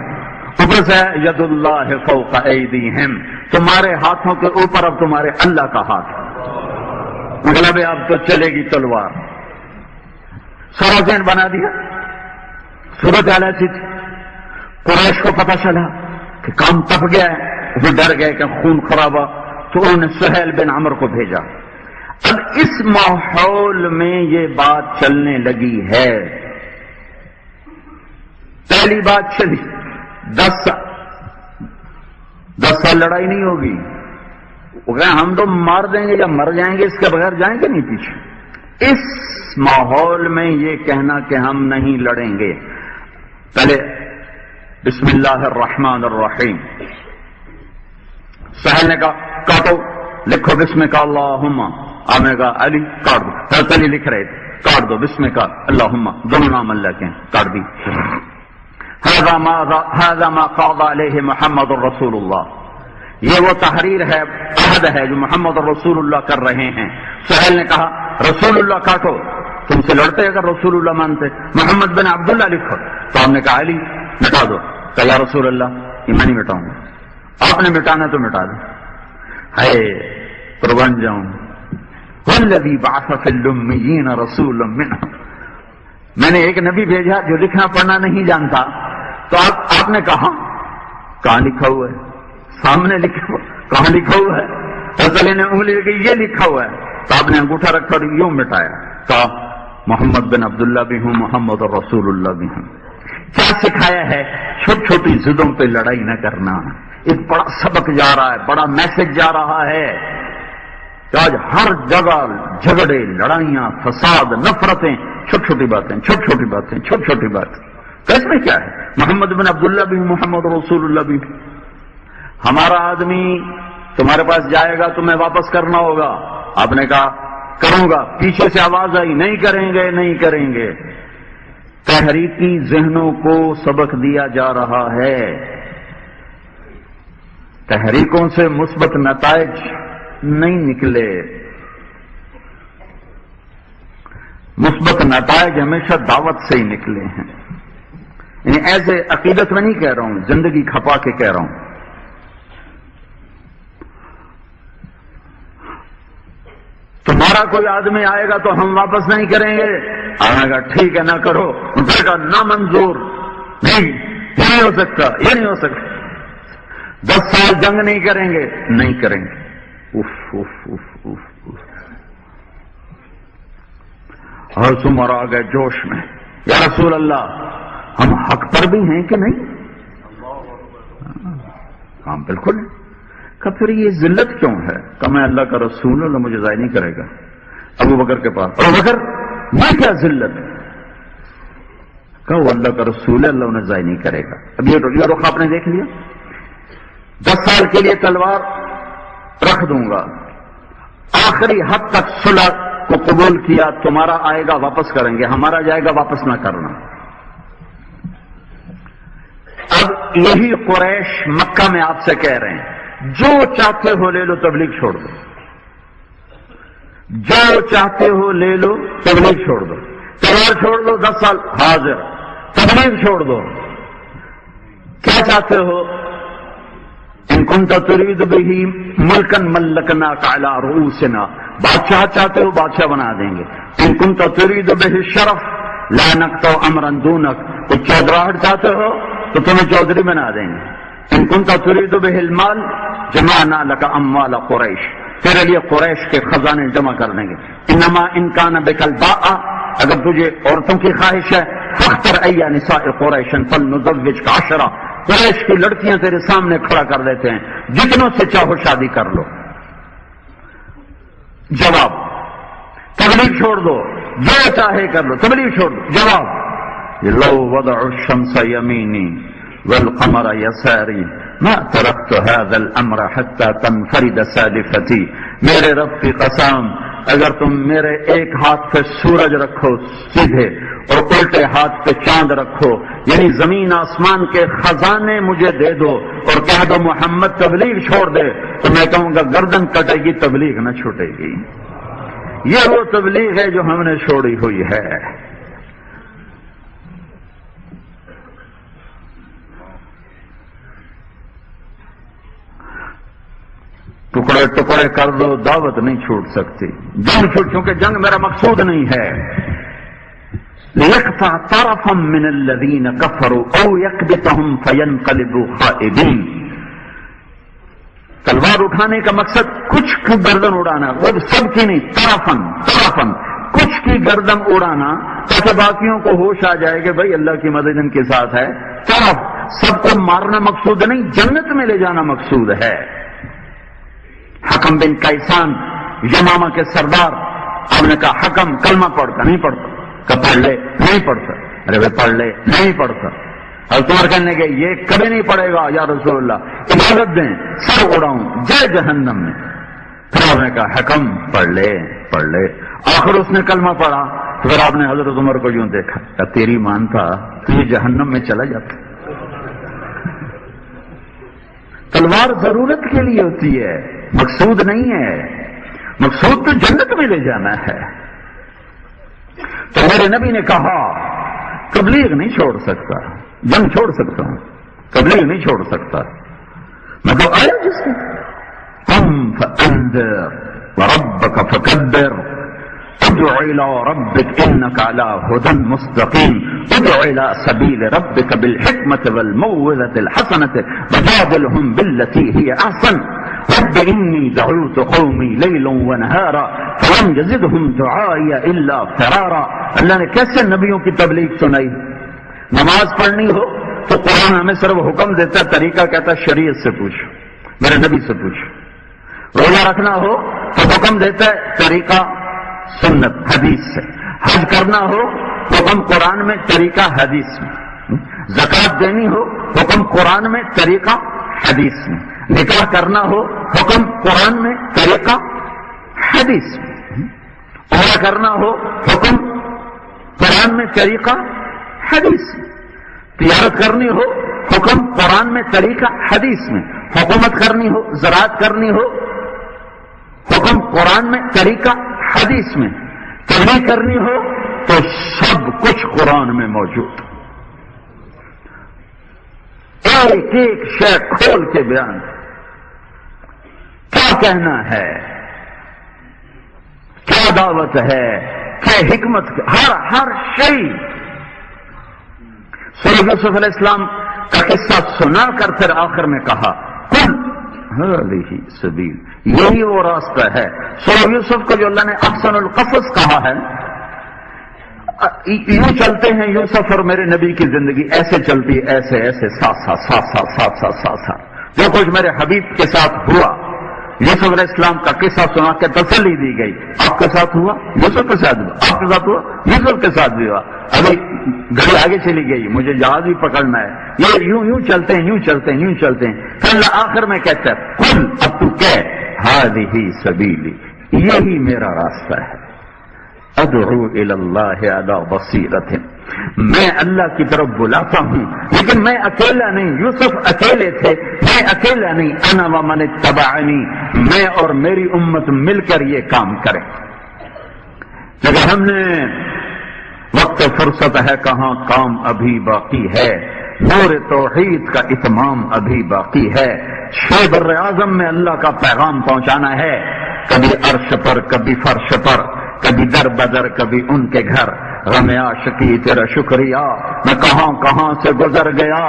اوپر سے ید اللہ فوق ایدیہم، تمہارے ہاتھوں کے اوپر اب تمہارے اللہ کا ہاتھ ہے. مطلب اب تو چلے گی تلوار. سارا ذہن بنا دیا. صورت حال ایسی تھی. قریش کو پتہ چلا کہ کام تپ گیا ہے، وہ ڈر گئے کہ خون خرابہ، تو انہوں نے سہیل بن عمرو کو بھیجا. اب اس ماحول میں یہ بات چلنے لگی ہے. پہلی بات چلی 10 سال لڑائی نہیں ہوگی. ہم تو مار دیں گے یا مر جائیں گے، اس کے بغیر جائیں گے نہیں پیچھے. اس ماحول میں یہ کہنا کہ ہم نہیں لڑیں گے. پہلے بسم اللہ الرحمن الرحیم. سہیل نے کہا کاٹو، لکھو بسم کا اللہم. آپ نے کہا علی کاٹ دو. حضرت علی لکھ رہے تھے کاٹ دو بسم کا اللہم، دونوں نام اللہ کے ہیں، کاٹ دی. هذا ما قاض علیہ محمد الرسول اللہ. یہ وہ تحریر ہے، عہد ہے جو محمد رسول اللہ کر رہے ہیں. سہیل نے کہا رسول اللہ کاٹو، تم سے لڑتے اگر رسول اللہ مانتے. محمد بن عبداللہ لکھو. تو ہم نے کہا علی مٹا دو. کہ یا رسول اللہ یہ میں نہیں مٹاؤں گا، آپ نے مٹانا تو مٹا دو. ہے قربان جاؤں. والذی بعث فی الامیین رسولا منہم، میں نے ایک نبی بھیجا جو لکھنا پڑھنا نہیں جانتا. تو آپ نے کہاں لکھا ہوا ہے؟ سامنے لکھا ہوا. کہاں لکھا ہوا ہے؟ حضرت نے انگلی لگی یہ لکھا ہوا ہے. تو آپ نے انگوٹھا رکھا اور یوں مٹایا. کہا محمد بن عبداللہ بھی ہوں، محمد رسول اللہ بھی ہوں. کیا سکھایا ہے؟ چھوٹی چھوٹی ضدوں پہ لڑائی نہ کرنا. ایک بڑا سبق جا رہا ہے، بڑا میسج جا رہا ہے کہ آج ہر جگہ جھگڑے، لڑائیاں، فساد، نفرتیں، چھوٹی چھوٹی باتیں، چھوٹی چھوٹی باتیں، چھوٹی چھوٹی باتیں. تو اس میں کیا ہے؟ محمد بن عبداللہ بھی ہوں، محمد رسول اللہ بھی ہوں. ہمارا آدمی تمہارے پاس جائے گا تمہیں واپس کرنا ہوگا. آپ نے کہا کروں گا. پیچھے سے آواز آئی نہیں کریں گے نہیں کریں گے. تحریکی ذہنوں کو سبق دیا جا رہا ہے. تحریکوں سے مثبت نتائج نہیں نکلے. مثبت نتائج ہمیشہ دعوت سے ہی نکلے ہیں. یعنی ایسے عقیدت میں نہیں کہہ رہا ہوں، زندگی کھپا کے کہہ رہا ہوں. تمہارا کوئی آدمی آئے گا تو ہم واپس نہیں کریں گے. آنے گا ٹھیک ہے نہ کرو. پھر کہا نہ منظور، نہیں یہ نہیں ہو سکتا، یہ نہیں ہو سکتا. 10 سال جنگ نہیں کریں گے، نہیں کریں گے. If if if if if. اور عمر آ گئے جوش میں. یا رسول اللہ ہم حق پر بھی ہیں کہ نہیں؟ ہاں بالکل ہے. کہ پھر یہ ذلت کیوں ہے؟ کہ میں اللہ کا رسول، اللہ مجھے ضائع نہیں کرے گا. ابو بکر کے پاس، ابو بکر میں کیا ذلت؟ کہ وہ اللہ کا رسول ہے، اللہ انہیں ضائع نہیں کرے گا. اب یہ رخ آپ نے دیکھ لیا. 10 سال کے لیے تلوار رکھ دوں گا، آخری حد تک صلح کو قبول کیا. تمہارا آئے گا واپس کریں گے، ہمارا جائے گا واپس نہ کرنا. اب یہی قریش مکہ میں آپ سے کہہ رہے ہیں جو چاہتے ہو لے لو، تبلیغ چھوڑ دو. جو چاہتے ہو لے لو، تبلیغ چھوڑ دو. تلوار چھوڑ دو، 10 سال حاضر. تبلیغ چھوڑ دو. کیا چاہتے ہو؟ ان كنت تريد به ملكا ملكناك على رؤوسنا. بادشاہ چاہتے ہو بادشاہ بنا دیں گے. ان كنت تريد به الشرف لا نقطع امرا دونك. کچھ چودراہٹ چاہتے ہو تو تمہیں چودھری بنا دیں گے. ان كنت تريد به المال جمعنا لك اموال قریش. تیرے لیے قریش کے خزانے جمع کر دیں گے. انما ان كان بك الباء، اگر تجھے عورتوں کی خواہش ہے، فاختر اي نساء قریش فلنزوجك 10. قریش کی لڑکیاں تیرے سامنے کھڑا کر دیتے ہیں، جتنوں سے چاہو شادی کر لو. جواب تبلیغ چھوڑ دو، جو چاہے کر لو، تبلیغ چھوڑ دو. جواب لو وضع الشمس یمینی والقمر يساري ما تركت هذا الامر حتى تنفرد سالفتي. میرے رب کی قسم اگر تم میرے ایک ہاتھ پہ سورج رکھو سیدھے اور الٹے ہاتھ پہ چاند رکھو، یعنی زمین آسمان کے خزانے مجھے دے دو اور کہہ دو محمد تبلیغ چھوڑ دے، تو میں کہوں گا گردن کٹے گی تبلیغ نہ چھوٹے گی. یہ وہ تبلیغ ہے جو ہم نے چھوڑی ہوئی ہے. ٹکڑے ٹکڑے کر دو، دعوت نہیں چھوٹ سکتی. جنگ چھوٹ، چونکہ جنگ میرا مقصود نہیں ہے. لِيَقْطَعَ طَرَفًا مِّنَ الَّذِينَ كَفَرُوا أَوْ يَكْبِتَهُمْ فَيَنْقَلِبُوا خَائِبِينَ. تلوار اٹھانے کا مقصد کچھ کی گردن اڑانا، وہ سب کی نہیں، طرفاً کچھ کی گردن اڑانا تاکہ باقیوں کو ہوش آ جائے کہ بھائی اللہ کی مدد ان کے ساتھ ہے. طرف سب کو مارنا مقصود نہیں، جنت میں لے جانا مقصود ہے. حکم بن کیسان یمامہ کے سردار، آپ نے کہا حکم کلمہ پڑھتا نہیں پڑھتا، کہ پڑھ لے نہیں پڑھتا. ارے بھائی پڑھ لے نہیں پڑھتا. اور تمہار کہنے کے یہ کبھی نہیں پڑھے گا یا رسول اللہ، اجازت دیں سر اڑاؤں جائے جہنم میں. پھر آپ نے کہا حکم پڑھ لے. آخر اس نے کلمہ پڑھا. پھر آپ نے حضرت عمر کو یوں دیکھا کہ تیری مانتا تو یہ جہنم میں چلا جاتا. تلوار ضرورت کے لیے ہوتی ہے، مقصود نہیں ہے. مقصود تو جنت میں لے جانا ہے. تو میرے نبی نے کہا تبلیغ نہیں چھوڑ سکتا، جنگ چھوڑ سکتا ہوں، تبلیغ نہیں چھوڑ سکتا. میں تو آیا جس سے قم فانذر وربك فكبر ادع الى ربك انك على هدى مستقيم ادع الى سبيل ربك بالحكمة والموعظة الحسنة وجادلهم بالتي هي احسن رب انی دعوت قومی لیلا ونہارا فلم یزدہم دعائی الا فرارا. اللہ نے کیسے نبیوں کی تبلیغ سنائی. نماز پڑھنی ہو تو قرآن ہمیں صرف حکم دیتا ہے، طریقہ کہتا ہے شریعت سے پوچھو، میرے نبی سے پوچھو. روزہ رکھنا ہو تو حکم دیتا ہے طریقہ سنت حدیث سے. حج کرنا ہو حکم قرآن میں، طریقہ حدیث میں. زکوٰۃ دینی ہو حکم قرآن میں، طریقہ حدیث میں. نکاح کرنا ہو حکم قرآن میں، طریقہ حدیث میں. عمرہ کرنا ہو حکم قرآن میں، طریقہ حدیث میں. تجارت کرنی ہو حکم قرآن میں، طریقہ حدیث میں. حکومت کرنی ہو، زراعت کرنی ہو حکم قرآن میں، طریقہ حدیث میں. تبلیغ کرنی ہو تو سب کچھ قرآن میں موجود. ایک ایک شے کھول کے بیان کیا کہنا ہے، کیا دعوت ہے، کیا حکمت، ہر شے. سورہ یوسف علیہ السلام کا قصہ سنا کر پھر آخر میں کہا قل هذه سبیل، یہی وہ راستہ ہے. سورہ یوسف کو جو اللہ نے احسن القصص کہا ہے، یوں چلتے ہیں یوسف اور میرے نبی کی زندگی ایسے چلتی، ایسے ایسے ساتھ جو کچھ میرے حبیب کے ساتھ ہوا. یوسف علیہ السلام کا قصہ سنا کے تسلی دی گئی. آپ کے ساتھ ہوا، یوسف کے ساتھ ہوا، آپ کے ساتھ ہوا، یوسف کے ساتھ بھی ہوا. ابھی گھڑی آگے چلی گئی، مجھے جہاز بھی پکڑنا ہے. یہ یوں چلتے ہیں. پھر اللہ آخر میں کہتا ہے قل، اب تو کہہ هذه سبیلی، یہی میرا راستہ ہے. ادعو الی اللہ علی بصیرۃ، میں اللہ کی طرف بلاتا ہوں لیکن میں اکیلا نہیں. یوسف اکیلے تھے، میں اکیلا نہیں. انا ومن اتبعنی، میں اور میری امت مل کر یہ کام کریں. لیکن ہم نے وقت فرصت ہے کہاں، کام ابھی باقی ہے. نور توحید کا اتمام ابھی باقی ہے. شہ بر اعظم میں اللہ کا پیغام پہنچانا ہے. کبھی عرش پر، کبھی فرش پر، کبھی در بدر، کبھی ان کے گھر. غم عاشقی تیرا شکریہ، میں کہاں کہاں سے گزر گیا.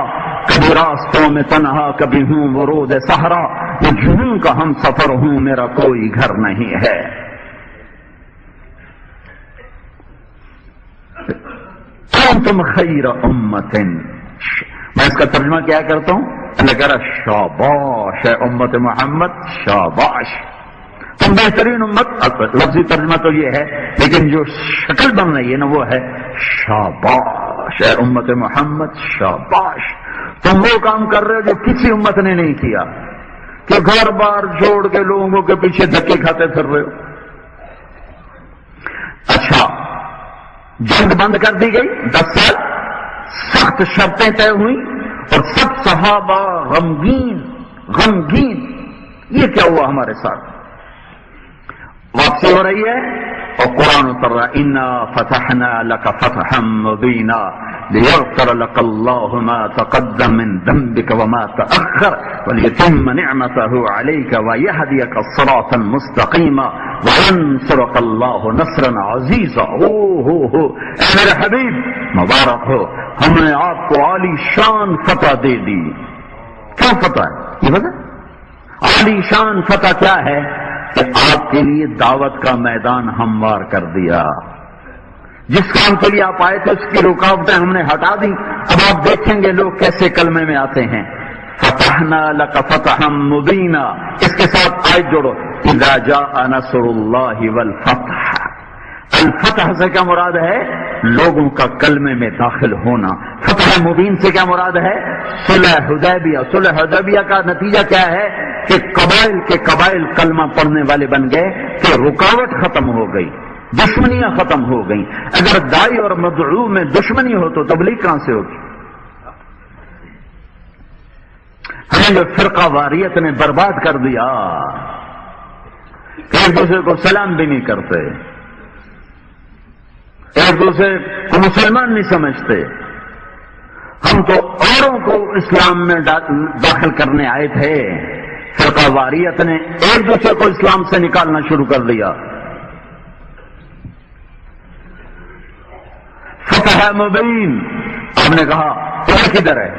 کبھی راستوں میں تنہا، کبھی ہوں ورود صحرا. میں جنون کا ہم سفر ہوں، میرا کوئی گھر نہیں ہے. تم خیر امت، میں اس کا ترجمہ کیا کرتا ہوں، اللہ کہہ رہا شاباش ہے امت محمد، شاباش تم بہترین امت. لفظی ترجمہ تو یہ ہے، لیکن جو شکل بن رہی ہے نا وہ ہے شاباش ہے امت محمد، شاباش تم وہ کام کر رہے ہو جو کسی امت نے نہیں کیا کہ گھر بار چھوڑ کے لوگوں کے پیچھے دھکے کھاتے پھر رہے ہو. اچھا، جنگ بند کر دی گئی 10 سال، سخت شرطیں طے ہوئی اور سب صحابہ غمگین. یہ کیا ہوا ہمارے ساتھ؟ واپسی ہو رہی ہے اور قرآن اتر رہا انا فتحنا لك فتحا مبینا لیغفر لك الله ما تقدم من ذنبك وما تأخر وليتم نعمته عليك ويهديك صراطا مستقيما وينصرك الله نصرا عزيزا. اے میرے حبیب مبارک ہو، ہم نے آپ کو عالی شان فتح دے دی. کیا فتح ہے یہ بتا؟ عالی شان فتح کیا ہے؟ کہ آپ کے لیے دعوت کا میدان ہموار کر دیا. جس کام کے لیے آپ آئے تھے اس کی رکاوٹیں ہم نے ہٹا دی. اب آپ دیکھیں گے لوگ کیسے کلمے میں آتے ہیں. فتحنا لك فتحا مبینا، اس کے ساتھ آیت جوڑو اذا جاء نصر اللہ والفتح. الفتح سے کیا مراد ہے؟ لوگوں کا کلمے میں داخل ہونا. فتح مبین سے کیا مراد ہے؟ صلح حدیبیہ. صلح حدیبیہ کا نتیجہ کیا ہے؟ کہ قبائل کے قبائل کلمہ پڑھنے والے بن گئے، کہ رکاوٹ ختم ہو گئی، دشمنیاں ختم ہو گئیں. اگر دائی اور مدعو میں دشمنی ہو تو تبلیغ کہاں سے ہوگی؟ ہمیں جو فرقہ واریت نے برباد کر دیا کہ ایک دوسرے کو سلام بھی نہیں کرتے، ایک دوسرے کو مسلمان نہیں سمجھتے. ہم تو اوروں کو اسلام میں داخل کرنے آئے تھے، فرقہ واریت نے ایک دوسرے کو اسلام سے نکالنا شروع کر دیا. فتح مبین. ہم نے کہا عمر کدھر ہے؟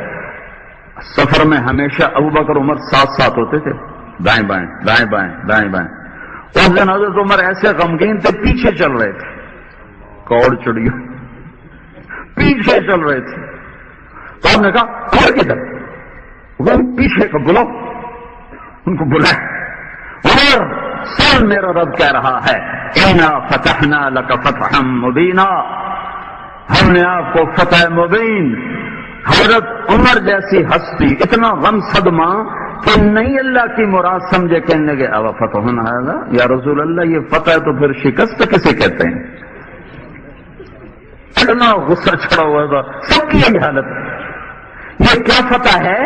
سفر میں ہمیشہ ابوبکر عمر ساتھ ہوتے تھے، دائیں بائیں دائیں بائیں دائیں بائیں. اس دن حضرت عمر ایسے غمگین تھے، پیچھے چل رہے تھے، کوڑ چڑیا پیچھے چل رہے تھے. تو ہم نے کہا عمر کدھر؟ وہ پیچھے کو بلاؤ. ان کو بلائے. عمر سن میرا رب کہہ رہا ہے انا فتحنا لك فتحا مبینا، ہم نے آپ کو فتح مبین. حضرت عمر جیسی ہستی اتنا غم صدمہ کہ نہیں اللہ کی مراد سمجھے، کہنے لگے اب فتح ہے یا رسول اللہ، یہ فتح تو پھر شکست کسے کہتے ہیں؟ اتنا غصہ چڑھا ہوا تھا سب کی یہی حالت. یہ کیا فتح ہے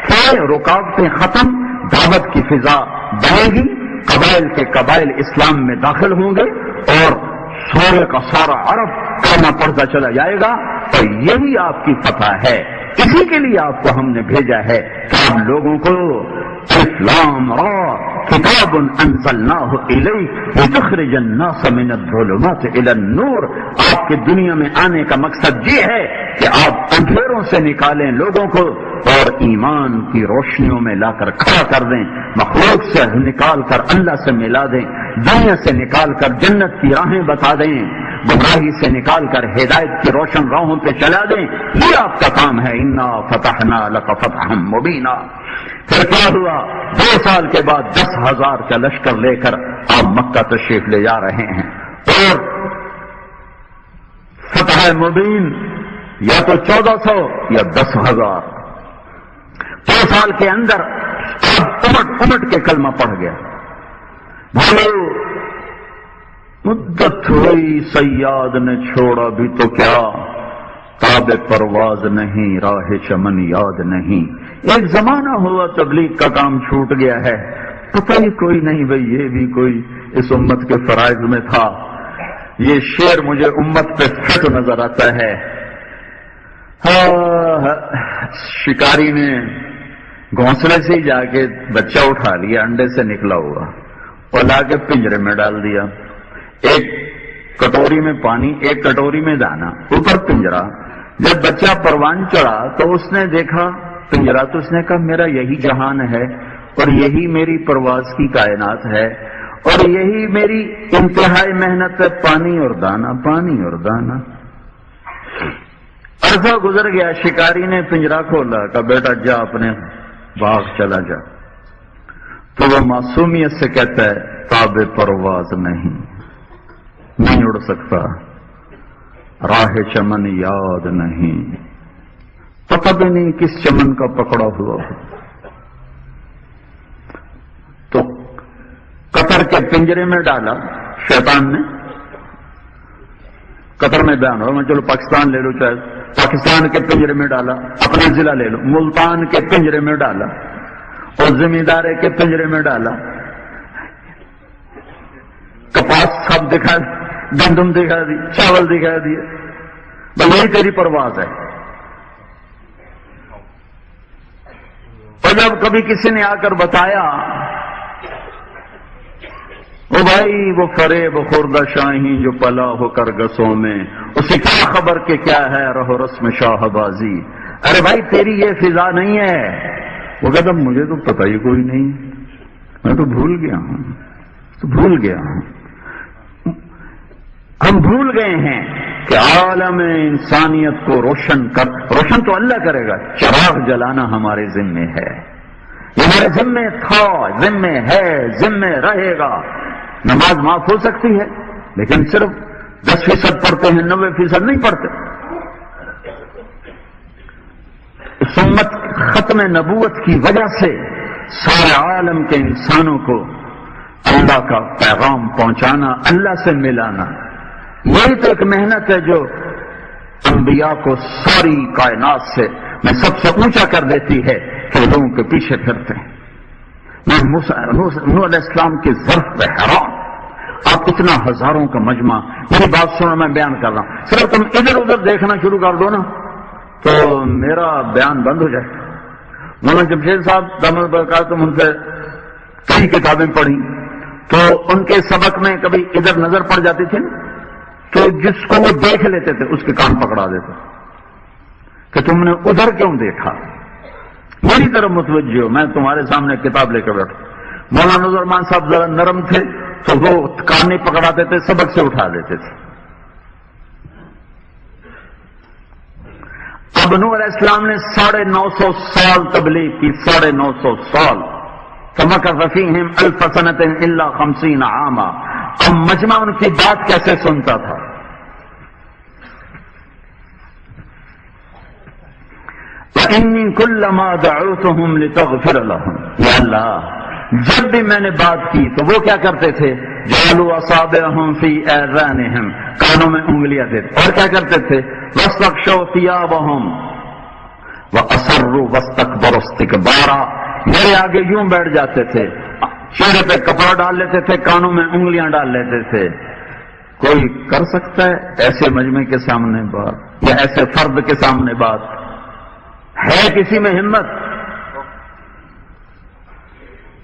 کہ رکاوٹیں ختم، دعوت کی فضا بڑھے گی، قبائل کے قبائل اسلام میں داخل ہوں گے اور سارے کا سارا عرب کلمہ پڑھتا چلا جائے گا. اور یہی آپ کی فتح ہے. اسی کے لیے آپ کو ہم نے بھیجا ہے کہ ہم لوگوں کو اسلام را کتاب انزلناہ الیک لتخرج الناس من الظلمات الی النور. آپ کے دنیا میں آنے کا مقصد یہ ہے کہ آپ اندھیروں سے نکالیں لوگوں کو اور ایمان کی روشنیوں میں لا کر کھڑا کر دیں، مخلوق سے نکال کر اللہ سے ملا دیں، دنیا سے نکال کر جنت کی راہیں بتا دیں، گمراہی سے نکال کر ہدایت کی روشن راہوں پہ چلا دیں. یہ آپ کا کام ہے. انا فتحنا لك فتحا مبینا. پھر کیا ہوا؟ 2 سال کے بعد 10,000 کا لشکر لے کر آپ مکہ تشریف لے جا رہے ہیں. اور فتح مبین یا تو 1400 یا 10,000. 2 سال کے اندر امٹ کے کلمہ پڑھ گیا. بھائیو مدت ہوئی صیاد نے چھوڑا بھی تو کیا، تاب پرواز نہیں راہ چمن یاد نہیں. ایک زمانہ ہوا تبلیغ کا کام چھوٹ گیا ہے، پتہ ہی کوئی نہیں بھئی یہ بھی کوئی اس امت کے فرائض میں تھا. یہ شعر مجھے امت پہ فٹ نظر آتا ہے. شکاری نے گھونسلے سے ہی جا کے بچہ اٹھا لیا، انڈے سے نکلا ہوا، اور لا کے پنجرے میں ڈال دیا. ایک کٹوری میں پانی، ایک کٹوری میں دانا، اوپر پنجرا. جب بچہ پروان چڑھا تو اس نے دیکھا پنجرا، تو اس نے کہا میرا یہی جہان ہے اور یہی میری پرواز کی کائنات ہے اور یہی میری انتہائی محنت ہے، پانی اور دانا، پانی اور دانا. عرصہ گزر گیا، شکاری نے پنجرا کھولا، کہا بیٹا جا اپنے باغ چلا جا. تو وہ معصومیت سے کہتا ہے تاب پرواز نہیں اڑ سکتا، راہ چمن یاد نہیں. پتہ بھی نہیں کس چمن کا پکڑا ہوا ہو. تو قطر کے پنجرے میں ڈالا شیطان نے. قطر میں بیان ہو، میں چلو پاکستان لے لو، چاہے پاکستان کے پنجرے میں ڈالا، اپنا ضلع لے لو، ملتان کے پنجرے میں ڈالا اور زمیندارے کے پنجرے میں ڈالا. کپاس سب دکھا دی، گندم دکھا دی، چاول دکھا دیے، بھائی یہی تیری پرواز ہے. اور جب کبھی کسی نے آ کر بتایا او بھائی وہ فریب خوردہ شاہی جو پلا ہو کر گسوں میں، اسے کیا خبر کہ کیا ہے رہو رسم شاہ بازی. ارے بھائی تیری یہ فضا نہیں ہے. وہ کہتا مجھے تو پتہ ہی کوئی نہیں، میں تو بھول گیا ہوں. ہم بھول گئے ہیں کہ عالم انسانیت کو روشن تو اللہ کرے گا، چراغ جلانا ہمارے ذمے ہے. یہ ہمارے ذمے تھا، ذمے ہے، ذمے رہے گا. نماز معاف ہو سکتی ہے لیکن صرف 10% پڑھتے ہیں، 90% نہیں پڑھتے. اس امت ختم نبوت کی وجہ سے سارے عالم کے انسانوں کو اللہ کا پیغام پہنچانا، اللہ سے ملانا، یہی تو ایک محنت ہے جو انبیاء کو ساری کائنات سے میں سب سے اونچا کر دیتی ہے کہ لوگوں کے پیچھے پھرتے ہیں. میں نوح علیہ السلام کی ظرف پہ حیران. آپ اتنا ہزاروں کا مجمع، میری بات سنو، میں بیان کر رہا ہوں، صرف تم ادھر ادھر دیکھنا شروع کر دو نا تو میرا بیان بند ہو جائے. مولانا جمشید صاحب دامت برکاتہم ان سے کئی کتابیں پڑھی تو ان کے سبق میں کبھی ادھر نظر پڑ جاتی تھی تو جس کو وہ دیکھ لیتے تھے اس کے کان پکڑا دیتے کہ تم نے ادھر کیوں دیکھا، میری طرف متوجہ ہو، میں تمہارے سامنے کتاب لے کر بیٹھا. مولانا نظرمان صاحب ذرا نرم تھے تو وہ کان نہیں پکڑاتے تھے، سبق سے اٹھا دیتے تھے. اب نوح علیہ السلام نے 950 سال تبلیغ کی، 950 سال. فمکث فیہم 1000 سنۃ الا 50 عاما. اب مجمع ان کی بات کیسے سنتا تھا؟ وَإِنِّي كُلَّمَا دَعَوْتُهُمْ لِتَغْفِرَ لَهُمْ. یا اللہ جب بھی میں نے بات کی تو وہ کیا کرتے تھے؟ جعلوا اصابعهم فی آذانهم، کانوں میں انگلیاں دیتے. اور کیا کرتے تھے؟ واستغشوا ثيابهم واصروا واستكبروا استكبارا. میرے آگے یوں بیٹھ جاتے تھے، چہرے پہ کپڑا ڈال لیتے تھے، کانوں میں انگلیاں ڈال لیتے تھے. کوئی کر سکتا ہے ایسے مجمع کے سامنے بات یا ایسے فرد کے سامنے بات؟ ہے کسی میں ہمت؟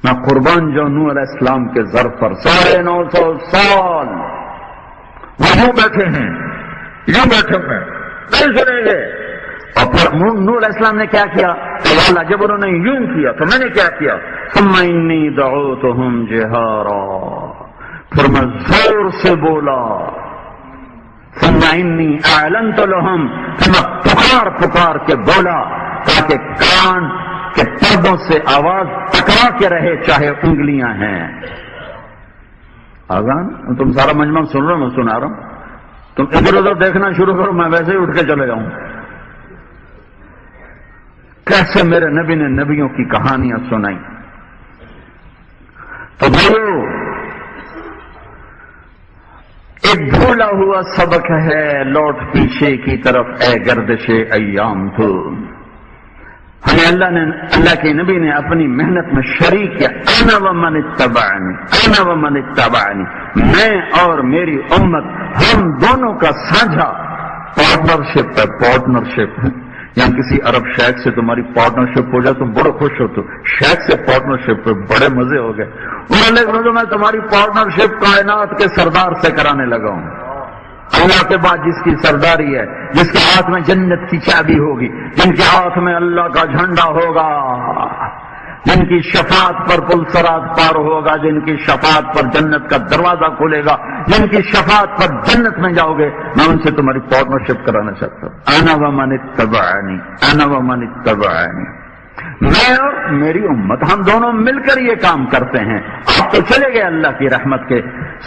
میں قربان جو نوح علیہ السلام کے ظرف پر 950 سال وہ یوں بیٹھے ہیں، یوں بیٹھے ہیں، نہیں سنیں گے. اور پھر نوح علیہ السلام نے کیا کیا؟ اللہ جب انہوں نے یوں کیا تو میں نے کیا کیا؟ ثم انی دعوتهم جہارا، پھر میں زور سے بولا. ثم انی اعلنت لهم، پھر میں پکار کے بولا تاکہ کان کے پردوں سے آواز ٹکرا کے رہے چاہے انگلیاں ہیں. آگان تم سارا مجمع سن رہے ہو، میں سنا رہا ہوں، تم ادھر ادھر دیکھنا شروع کرو، میں ویسے ہی اٹھ کے چلے جاؤں. کیسے میرے نبی نے نبیوں کی کہانیاں سنائی. تو بھائیو ایک بھولا ہوا سبق ہے لوٹ پیچھے کی طرف اے گردش ایام تو. ہمیں اللہ کے نبی نے اپنی محنت میں شریک کیا. انا ومن اتبعنی، میں اور میری امت، ہم دونوں کا سانجھا پارٹنرشپ ہے. یہاں کسی عرب شیخ سے تمہاری پارٹنرشپ ہو جائے تم بڑے خوش ہوتے. شیخ سے پارٹنرشپ پہ بڑے مزے ہو گئے. انہوں نے میں تمہاری پارٹنرشپ کائنات کے سردار سے کرانے لگا ہوں. اللہ کے بعد جس کی سرداری ہے، جس کے ہاتھ میں جنت کی چابی ہوگی، جن کے ہاتھ میں اللہ کا جھنڈا ہوگا، جن کی شفاعت پر پل صراط پار ہوگا، جن کی شفاعت پر جنت کا دروازہ کھلے گا، جن کی شفاعت پر جنت میں جاؤ گے، میں ان سے تمہاری پارٹنرشپ کرانا چاہتا ہوں. انا ومن اتبعنی، میں اور میری امت، ہم دونوں مل کر یہ کام کرتے ہیں. آپ تو چلے گئے اللہ کی رحمت کے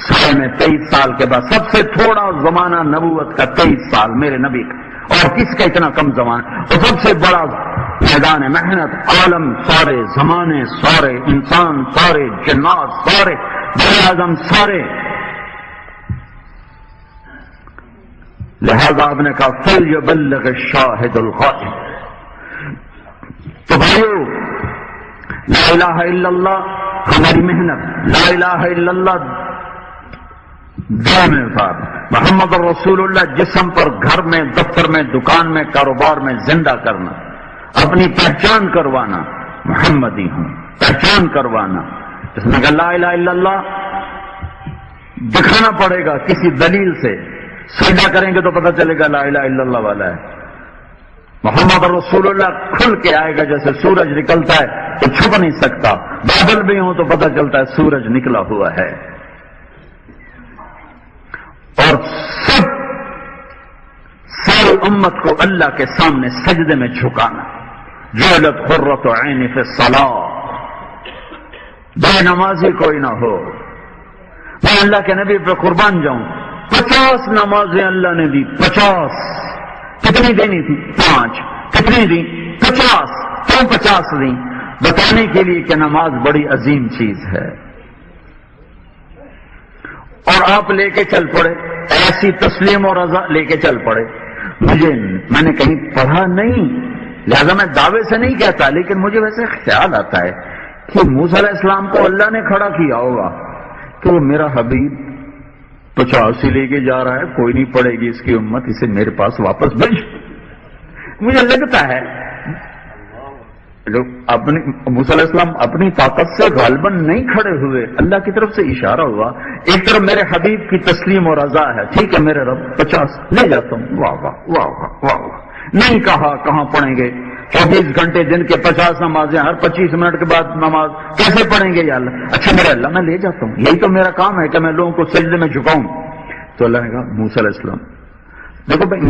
سائے میں 23 سال کے بعد. سب سے تھوڑا زمانہ نبوت کا 23 سال میرے نبی کا. اور کس کا اتنا کم زمانہ؟ اور سب سے بڑا میدان محنت، عالم سارے، زمانے سارے، انسان سارے، جنات سارے، بنی آدم سارے. لہذا آپ نے کہا فَلْيُبَلِّغِ الشَّاهِدُ الْغَائِبَ. تو بھائیو، لا الہ الا اللہ ہماری محنت، لا الہ الا اللہ دل میں اتار، محمد رسول اللہ جسم پر، گھر میں، دفتر میں، دکان میں، کاروبار میں زندہ کرنا، اپنی پہچان کروانا، محمدی ہوں، پہچان کروانا. جس نے کہا لا الہ الا اللہ دکھانا پڑے گا کسی دلیل سے، سجدہ کریں گے تو پتہ چلے گا لا الہ الا اللہ والا ہے. محمد رسول اللہ کھل کے آئے گا، جیسے سورج نکلتا ہے تو چھپ نہیں سکتا، بادل بھی ہوں تو پتہ چلتا ہے سورج نکلا ہوا ہے. اور ساری امت کو اللہ کے سامنے سجدے میں جھکانا. جعلت قرۃ عین فی الصلاۃ، بے نمازی کوئی نہ ہو. میں اللہ کے نبی پہ قربان جاؤں، 50 نمازیں اللہ نے دی، 50. کتنی دینی تھی؟ 5. کتنی دی؟ 50. کیوں 50 دی؟ بتانے کے لیے کہ نماز بڑی عظیم چیز ہے. اور آپ لے کے چل پڑے، ایسی تسلیم و رضا لے کے چل پڑے. میں نے کہیں پڑھا نہیں، لہذا میں دعوے سے نہیں کہتا، لیکن مجھے ویسے خیال آتا ہے کہ موسیٰ علیہ السلام کو اللہ نے کھڑا کیا ہوگا کہ وہ میرا حبیب 50 لے کے جا رہا ہے، کوئی نہیں پڑے گی اس کی امت، اسے میرے پاس واپس بھیج. مجھے لگتا ہے موسیٰ علیہ السلام اپنی طاقت سے غالباً نہیں کھڑے ہوئے، اللہ کی طرف سے اشارہ ہوا. ایک طرف میرے حبیب کی تسلیم و رضا ہے، ٹھیک ہے میرے رب 50 لے جاتا ہوں. واہ واہ واہ واہ واہ واہ. نہیں کہا کہاں پڑھیں گے 24 گھنٹے دن کے 50 نمازیں، ہر 25 منٹ کے بعد نماز کیسے پڑھیں گے یا اللہ؟ اچھا میرے اللہ میں لے جاتا ہوں، یہی تو میرا کام ہے کہ میں لوگوں کو سجدے میں جھکاؤں. تو اللہ نے کہا موسیٰ علیہ السلام دیکھو بھائی،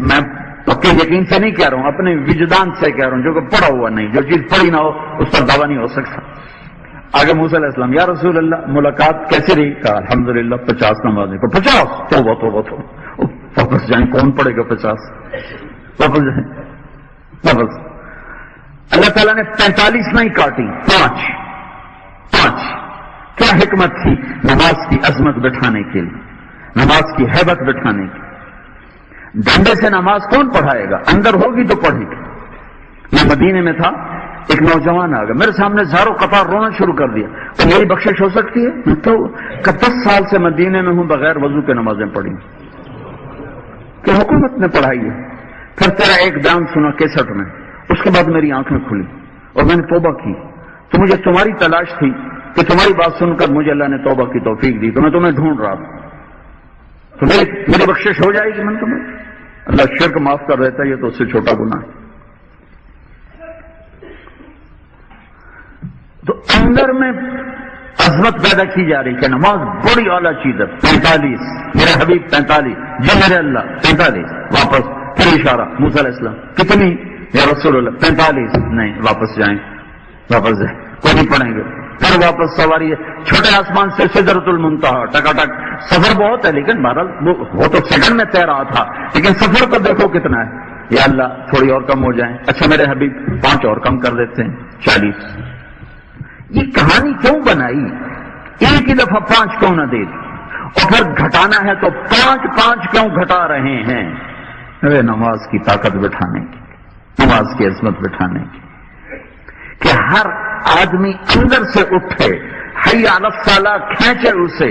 میں پکے یقین سے نہیں کہہ رہا ہوں، اپنے وجدان سے کہہ رہا ہوں، جو کہ پڑھا ہوا نہیں، جو چیز پڑھی نہ ہو اس پر دعویٰ نہیں ہو سکتا. آگے موسیٰ علیہ السلام یا رسول اللہ ملاقات کیسی رہی؟ کہا الحمدللہ 50 نمازیں. 50 تو واپس جائیں، کون پڑے گا 50؟ واپس جائیں واپس. اللہ تعالیٰ نے 45 نہیں کاٹی، 5. کیا حکمت تھی؟ نماز کی عظمت بٹھانے کے لیے، نماز کی ہیبت بٹھانے کی. ڈنڈے سے نماز کون پڑھائے گا؟ اندر ہوگی تو پڑھے گی. میں مدینے میں تھا، ایک نوجوان آ گیا میرے سامنے، زاروں قطار رونا شروع کر دیا. تو میری بخشش ہو سکتی ہے؟ تو 10 سال سے مدینے میں ہوں، بغیر وضو کے نمازیں پڑھی کہ حکومت نے پڑھائی ہے. پھر تیرا ایک بیان سنا کیسٹ میں، اس کے بعد میری آنکھیں کھلی اور میں نے توبہ کی. تو مجھے تمہاری تلاش تھی کہ تمہاری بات سن کر مجھے اللہ نے توبہ کی توفیق دی، تو میں تمہیں ڈھونڈ رہا تھا. تو میری بخشش ہو جائے گی. من تمہیں اللہ شرک معاف کر دیتا ہے، یہ تو اس سے چھوٹا گناہ ہے. تو اندر میں عظمت پیدا کی جا رہی کہ نماز بڑی اعلیٰ چیز ہے. 45 میرے حبیب 45، جی میرے اللہ 45. واپس پھر اشارہ موسیٰ علیہ السلام کتنی؟ یا رسول اللہ 45. نہیں، واپس جائیں، واپس جائیں، کوئی نہیں پڑھیں گے. پھر واپس سواری ہے، چھوٹے آسمان سے سدرۃ المنتہا، ٹکا ٹک. سفر بہت ہے لیکن بہرحال وہ تو سیکنڈ میں طے رہا تھا، لیکن سفر تو دیکھو کتنا ہے. یا اللہ تھوڑی اور کم ہو جائیں. اچھا میرے حبیب 5 اور کم کر دیتے ہیں، 40. یہ کہانی کیوں بنائی؟ ایک ہی دفعہ 5 کیوں نہ دے دی؟ اور پھر گھٹانا ہے تو 5 کیوں گھٹا رہے ہیں؟ ارے نماز کی طاقت بٹھانے کی، نماز کی عظمت بٹھانے کی، کہ ہر آدمی اندر سے اٹھے، حی علی الصلاۃ کھینچے، اسے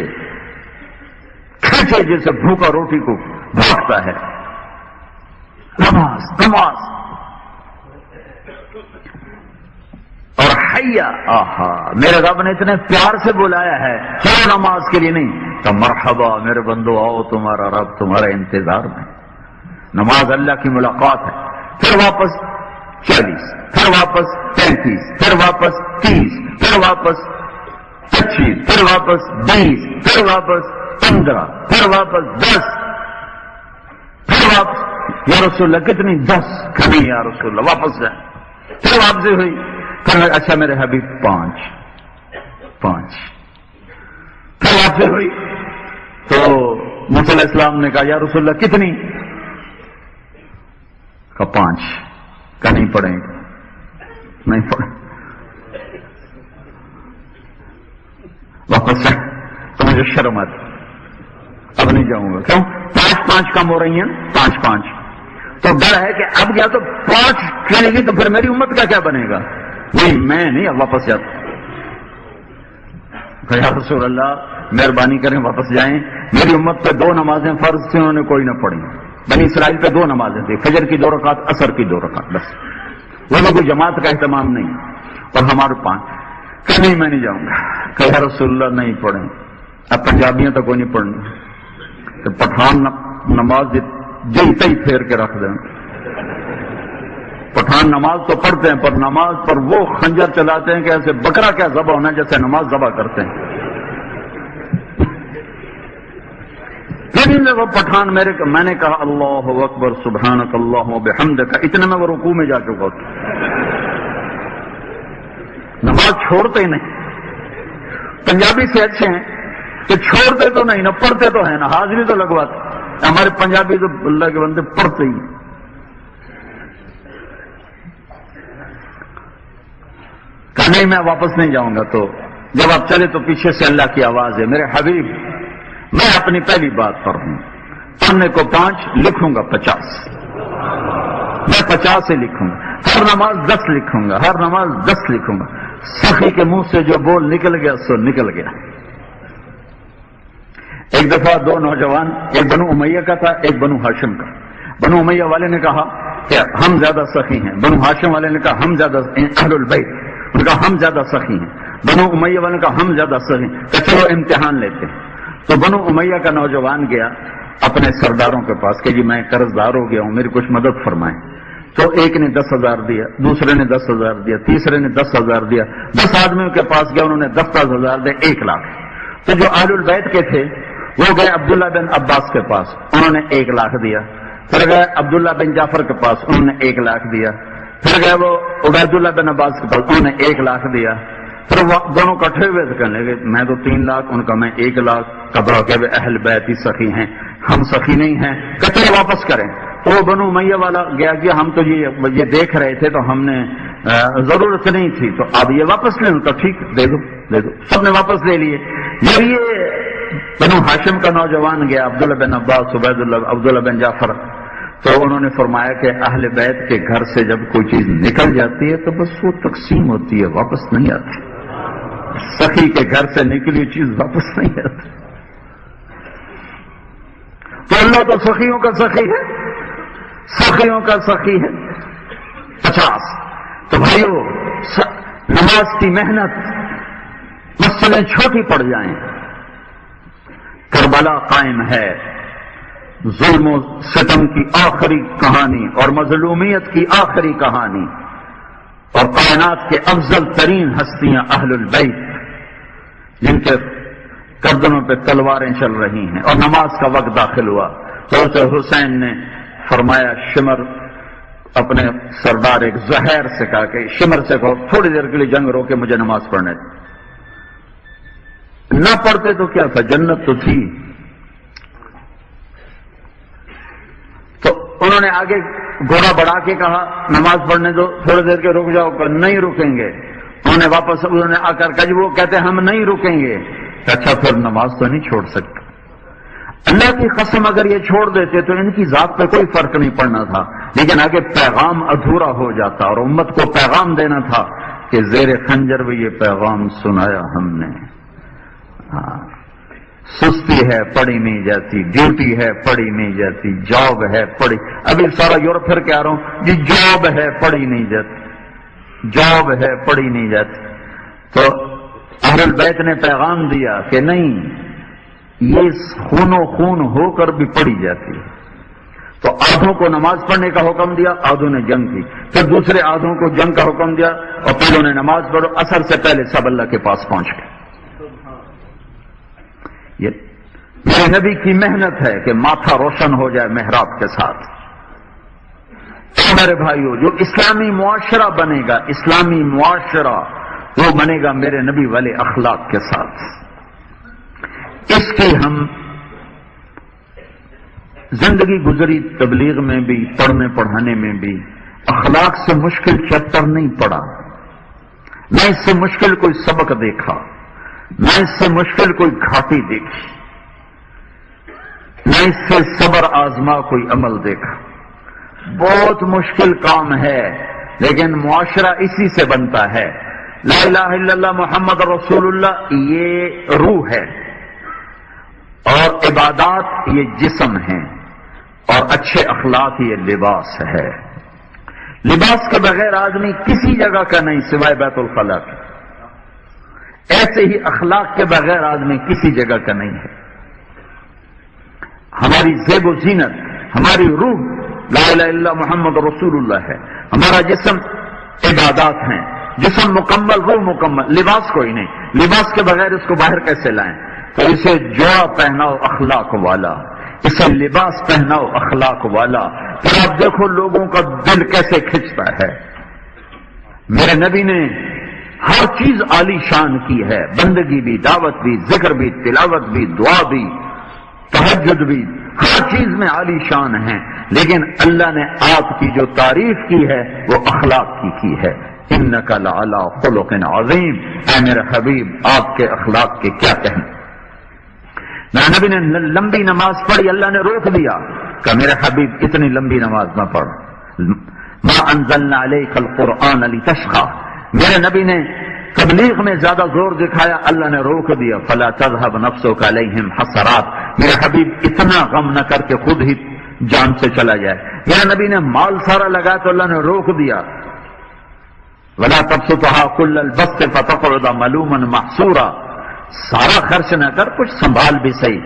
کھینچے جیسے بھوکا روٹی کو بھاگتا ہے. نماز نماز. اور حیا، آہا میرے رب نے اتنے پیار سے بلایا ہے، چلو نماز کے لیے نہیں تو مرحبا میرے بندو، آؤ تمہارا رب تمہارے انتظار میں. نماز اللہ کی ملاقات ہے. پھر واپس 40، پھر واپس 35، پھر واپس 30، پھر واپس 25، پھر واپس 20، پھر واپس 15، پھر واپس 10، پھر واپس یا رسول اللہ کتنی؟ 10. کبھی یا رسول اللہ واپس جائیں. پھر واپسی ہوئی. پھر اچھا میرے حبیب 5. پھر واپسی ہوئی تو موسیٰ علیہ السلام نے کہا یا رسول اللہ کتنی؟ جاؤں گا. کیوں؟ 5 کم ہو رہی ہیں، 5. تو ڈر ہے کہ اب گیا تو 5 چلے گی تو پھر میری امت کا کیا بنے گا. نہیں، میں نہیں اب واپس جاتا. یا رسول اللہ مہربانی کریں واپس جائیں. میری امت پہ 2 نمازیں فرض تھیں، انہوں نے کوئی نہ پڑھی. بنی اسرائیل پہ 2 نمازیں تھیں، فجر کی 2 رکعت، عصر کی 2 رکعت، بس. وہ میں کوئی جماعت کا اہتمام نہیں. اور ہمارے 5. کہ نہیں میں نہیں جاؤں گا. کہ یا رسول اللہ نہیں پڑھیں. اب پنجابیاں تو کوئی نہیں پڑھنی، تو پٹھان نماز جلتے ہی پھیر کے رکھ دیں. پٹھان نماز تو پڑھتے ہیں پر نماز پر وہ خنجر چلاتے ہیں کہ ایسے بکرا کیا ذبح ہونا جیسے نماز ذبح کرتے ہیں. لیکن وہ پٹھان میں نے کہا اللہ اکبر سبحانک اللہ وبحمدک، اتنے میں وہ رکوع میں جا چکا ہوتا. نماز چھوڑتے ہی نہیں. پنجابی سے اچھے ہیں کہ چھوڑتے تو نہیں، نہ پڑھتے تو ہیں، نہ حاضری تو لگواتے. ہمارے پنجابی تو اللہ کے بندے پڑھتے ہی. کہا نہیں میں واپس نہیں جاؤں گا. تو جب آپ چلے تو پیچھے سے اللہ کی آواز ہے، میرے حبیب میں اپنی پہلی بات پڑھوں، پڑھنے کو 5 لکھوں گا 50. میں 50 سے لکھوں گا. ہر نماز 10 لکھوں گا، ہر نماز 10 لکھوں گا. سخی کے منہ سے جو بول نکل گیا سو نکل گیا. ایک دفعہ 2 نوجوان، ایک بنو امیہ کا تھا، ایک بنو ہاشم کا. بنو امیہ والے نے کہا کہ ہم زیادہ سخی ہیں. بنو ہاشم والے نے کہا ہم زیادہ اہل البیت، ان کا ہم زیادہ سخی ہیں. بنو امیہ والے نے کہا ہم زیادہ سخی ہیں. کہ چلو امتحان لیتے ہیں. تو بنو امیہ کا نوجوان گیا اپنے سرداروں کے پاس کہ جی میں قرض دار ہو گیا ہوں، میری کچھ مدد فرمائیں. تو ایک نے 10,000 دیا، دوسرے نے 10,000 دیا، تیسرے نے 10,000 دیا. 10 آدمیوں کے پاس گیا، انہوں نے 10,000 دے 1 لاکھ. تو جو اہل البیت کے تھے وہ گئے عبداللہ بن عباس کے پاس، انہوں نے 1 لاکھ دیا. پھر گئے عبداللہ بن جعفر کے پاس، انہوں نے 1 لاکھ دیا. پھر گئے وہ عبید اللہ بن عباس کے پاس، انہوں نے 1 لاکھ دیا. پھر وہ دونوں کٹھے ہوئے تو کہنے لگے میں تو 3 لاکھ، ان کا میں 1 لاکھ. کبرا کہ اہل بیت ہی سخی ہیں، ہم سخی نہیں ہیں. کہتے واپس کریں. تو وہ بنو امیہ والا گیا کہ ہم تو یہ دیکھ رہے تھے تو ہم نے ضرورت نہیں تھی، تو اب یہ واپس لیں. تو ٹھیک دے دو دے دو. سب نے واپس لے لیے. جب یہ بنو ہاشم کا نوجوان گیا عبداللہ بن عباس، عبداللہ بن جعفر، تو انہوں نے فرمایا کہ اہل بیت کے گھر سے جب کوئی چیز نکل جاتی ہے تو بس وہ تقسیم ہوتی ہے، واپس نہیں آتی. سخی کے گھر سے نکلی چیز واپس نہیں آتی. تو اللہ تو سخیوں کا سخی ہے، سخیوں کا سخی ہے. 50. تو بھائیو نماز کی محنت مسئلیں چھوٹی پڑ جائیں. کربلا قائم ہے، ظلم و ستم کی آخری کہانی اور مظلومیت کی آخری کہانی، اور کائنات کے افضل ترین ہستیاں اہل البیت جن کے گردنوں پہ تلواریں چل رہی ہیں. اور نماز کا وقت داخل ہوا تو حسین نے فرمایا شمر اپنے سردار ایک زہر سے کہا کہ شمر سے کہو تھوڑی دیر کے لیے جنگ رو کے مجھے نماز پڑھنے دے. نہ پڑھتے تو کیا تھا، جنت تو تھی. تو انہوں نے آگے گھوڑا بڑھا کے کہا نماز پڑھنے دو، تھوڑی دیر کے رک جاؤ. کہ نہیں رکیں گے. انہوں نے آ کر کہ وہ کہتے ہم نہیں رکیں گے. اچھا پھر نماز تو نہیں چھوڑ سکتے. اللہ کی قسم اگر یہ چھوڑ دیتے تو ان کی ذات پہ کوئی فرق نہیں پڑنا تھا، لیکن آگے پیغام ادھورا ہو جاتا اور امت کو پیغام دینا تھا کہ زیر خنجر بھی یہ پیغام سنایا ہم نے. سستی ہے پڑھی نہیں جاتی، ڈیوٹی ہے پڑھی نہیں جاتی، جاب ہے پڑھی. ابھی سارا یورپ پھر کے آ رہا ہوں جی، جاب ہے پڑھی نہیں جاتی، جاب ہے پڑھی نہیں جاتی. تو اہل البیت نے پیغام دیا کہ نہیں، یہ خون و خون ہو کر بھی پڑھی جاتی ہے. تو آدھوں کو نماز پڑھنے کا حکم دیا، آدھوں نے جنگ کی. پھر دوسرے آدھوں کو جنگ کا حکم دیا اور پہلوں نے نماز پڑھو. عصر سے پہلے سب اللہ کے پاس پہنچ گئے. یہ میرے نبی کی محنت ہے کہ ماتھا روشن ہو جائے محراب کے ساتھ. میرے بھائیو، جو اسلامی معاشرہ بنے گا، اسلامی معاشرہ وہ بنے گا میرے نبی والے اخلاق کے ساتھ. اس کی ہم زندگی گزری، تبلیغ میں بھی، پڑھنے پڑھانے میں بھی اخلاق سے مشکل چیپٹر نہیں پڑھا. نہ اس سے مشکل کوئی سبق دیکھا، نہ اس سے مشکل کوئی گھاٹی دیکھی، اس سے صبر آزما کوئی عمل دیکھا. بہت مشکل کام ہے لیکن معاشرہ اسی سے بنتا ہے. لا الہ الا اللہ محمد رسول اللہ یہ روح ہے اور عبادات یہ جسم ہے اور اچھے اخلاق یہ لباس ہے. لباس کے بغیر آدمی کسی جگہ کا نہیں سوائے بیت الخلا کے. ایسے ہی اخلاق کے بغیر آدمی کسی جگہ کا نہیں ہے. ہماری زیب و زینت ہماری روح لا الہ الا اللہ محمد رسول اللہ ہے. ہمارا جسم عبادات ہیں. جسم مکمل روح مکمل. لباس کوئی نہیں. لباس کے بغیر اس کو باہر کیسے لائیں؟ تو اسے جوڑا پہناؤ اخلاق والا, اسے لباس پہناؤ اخلاق والا. پھر آپ دیکھو لوگوں کا دل کیسے کھنچتا ہے. میرے نبی نے ہر چیز عالی شان کی ہے. بندگی بھی, دعوت بھی, ذکر بھی, تلاوت بھی, دعا بھی, تہجد بھی, ہر چیز میں عالی شان ہے. لیکن اللہ نے آپ کی جو تعریف کی ہے وہ اخلاق کی ہے. انک لعلی خلق عظیم. اے میرے حبیب آپ کے اخلاق کے کیا کہیں. میرے نبی نے لمبی نماز پڑھی, اللہ نے روک دیا کہ میرے حبیب اتنی لمبی نماز نہ پڑھ. ما انزلنا علیک القرآن لتشقى. میرے نبی نے تبلیغ میں زیادہ زور دکھایا, اللہ نے روک دیا. فلا تذهب نفسك علیہم حسرات. میرے حبیب اتنا غم نہ کر کے خود ہی جان سے چلا جائے. میرے نبی نے مال سارا لگایا تو اللہ نے روک دیا. ولا تبسطها كل البسط فتقعد ملوما محسورا. سارا خرچ نہ کر, کچھ سنبھال بھی صحیح.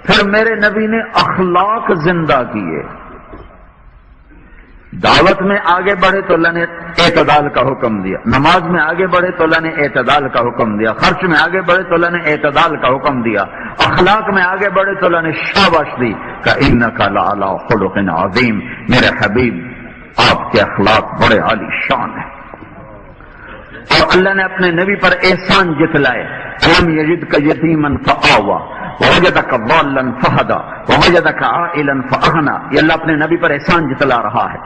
پھر میرے نبی نے اخلاق زندہ کیے. دعوت میں آگے بڑھے تو اللہ نے اعتدال کا حکم دیا. نماز میں آگے بڑھے تو اللہ نے اعتدال کا حکم دیا. خرچ میں آگے بڑھے تو اللہ نے اعتدال کا حکم دیا. اخلاق میں آگے بڑھے تو اللہ نے شاباش دی کہ انک لعلی خلق عظیم. میرے حبیب آپ کے اخلاق بڑے عالی شان ہیں. اور اللہ نے اپنے نبی پر احسان جتلائے. الم یجدک یتیما فآوی ووجدک ضالا فہدی ووجدک عائلا فاغنی. یہ اللہ اپنے نبی پر احسان جتلا رہا ہے.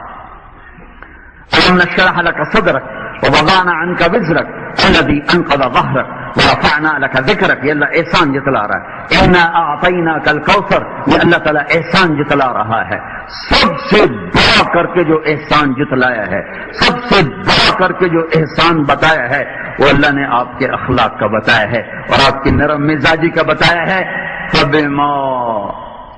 الم نشرح لک صدرک ووضعنا عنک وزرک الذی انقض ظہرک ورفعنا لک ذکرک. یہ اللہ احسان جتلا رہا ہے. انا اعطیناک الکوثر. یہ اللہ تعالیٰ احسان جتلا رہا ہے. سب سے بڑا کر کے جو احسان جتلایا ہے, سب سے بڑا کر کے جو احسان بتایا ہے وہ اللہ نے آپ کے اخلاق کا بتایا ہے اور آپ کی نرم مزاجی کا بتایا ہے. فبما,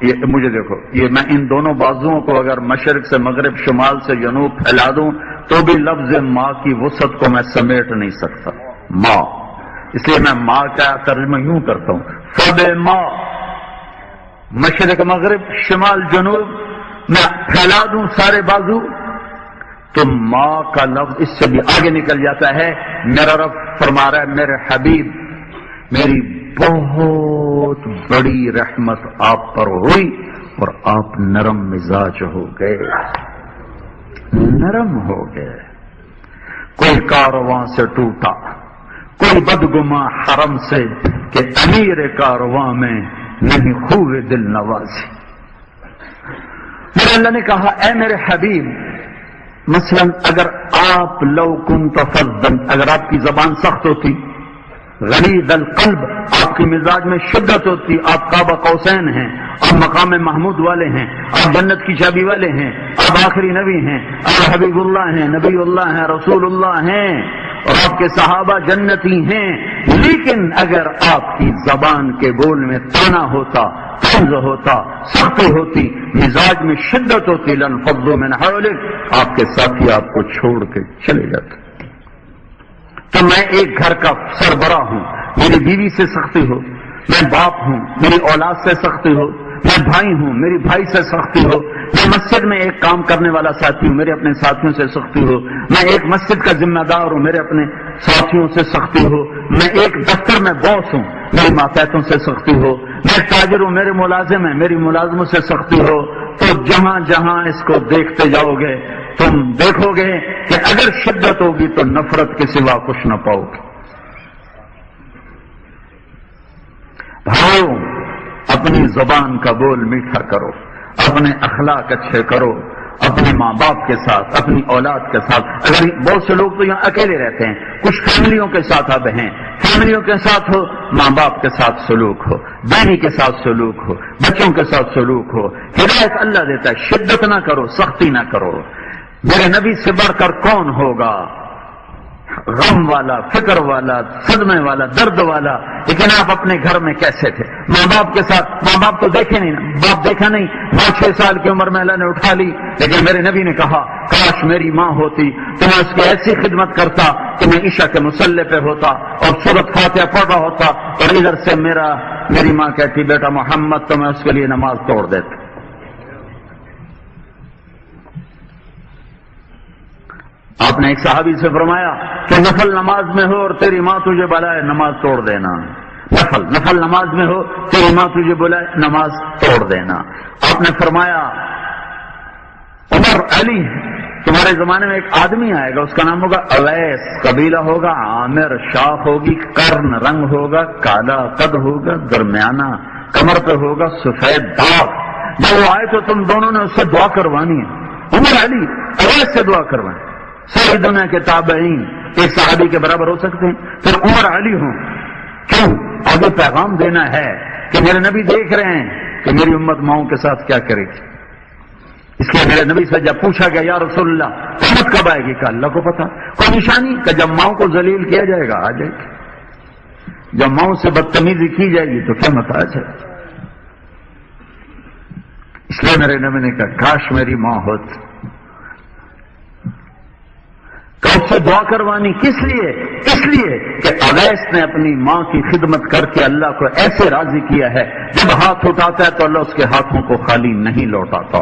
یہ مجھے دیکھو, یہ میں ان دونوں بازوؤں کو اگر مشرق سے مغرب شمال سے جنوب پھیلا دوں تو بھی لفظ ماں کی وسعت کو میں سمیٹ نہیں سکتا. ماں, اس لیے میں ماں کا ترجمہ یوں کرتا ہوں. فبما, مشرق مغرب شمال جنوب میں پھیلا دوں سارے بازو تو ماں کا لفظ اس سے بھی آگے نکل جاتا ہے. میرا رب فرما رہا ہے میرے حبیب میری بہت بڑی رحمت آپ پر ہوئی اور آپ نرم مزاج ہو گئے, نرم ہو گئے. کوئی کارواں سے ٹوٹا, کوئی بدگما حرم سے کہ امیر کارواں میں نہیں خوب دل نوازی. میرے اللہ نے کہا اے میرے حبیب, مثلا اگر آپ لو کنت فظا, اگر آپ کی زبان سخت ہوتی, غلیظ القلب, آپ کے مزاج میں شدت ہوتی, آپ قاب قوسین ہیں, آپ مقام محمود والے ہیں, آپ جنت کی چابی والے ہیں, آپ آخری نبی ہیں, آپ حبیب اللہ ہیں, نبی اللہ ہیں, رسول اللہ ہیں اور آپ کے صحابہ جنتی ہیں. لیکن اگر آپ کی زبان کے بول میں تانا ہوتا, طنز ہوتا, سختی ہوتی, مزاج میں شدت ہوتی, لانفضوا من حولک, آپ کے ساتھی آپ کو چھوڑ کے چلے جاتے. تو میں ایک گھر کا سربراہ ہوں, میری بیوی سے سختی ہو, میں باپ ہوں, میری اولاد سے سختی ہو, میں بھائی ہوں, میری بھائی سے سختی ہو, میں مسجد میں ایک کام کرنے والا ساتھی ہوں, میرے اپنے ساتھیوں سے سختی ہو, میں ایک مسجد کا ذمہ دار ہوں, میرے اپنے ساتھیوں سے سختی ہو, میں ایک دفتر میں باس ہوں, میری ماتحتوں سے سختی ہو, میں تاجر ہوں, میرے ملازم ہیں, میری ملازموں سے سختی ہو. تو جہاں جہاں اس کو دیکھتے جاؤ گے تم دیکھو گے کہ اگر شدت ہوگی تو نفرت کے سوا کچھ نہ پاؤ گے. بھائیو, اپنی زبان کا بول میٹھا کرو, اپنے اخلاق اچھے کرو, اپنے ماں باپ کے ساتھ, اپنی اولاد کے ساتھ. اگر بہت سے لوگ تو یہاں اکیلے رہتے ہیں, کچھ فیملیوں کے ساتھ اب ہیں, فیملیوں کے ساتھ ہو، ماں باپ کے ساتھ سلوک ہو، بیوی کے ساتھ سلوک ہو، بچوں کے ساتھ سلوک ہو. ہدایت اللہ دیتا ہے، شدت نہ کرو، سختی نہ کرو. میرے نبی سے بڑھ کر کون ہوگا؟ غم والا، فکر والا، صدمے والا، درد والا. لیکن آپ اپنے گھر میں کیسے تھے؟ ماں باپ کے ساتھ. ماں باپ تو دیکھے نہیں نا، باپ دیکھا نہیں. 5-6 سال کی عمر میں اللہ نے اٹھا لی. لیکن میرے نبی نے کہا کاش میری ماں ہوتی تو میں اس کی ایسی خدمت کرتا کہ میں عشاء کے مصلی پہ ہوتا اور سورۃ فاتحہ پڑھ رہا ہوتا، اور ادھر سے میری ماں کہتی بیٹا محمد، تو میں اس کے لیے نماز توڑ دیتا. آپ نے ایک صحابی سے فرمایا کہ نفل نماز میں ہو اور تیری ماں تجھے بلائے نماز توڑ دینا. نفل نماز میں ہو، تیری ماں تجھے بلائے نماز توڑ دینا. آپ نے فرمایا عمر علی، تمہارے زمانے میں ایک آدمی آئے گا، اس کا نام ہوگا اویس، قبیلہ ہوگا عامر، شاخ ہوگی، قرن، رنگ ہوگا کالا، قد ہوگا درمیانہ، کمر پہ ہوگا سفید داغ. جب وہ آئے تو تم دونوں نے اس سے دعا کروانی ہے. عمر علی اویس سے دعا کروانی. ساری دنیا کے تابعین ایک صحابی کے برابر ہو سکتے ہیں، پھر عمر علی ہوں. کیوں؟ آگے پیغام دینا ہے کہ میرے نبی دیکھ رہے ہیں کہ میری امت ماؤں کے ساتھ کیا کرے گی. اس لیے میرے نبی سے جب پوچھا گیا یا رسول اللہ قیامت کب آئے گی، کہ اللہ کو پتا. کوئی نشانی؟ کہ جب ماؤں کو ذلیل کیا جائے گا آ جائے گی. جب ماؤں سے بدتمیزی کی جائے گی تو قیامت آ جائے گی. اس لیے میرے نبی نے کہا کاش میری ماں ہوتی. کب سے دعا کروانی کس لیے؟ اس لیے کہ اویس نے اپنی ماں کی خدمت کر کے اللہ کو ایسے راضی کیا ہے، جب ہاتھ اٹھاتا ہے تو اللہ اس کے ہاتھوں کو خالی نہیں لوٹاتا.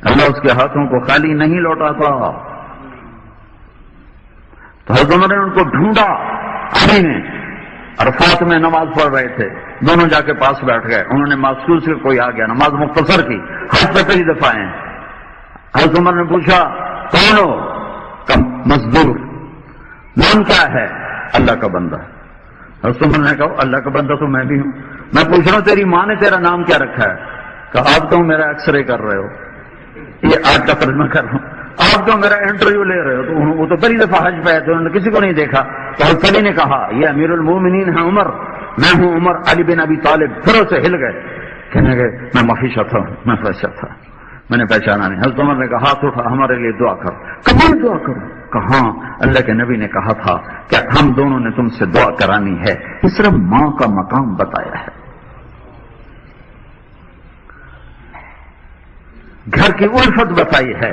اللہ اس کے ہاتھوں کو خالی نہیں لوٹاتا. تو حضرت عمر نے ان کو ڈھونڈا. علی نے عرفات میں نماز پڑھ رہے تھے، دونوں جا کے پاس بیٹھ گئے. انہوں نے محسوس کیا کوئی آ گیا، نماز مختصر کی، ہاتھ پہ کئی دفعہ ہیں. حضرت عمر نے پوچھا کون ہو؟ مزدور. نام کیا ہے؟ اللہ کا بندہ. حضرت عمر نے کہا اللہ کا بندہ تو میں بھی ہوں. میں پوچھ رہا ہوں تیری ماں نے تیرا نام کیا رکھا ہے؟ کہا آپ تو میرا ایکس رے کر رہے ہو، یہ آج کا ترجمہ کر رہا ہوں. آپ تو میرا انٹرویو لے رہے ہو. تو وہ تو پہلی دفعہ حج پہ آئے تھے، انہوں نے کسی کو نہیں دیکھا. تو حضرت علی نے کہا یہ امیر المومنین ہے عمر، میں ہوں عمر علی بن ابی طالب. پھر سے ہل گئے، کہنے لگے میں معافیشہ تھا، میں فیصلہ تھا، میں نے پہچانا نہیں. حضرت عمر نے کہا ہاتھ اٹھا ہمارے لیے دعا کر. کب دعا کرو؟ کہاں اللہ کے نبی نے کہا تھا کہ ہم دونوں نے تم سے دعا کرانی ہے. اس طرح ماں کا مقام بتایا ہے. گھر کی الفت بتائی ہے.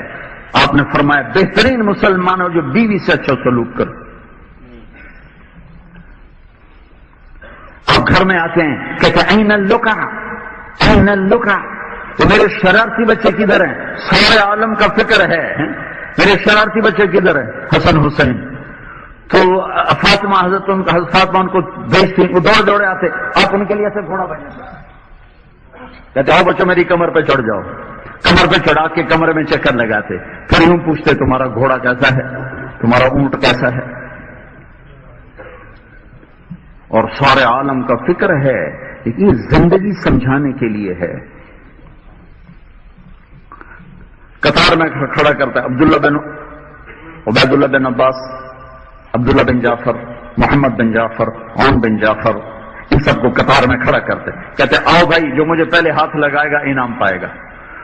آپ نے فرمایا بہترین مسلمان ہو جو بیوی سے اچھا سلوک کر. آپ گھر میں آتے ہیں کہتے ہیں این اللقا این اللقا. تو میرے شرارتی بچے کدھر ہیں؟ سارے عالم کا فکر ہے میرے شرارتی بچے کدھر ہیں؟ حسن حسین. تو فاطمہ حضرت فاطمہ ان کو بھیجتی، وہ دوڑے آتے. آپ ان کے لیے ایسے گھوڑا بناتے، کہتے آؤ بچوں میری کمر پہ چڑھ جاؤ. کمر پہ چڑھا کے کمرے میں چکر لگاتے. پھر یوں پوچھتے تمہارا گھوڑا کیسا ہے، تمہارا اونٹ کیسا ہے. اور سارے عالم کا فکر ہے، لیکن یہ زندگی سمجھانے کے لیے ہے. قطار میں کھڑا کرتا ہے عبداللہ بن عبید اللہ بن عباس، عبداللہ بن جعفر، محمد بن جعفر، عون بن جعفر، ان سب کو قطار میں کھڑا کرتے. کہتے آؤ بھائی جو مجھے پہلے ہاتھ لگائے گا انعام پائے گا.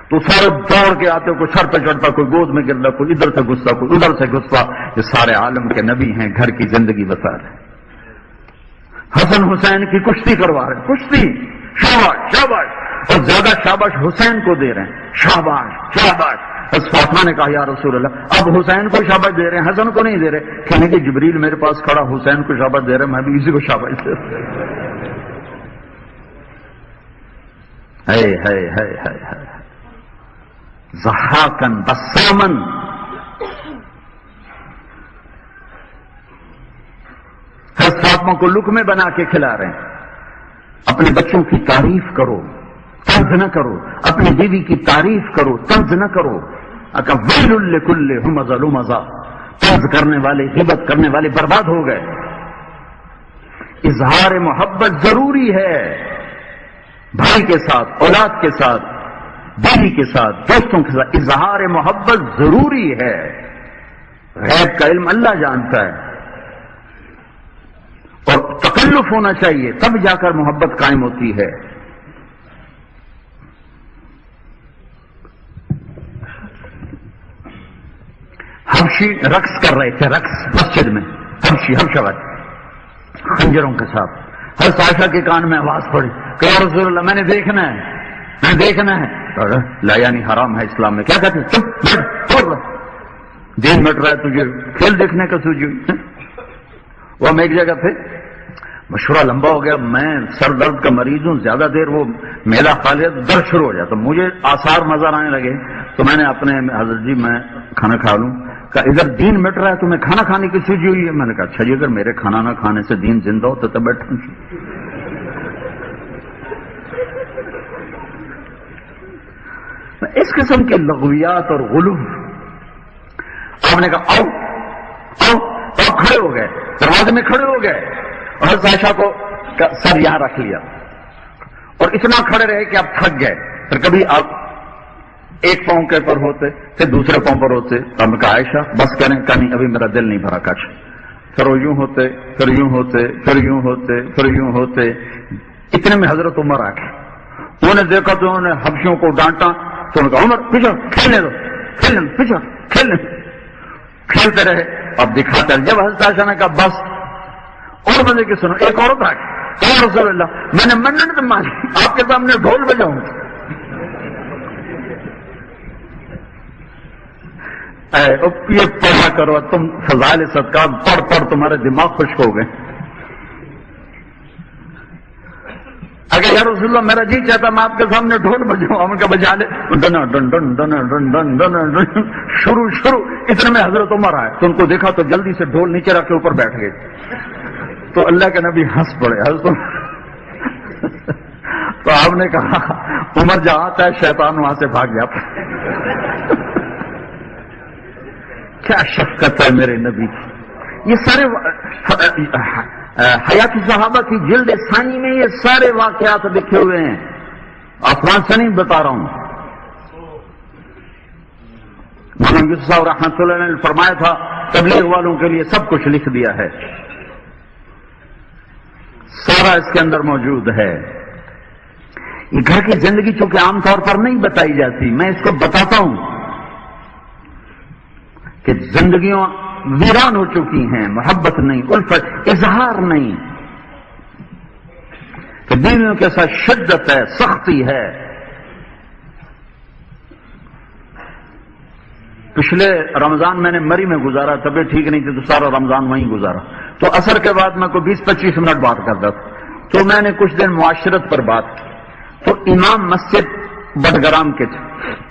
تو سارے دوڑ کے آتے، کوئی سر پہ چڑھتا، کوئی گود میں گرتا، کوئی ادھر سے گھستا، کوئی ادھر سے گھستا. یہ سارے عالم کے نبی ہیں، گھر کی زندگی بتا رہے. حسن حسین کی کشتی کروا رہے، کشتی، شاباش شاباش. اور زیادہ شاباش حسین کو دے رہے ہیں، شاباش شاباش. بس فاطمہ نے کہا یا رسول اللہ اب حسین کو شاباش دے رہے ہیں، حسن کو نہیں دے رہے. کہنے کہ جبریل میرے پاس کھڑا حسین کو شاباش دے رہے، میں بھی اسی کو شاباش دے رہا. ہے ضحاکن بسامن. حضرت فاطمہ کو لقمے بنا کے کھلا رہے ہیں. اپنے بچوں کی تعریف کرو، طنز نہ کرو. اپنی بیوی کی تعریف کرو، طنز نہ کرو. ویل لکل ہمزہ لمزہ. طنز کرنے والے، غیبت کرنے والے برباد ہو گئے. اظہار محبت ضروری ہے، بھائی کے ساتھ، اولاد کے ساتھ، بیوی کے ساتھ، دوستوں کے ساتھ اظہار محبت ضروری ہے. غیب کا علم اللہ جانتا ہے. اور تکلف ہونا چاہیے، تب جا کر محبت قائم ہوتی ہے۔ حبشی رقص کر رہے تھے، رقص مسجد میں، حبشہ خنجروں کے ساتھ۔ حضرت عائشہ کے کان میں آواز پڑی کہ یا رسول اللہ میں نے دیکھنا ہے، میں نے دیکھنا ہے۔ لا یعنی حرام ہے اسلام میں۔ کیا کہتے ہیں؟ چپ دین مٹ رہا ہے تجھے کھیل دیکھنے کا سوچی ہوئی۔ وہ ہم ایک جگہ تھے، مشورہ لمبا ہو گیا، میں سر درد کا مریض ہوں، زیادہ دیر وہ میلا کھا لیا تو درد شروع ہو جاتا، مجھے آثار نظر آنے لگے، تو میں نے اپنے حضرت جی میں کھانا کھا لوں، کہ ادھر دین مٹ رہا ہے تمہیں کھانا کھانے کی سوچی ہوئی ہے؟ میں نے کہا اچھا جی اگر میرے کھانا نہ کھانے سے دین زندہ ہو تو بیٹھا۔ اس قسم کے لغویات اور غلو، آپ نے کہا آؤ آؤ، تو آپ کھڑے ہو گئے، دروازے میں کھڑے ہو گئے، اور حضرت عائشہ کو سر یہاں رکھ لیا اور اتنا کھڑے رہے کہ آپ تھک گئے۔ پھر کبھی آپ ایک پاؤں کے پر ہوتے پھر دوسرے پاؤں پر ہوتے، تو ہم نے کہا عائشہ بس کریں، کہ نہیں ابھی میرا دل نہیں بھرا کچھ۔ پھر وہ یوں ہوتے، پھر یوں ہوتے، پھر یوں ہوتے، پھر یوں ہوتے، اتنے میں حضرت عمر آ گئے۔ انہوں نے دیکھا تو انہوں نے حبشیوں کو ڈانٹا، تو انہوں نے کہا عمر پیچھے کھیلنے دو، کھیلنے دو، پیچھے کھیلنے دو۔ کھیلتے رہے، اب دکھاتے رہے۔ جب حضرت عائشہ نے کہا بس، اور مجھے کہ سنو، ایک عورت آ گئی، یا رسول اللہ میں نے منت مانی آپ کے سامنے ڈھول بجاؤں۔ یہ پڑھا کرو تم فضائل صدقات، پڑھ پڑھ تمہارے دماغ خشک ہو گئے۔ اگر یا رسول اللہ میرا جی چاہتا میں آپ کے سامنے ڈھول بجاؤں، ہم کا بجا لے، done done done done done done done done, شروع اتنے میں حضرت عمر آئے، تو ان کو دیکھا تو جلدی سے ڈھول نیچے رکھ کے اوپر بیٹھ گئے۔ تو اللہ کے نبی ہنس پڑے، تو آپ نے کہا عمر جہاں آتا ہے شیطان وہاں سے بھاگ جاتا ہے۔ کیا شفقت ہے میرے نبی کی۔ یہ سارے حیات صحابہ کی جلد ثانی میں یہ سارے واقعات لکھے ہوئے ہیں، افراد سے نہیں بتا رہا ہوں۔ مولانا یوسف صاحب رحمۃ اللہ نے فرمایا تھا تبلیغ والوں کے لیے سب کچھ لکھ دیا ہے، سارا اس کے اندر موجود ہے۔ یہ گھر کی زندگی چونکہ عام طور پر نہیں بتائی جاتی، میں اس کو بتاتا ہوں کہ زندگیوں ویران ہو چکی ہیں، محبت نہیں، الفت، اظہار نہیں، کہ بیویوں کے ساتھ شدت ہے، سختی ہے۔ پچھلے رمضان میں نے مری میں گزارا، طبیعت ٹھیک نہیں تھی تو سارا رمضان وہیں گزارا، تو عصر کے بعد میں کوئی 20-25 منٹ بات کرتا تھا، تو میں نے کچھ دن معاشرت پر بات کی، تو امام مسجد بٹگرام کے تھے،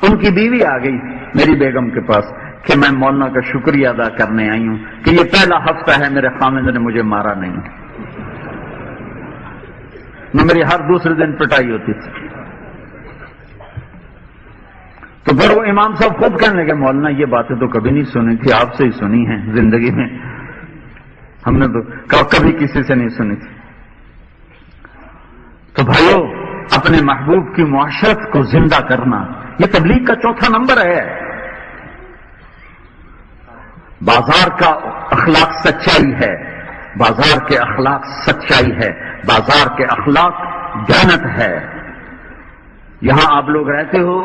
ان کی بیوی آ گئی میری بیگم کے پاس کہ میں مولانا کا شکریہ ادا کرنے آئی ہوں کہ یہ پہلا ہفتہ ہے میرے خامد نے مجھے مارا نہیں، میری ہر دوسرے دن پٹائی ہوتی تھی۔ تو پھر وہ امام صاحب خود کہنے لگے مولانا یہ باتیں تو کبھی نہیں سنی تھی، آپ سے ہی سنی ہیں زندگی میں، ہم نے تو کبھی کسی سے نہیں سنی تھی۔ تو بھائیو اپنے محبوب کی معاشرت کو زندہ کرنا یہ تبلیغ کا چوتھا نمبر ہے۔ بازار کا اخلاق سچائی ہے، بازار کے اخلاق سچائی ہے، بازار کے اخلاق دیانت ہے۔ یہاں آپ لوگ رہتے ہو،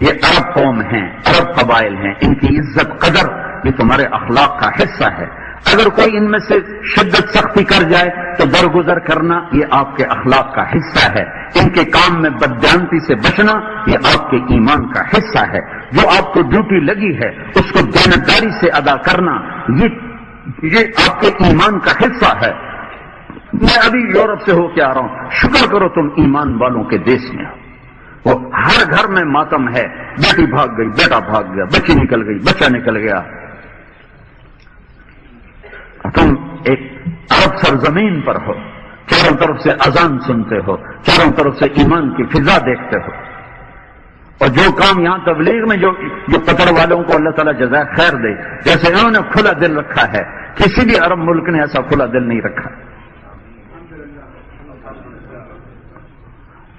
یہ عرب قوم ہیں، عرب قبائل ہیں، ان کی عزت قدر یہ تمہارے اخلاق کا حصہ ہے۔ اگر کوئی ان میں سے شدت سختی کر جائے تو درگزر کرنا یہ آپ کے اخلاق کا حصہ ہے۔ ان کے کام میں بددیانتی سے بچنا یہ آپ کے ایمان کا حصہ ہے۔ جو آپ کو ڈیوٹی لگی ہے اس کو دیانتداری سے ادا کرنا یہ آپ کے ایمان کا حصہ ہے۔ میں ابھی یورپ سے ہو کے آ رہا ہوں، شکر کرو تم ایمان والوں کے دیش میں ہو۔ وہ ہر گھر میں ماتم ہے، بیٹی بھاگ گئی، بیٹا بھاگ گیا، بچی نکل گئی، بچہ نکل گیا۔ تم ایک عرب سرزمین پر ہو، چاروں طرف سے اذان سنتے ہو، چاروں طرف سے ایمان کی فضا دیکھتے ہو، اور جو کام یہاں تبلیغ میں جو قطر والوں کو اللہ تعالیٰ جزائے خیر دے، جیسے انہوں نے کھلا دل رکھا ہے، کسی بھی عرب ملک نے ایسا کھلا دل نہیں رکھا۔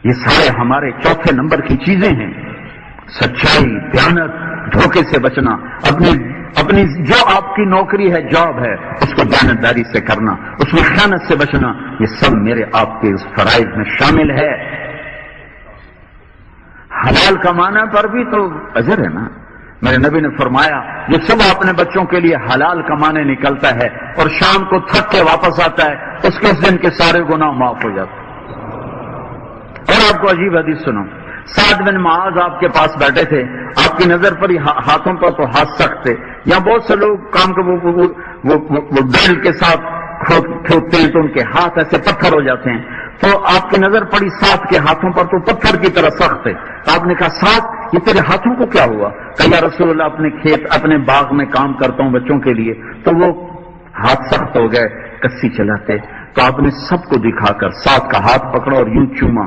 یہ سارے ہمارے چوتھے نمبر کی چیزیں ہیں، سچائی، دیانت، دھوکے سے بچنا، اپنی جو آپ کی نوکری ہے، جاب ہے، اس کو دیانتداری سے کرنا، اس اس میں خیانت سے بچنا، یہ سب میرے آپ کے اس فرائض میں شامل ہے۔ حلال کمانا پر بھی تو اجر ہے نا۔ میرے نبی نے فرمایا جو صبح اپنے بچوں کے لیے حلال کمانے نکلتا ہے اور شام کو تھک کے واپس آتا ہے، اس کے اس دن کے سارے گناہ معاف ہو جاتے ہیں۔ اور آپ کو عجیب حدیث سنو، سعد بن معاذ آپ کے پاس بیٹھے تھے، آپ کی نظر پر ہاتھوں پر تو ہاتھ سخت تھے، یا بہت سے لوگ کام کو وہ بیل کے ساتھ کھودتے ہیں تو ان کے ہاتھ ایسے پتھر ہو جاتے ہیں، تو آپ کی نظر پڑی سعد کے ہاتھوں پر تو پتھر کی طرح سخت ہے۔ تو آپ نے کہا سعد یہ تیرے ہاتھوں کو کیا ہوا؟ کہ یا رسول اللہ اپنے کھیت اپنے باغ میں کام کرتا ہوں بچوں کے لیے، تو وہ ہاتھ سخت ہو گئے کسی چلاتے۔ تو آپ نے سب کو دکھا کر سعد کا ہاتھ پکڑا اور یوں چوما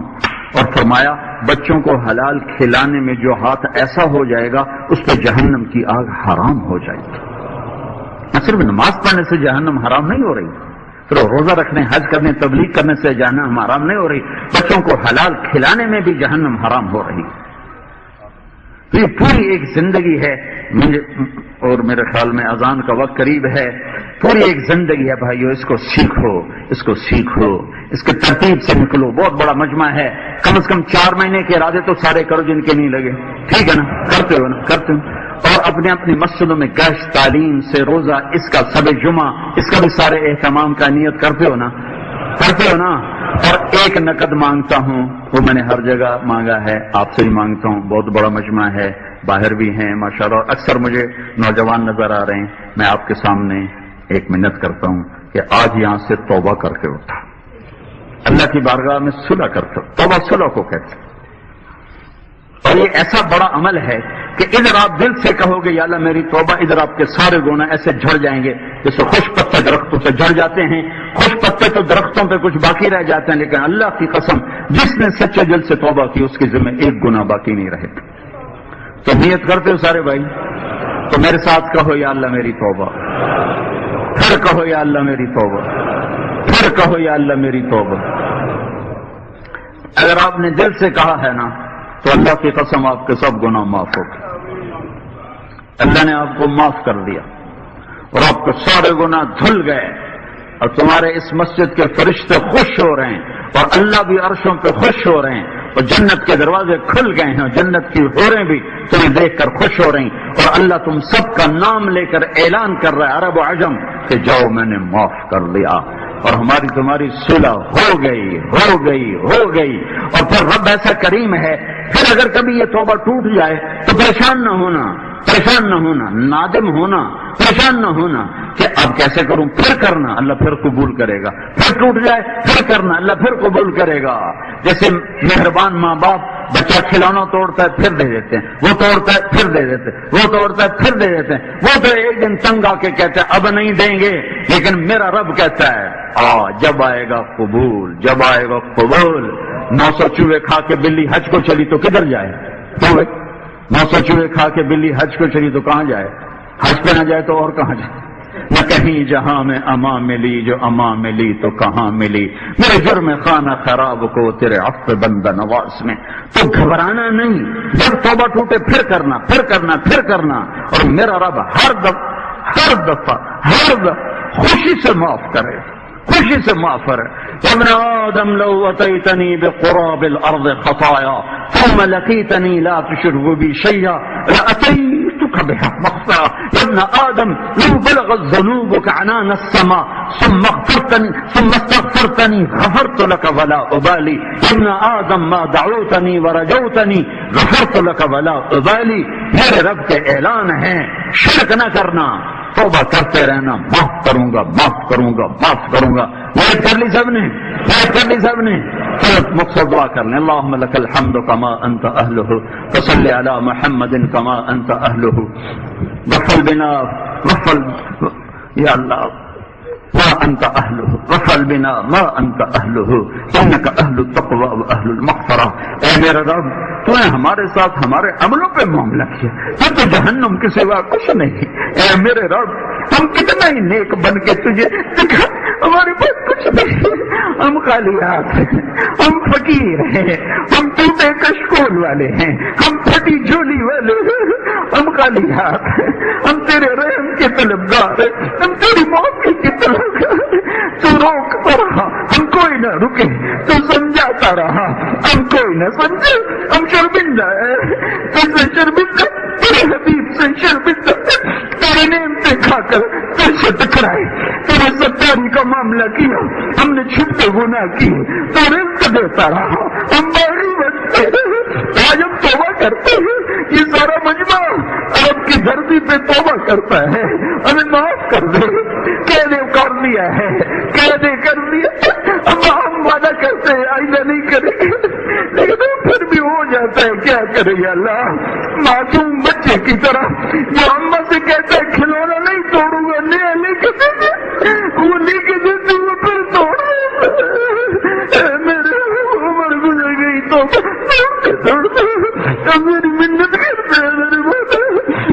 اور فرمایا بچوں کو حلال کھلانے میں جو ہاتھ ایسا ہو جائے گا اس پہ جہنم کی آگ حرام ہو جائے گی۔ نہ صرف نماز پڑھنے سے جہنم حرام نہیں ہو رہی، صرف روزہ رکھنے حج کرنے تبلیغ کرنے سے جہنم حرام نہیں ہو رہی، بچوں کو حلال کھلانے میں بھی جہنم حرام ہو رہی۔ یہ پوری ایک زندگی ہے، اور میرے خیال میں اذان کا وقت قریب ہے، پوری ایک زندگی ہے بھائیو، اس کو سیکھو، اس کو سیکھو، اس کے ترتیب سے نکلو۔ بہت بڑا مجمع ہے، کم از کم 4 مہینے کے ارادے تو سارے کرو جن کے نہیں لگے، ٹھیک ہے نا؟ کرتے ہو نا؟ کرتے ہو۔ اور اپنے اپنی مسجدوں میں گشت، تعلیم سے روزہ، اس کا سب جمعہ، اس کا بھی سارے اہتمام کا نیت کرتے ہو نا؟ کرتے ہو نا؟ اور ایک نقد مانگتا ہوں، وہ میں نے ہر جگہ مانگا ہے، آپ سے بھی مانگتا ہوں، بہت بڑا مجمع ہے، باہر بھی ہیں ماشاءاللہ، اور اکثر مجھے نوجوان نظر آ رہے ہیں، میں آپ کے سامنے ایک منت کرتا ہوں کہ آج یہاں سے توبہ کر کے اٹھا، اللہ کی بارگاہ میں صلح کرتا ہوں۔ توبہ صلح کو کہتے ہیں، اور یہ ایسا بڑا عمل ہے کہ ادھر آپ دل سے کہو گے یا اللہ میری توبہ، ادھر آپ کے سارے گناہ ایسے جھڑ جائیں گے جیسے خوش پتے درختوں سے جھڑ جاتے ہیں۔ خوش پتے تو درختوں پہ کچھ باقی رہ جاتے ہیں، لیکن اللہ کی قسم جس نے سچے دل سے توبہ کی اس کے ذمہ ایک گناہ باقی نہیں رہے۔ تو نیت کرتے ہو سارے بھائی؟ تو میرے ساتھ کہو یا اللہ میری توبہ، پھر کہو یا اللہ میری توبہ، پھر کہو یا اللہ میری توبہ۔ اگر آپ نے دل سے کہا ہے نا تو اللہ کی قسم آپ کے سب گناہ معاف ہو گئے، اللہ نے آپ کو معاف کر دیا اور آپ کے سارے گناہ دھل گئے، اور تمہارے اس مسجد کے فرشتے خوش ہو رہے ہیں، اور اللہ بھی عرشوں پہ خوش ہو رہے ہیں، اور جنت کے دروازے کھل گئے ہیں، اور جنت کی حوریں بھی تمہیں دیکھ کر خوش ہو رہی ہیں، اور اللہ تم سب کا نام لے کر اعلان کر رہا ہے عرب و عجم کہ جاؤ میں نے معاف کر لیا، اور ہماری تمہاری صلح ہو گئی ہو گئی ہو گئی۔ اور پھر رب ایسا کریم ہے، پھر اگر کبھی یہ توبہ ٹوٹ جائے تو پریشان نہ ہونا، پریشان نہ ہونا، نادم ہونا، پریشان نہ ہونا کہ اب کیسے کروں، پھر کرنا، اللہ پھر قبول کرے گا، پھر ٹوٹ جائے پھر کرنا، اللہ پھر قبول کرے گا۔ جیسے مہربان ماں باپ بچہ کھلونا توڑتا ہے پھر دے دیتے ہیں، وہ توڑتا ہے پھر دے دیتے ہیں، وہ توڑتا ہے پھر دے دیتے ہیں، وہ تو ایک دن تنگ آ کے کہتے ہیں اب نہیں دیں گے، لیکن میرا رب کہتا ہے جب آئے گا قبول، جب آئے گا قبول۔ 900 چوہے کھا کے بلی حج کو چلی تو کدھر جائے؟ 900 چوہے کھا کے بلی حج کو چلی تو کہاں جائے؟ حج پہ نہ جائے تو اور کہاں جائے؟ نہ کہیں جہاں میں اما ملی، جو اما ملی تو کہاں ملی، میرے جرم خانہ خراب کو تیرے عفو بندہ نواز میں۔ تو گھبرانا نہیں، جب توبہ ٹوٹے پھر کرنا، پھر کرنا، پھر کرنا، اور میرا رب ہر دفعہ خوشی سے معاف کرے، خوشی سے معاف کرے۔ ابن آدم لو اتيتني بقراب الارض خطايا ثم لقيتني لا تشرك بي شيئا لاتيتك بها مغفرة۔ ابن آدم لو بلغت ذنوبك عنان السماء ثم استغفرتني غفرت لك ولا ابالي۔ ابن آدم ما دعوتني ورجوتني غفرت لك ولا ابالي۔ میرے رب کے اعلان ہیں شرک نہ کرنا، توبہ کرتے رہنا، معاف کروں گا، معاف کروں گا، معاف کروں گا۔ یاد کر لی سب نے، یاد کر لی سب نے۔ مقصد دعا کر لیں، اللہم لک الحمد کما انت اہلہ وصلی علی محمد کما انت اہلہ وفل بنا وفل یا اللہ ما انت اہلہ وفل بنا ما انت اہلہ انک اہل التقوی و اہل المغفرہ۔ اے میرے رب تو نے ہمارے ساتھ ہمارے عملوں پہ معاملہ کیا، تو جہنم کے سوا کچھ نہیں۔ اے میرے رب ہم کتنا ہی نیک بن کے تجھے دکھا، ہمارے پاس کچھ نہیں، ہم خالی ہاتھ ہیں، ہم فقیر ہیں، ہم ٹوٹے کشکول والے ہیں، ہم پھٹی جھولی والے ہیں، ہم خالی ہاتھ ہیں، ہم تیرے رحم کے طلبگار ہیں، ہم تیری معافی کے طلبگار ہیں۔ تو رو رکے تو سمجھاتا رہا، ہم کوئی نہ سمجھے، ہم شرمندہ ہے، تم سے شرمندہ، تیرے حبیب سے شرمندہ، تیرے نعمتیں کھا کر تجھ سے ٹکرائے، تیرے ستاری کا معاملہ کیا، ہم نے چھپے گناہ کیے، تو رزق دیتا رہا، ہم باغی بنتے رہے، آج ہم توبہ کرتے ہیں، یہ سارا مجمع عرب کی دھرتی پہ توبہ کرتا ہے، ہمیں معاف کر دے، قیدے کر لیا ہے، قیدے کر لیا، ہم وعدہ کرتے ہیں آئندہ نہیں کریں گے، لیکن پھر بھی ہو جاتا ہے، کیا کرے اللہ، معصوم بچے کی طرح جو اماں سے کہتا ہے کھلونا نہیں توڑوں گا، نہیں لے کے دیتے، وہ لے کے دیتے وہ پھر توڑ میرے عمر گزر گئی تو میری منت کرتے ہیں، میری بات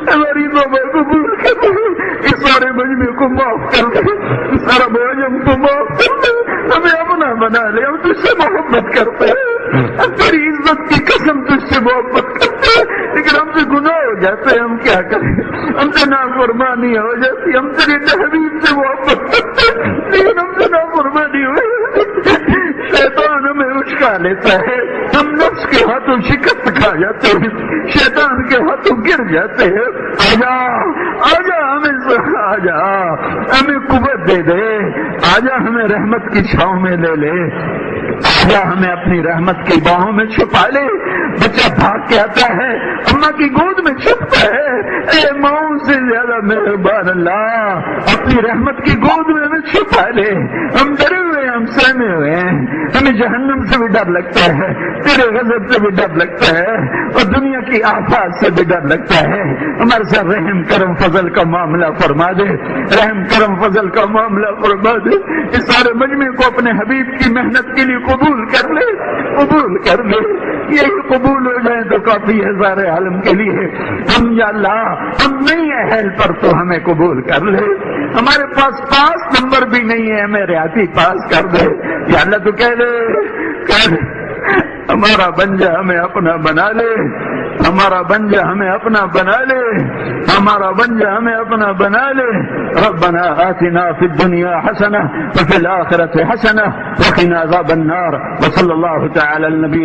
ہماری توبہ قبول کر دے، اس سارے مجمع کو معاف کر دے، اس سارا بوجھ ہم کو معاف کر دے، ہمیں اپنا بنا لے، ہم تجھ سے محبت کرتے ہیں، ہم تیری عزت کی قسم تجھ سے محبت کرتے ہیں، لیکن ہم سے گناہ ہو جاتے ہیں، ہم کیا کریں، ہم سے نافرمانی ہو جاتی، ہم تیرے حبیب سے محبت کرتے ہیں لیکن ہم سے نافرمانی ہو جاتی، شیطان ہمیں اچکا لیتا ہے، ہم نفس کے ہاتھوں شکست کھا جاتے ہیں، شیطان کے ہاتھوں گر جاتے ہیں، آجا آجا آجا ہمیں قوت دے دے، آجا ہمیں رحمت کی چھاؤں میں لے لے، آجا ہمیں اپنی رحمت کی باہوں میں چھپا لے، بچہ بھاگ کے آتا ہے اماں کی گود میں چھپتا ہے، اے ماؤں سے زیادہ مہربان اللہ اپنی رحمت کی گود میں ہمیں چھپا لے، ہم ڈرے ہوئے ہم سہمے ہوئے ہیں، ہمیں جہنم سے بھی ڈر لگتا ہے، تیرے غضب سے بھی ڈر لگتا ہے، اور دنیا کی آفات سے بھی ڈر لگتا ہے، ہمارے ساتھ رحم کرم فضل کا معاملہ فرما دے، رحم کرم فضل کا معاملہ فرما دے، اس سارے مجمع کو اپنے حبیب کی محنت کے لیے قبول کر لے، قبول کر لے، یہی قبول ہو جائے تو کافی ہے سارے عالم کے لیے، ہم یا اللہ ہم نہیں اہل پر تو ہمیں قبول کر لے، ہمارے پاس نمبر بھی نہیں ہے، ہمیں ریاضی پاس کر دے، یا اللہ تو کہہ دے ہمارا بنجا ہمیں اپنا بنا لے، ہمارا بنجا ہمیں اپنا بنا لے، ہمارا بنجا ہمیں اپنا بنا لے، ربنا آتنا فی الدنیا حسنہ وفی الآخرۃ حسنہ وقنا عذاب النار، وصلی اللہ تعالی النبی